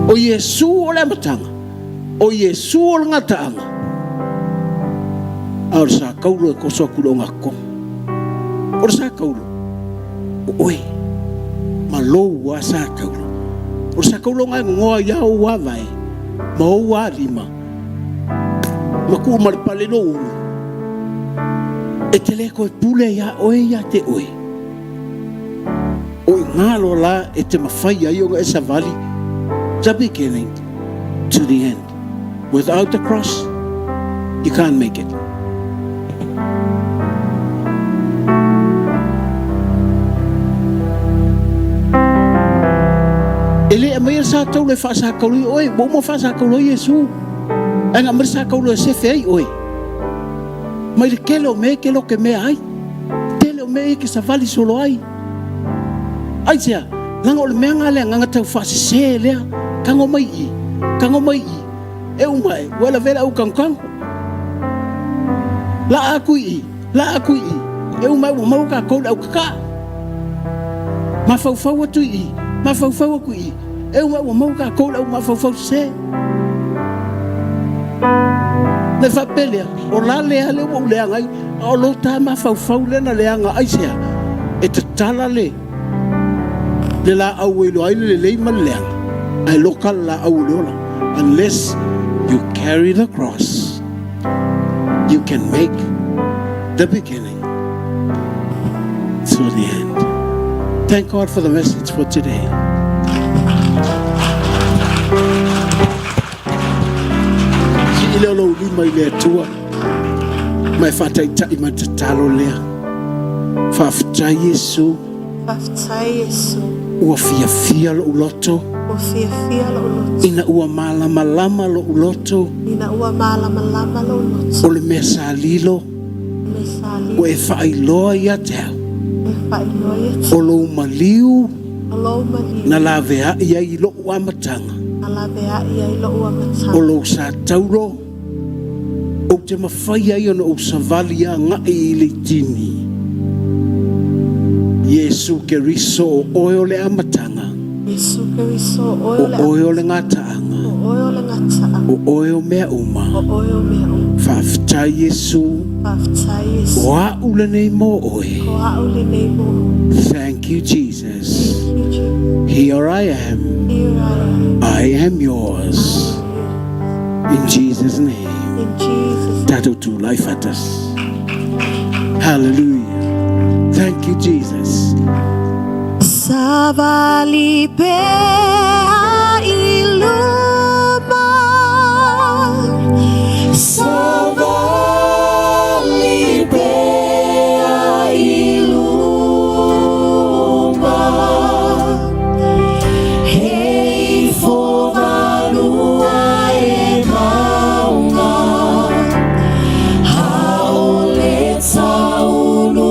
o Yesu o le matanga o Yesu o ngatanga ar sa kaulo ko so kulo ngako or sa kaulo oi malo wa sa kaulo o sa kaulo nga ngoa ya o wa vai ma o wa lima ma ku mar pale no e tele ko pule ya o ya te oi o ngalo la e te mafai ya yo nga esa vali the beginning to the end. Without the cross you can't make it. Ele a meia sa tau le fa sa kaului oi, bo mo fa sa kaului Yesu. Anga mer sa kaului se fei oi. Mai le kelo me kelo ke me ai. Tele me ke sa vali solo ai. Ai sia, langa o le mea ngale nganga tau fa se le, kango mai i. E umai, wala vela u kangkang. La aku i. E umai wo mau ka ko au ka. Ma fau tu i. Ma fau aku i. E umai wo mau ka ko au ma fau se. Le fa pele o la le ale wo le ngai o lo ta ma fau le na le nga ai sia. E te tala le la au lo ai le mal le. Ai local la au lo. Unless you carry the cross, you can make the beginning to the end. Thank God for the message for today. Ile lo lima ile tua. Mai fata ita imatatalo lea. Fafta Yesu. Ua fia lo uloto. Ina ua malama lo uloto. O le mesa lilo. O e whailoa ia teo. O lo maliu. Na la vea ia i lo ua matanga. O lo sa tauro. O te mawhai ai ona o savali a ngai i le tini. Yesu ke riso o oio le amatanga. O oio le ngataanga. O oio mea uma. Whafta Yesu. O a ule nei mo oe. Thank you, Jesus. Here I am. I am yours. In Jesus' name. Tato tu life at us. Hallelujah. Thank you, Jesus. Savali pea iluma. Savali pea iluma. Hei fovalua e maunga. Haole taunu.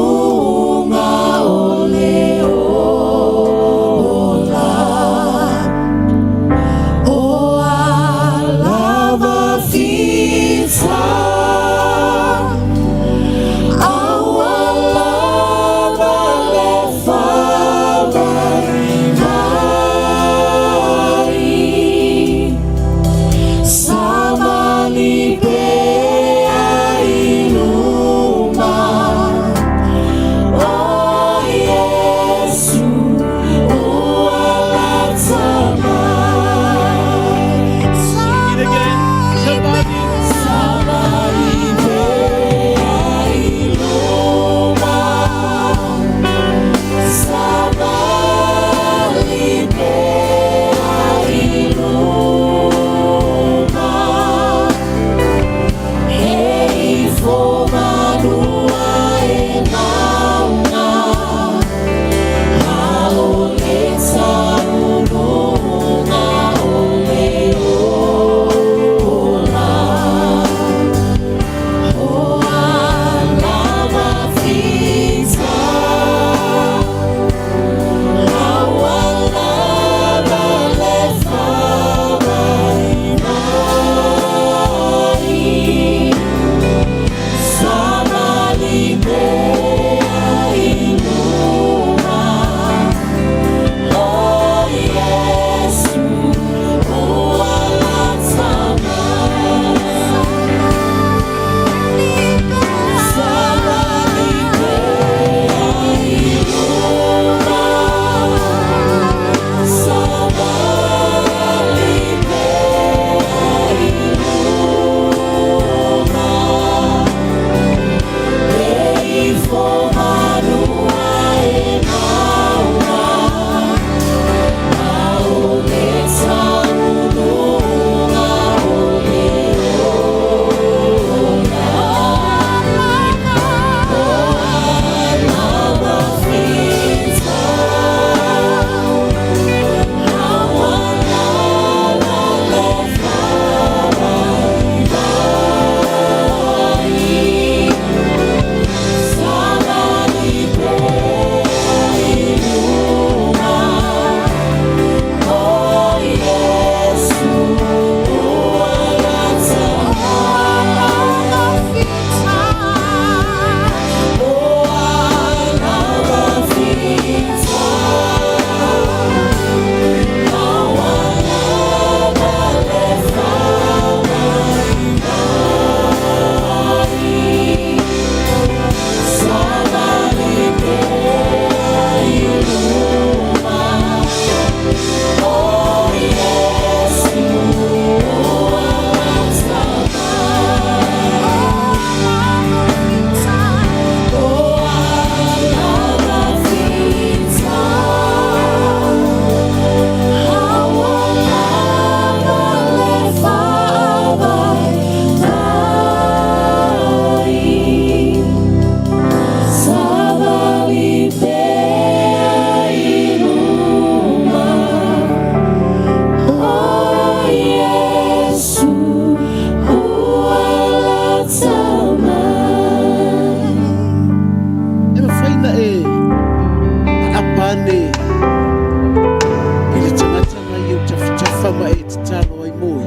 talo ai moi.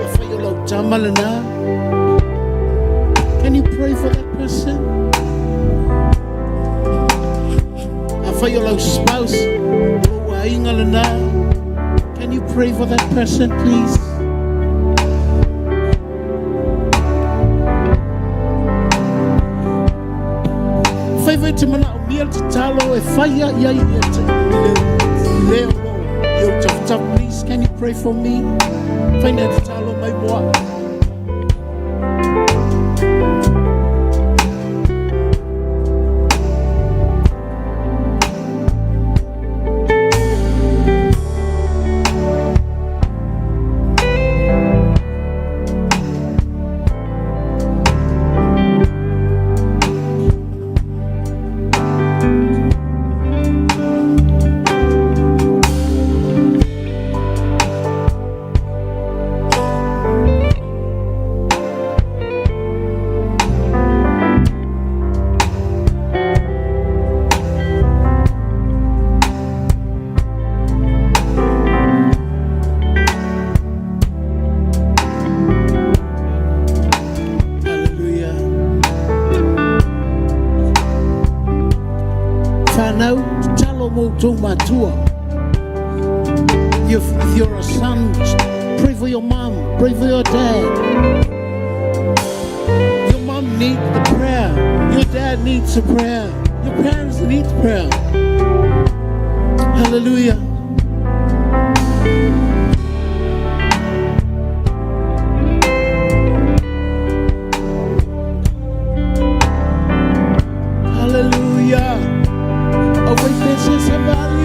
Awhai o lau tamalana. Can you pray for that person? Awhai o lau spouse. O ainga lana. Can you pray for that person, please? Whai te mana o mia te talo e whaia iai e te leo lo i o tawtap, please, can you pray for me? Whai nea te talo mai moa. If you're a son, pray for your mom, pray for your dad. Your mom needs the prayer, your dad needs a prayer, your parents need prayer. Hallelujah. Hallelujah. Away faces and valleys.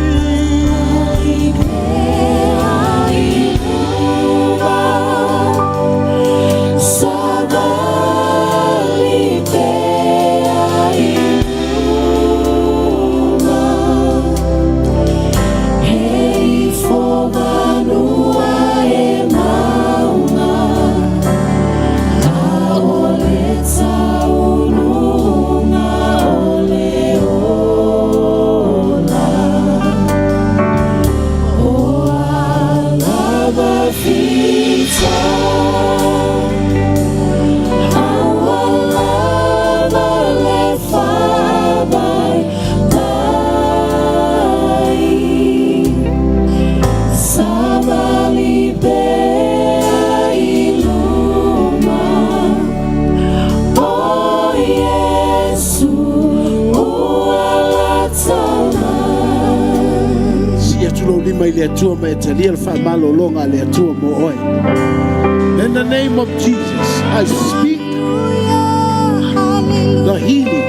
In the name of Jesus, I speak the healing,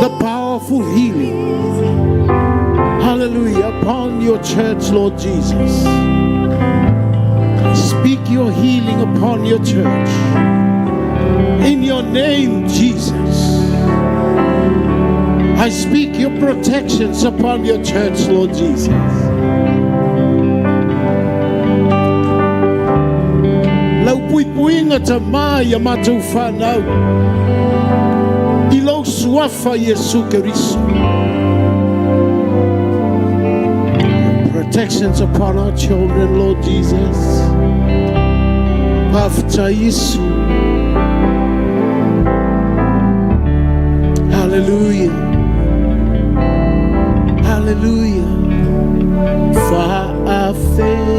the powerful healing, hallelujah, upon your church, Lord Jesus. I speak your healing upon your church. In your name, Jesus. I speak your protections upon your church, Lord Jesus. Lau puipuinga ta mai a mātou whanau I lau suafa Yesu Keriso. Protections upon our children, Lord Jesus. Pafta Yesu. Hallelujah. Hallelujah. Fa-afeta.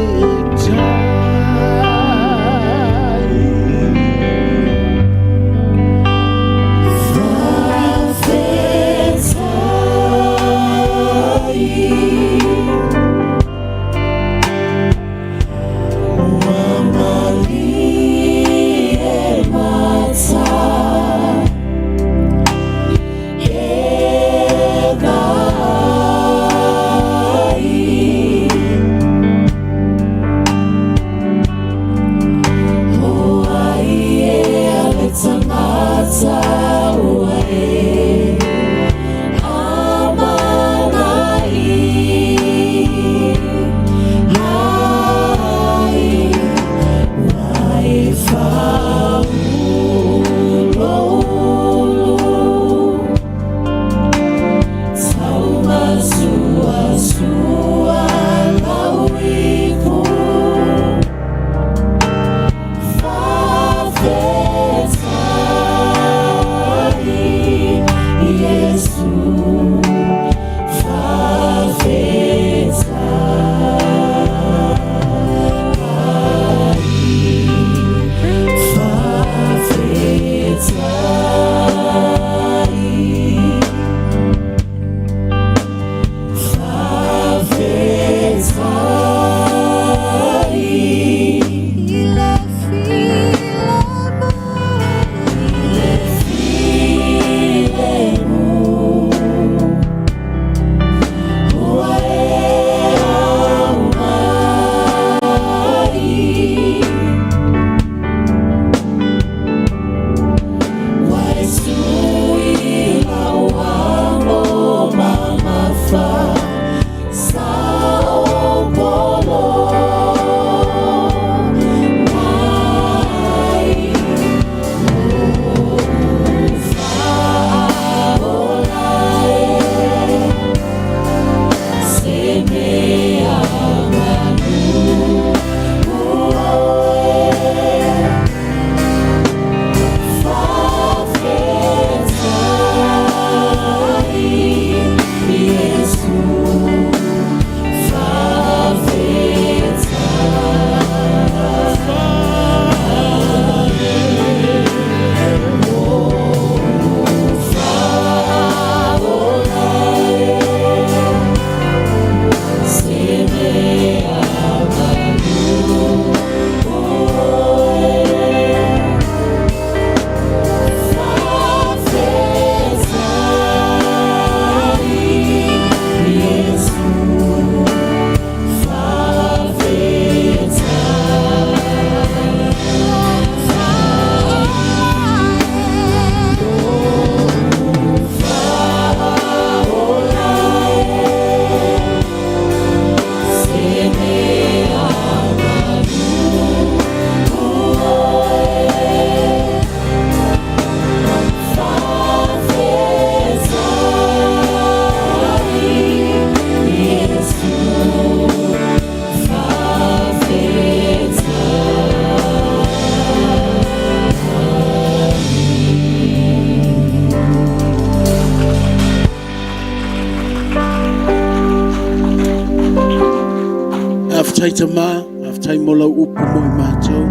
Aftai tama, aftai mola upu mo I mātou.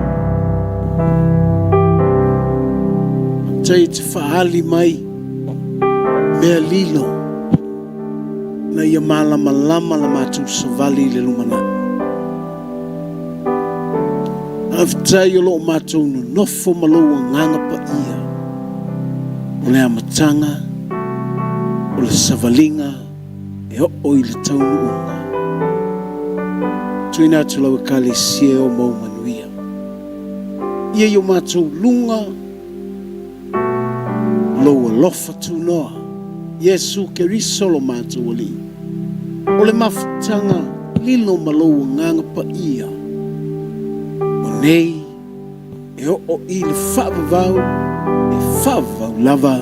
Aftai te whaali mai, mea lilo, na ia malama lama la mātou savali le lumana. Aftai o loo mātou no nofo maloa nganga pa ia. O le amatanga, o le savalinga, e o I le taunuunga. Tuina atu lau kale sie o mau manuia. Ia yo mātou lunga, loa lofa tu noa. Yesu ke risolo mātou ali. O le mafutanga, lilo maloa nganga pa ia. O nei, e o I le whaavavau, e whaavavau lava,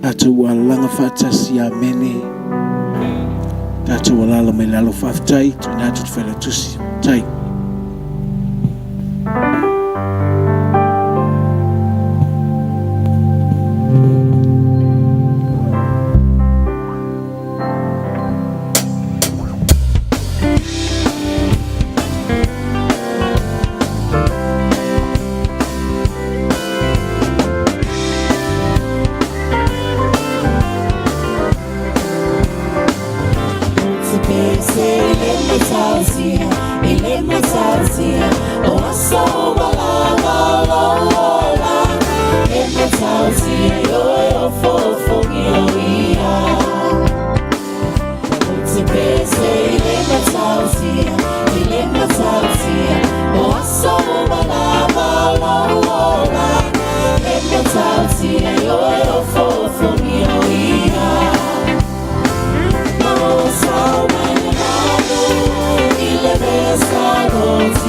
atu alanga whaatasi a mene. Tatu walala mai lalo whaftai, tuina atu te whaila tusi. Tai.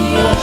Yeah.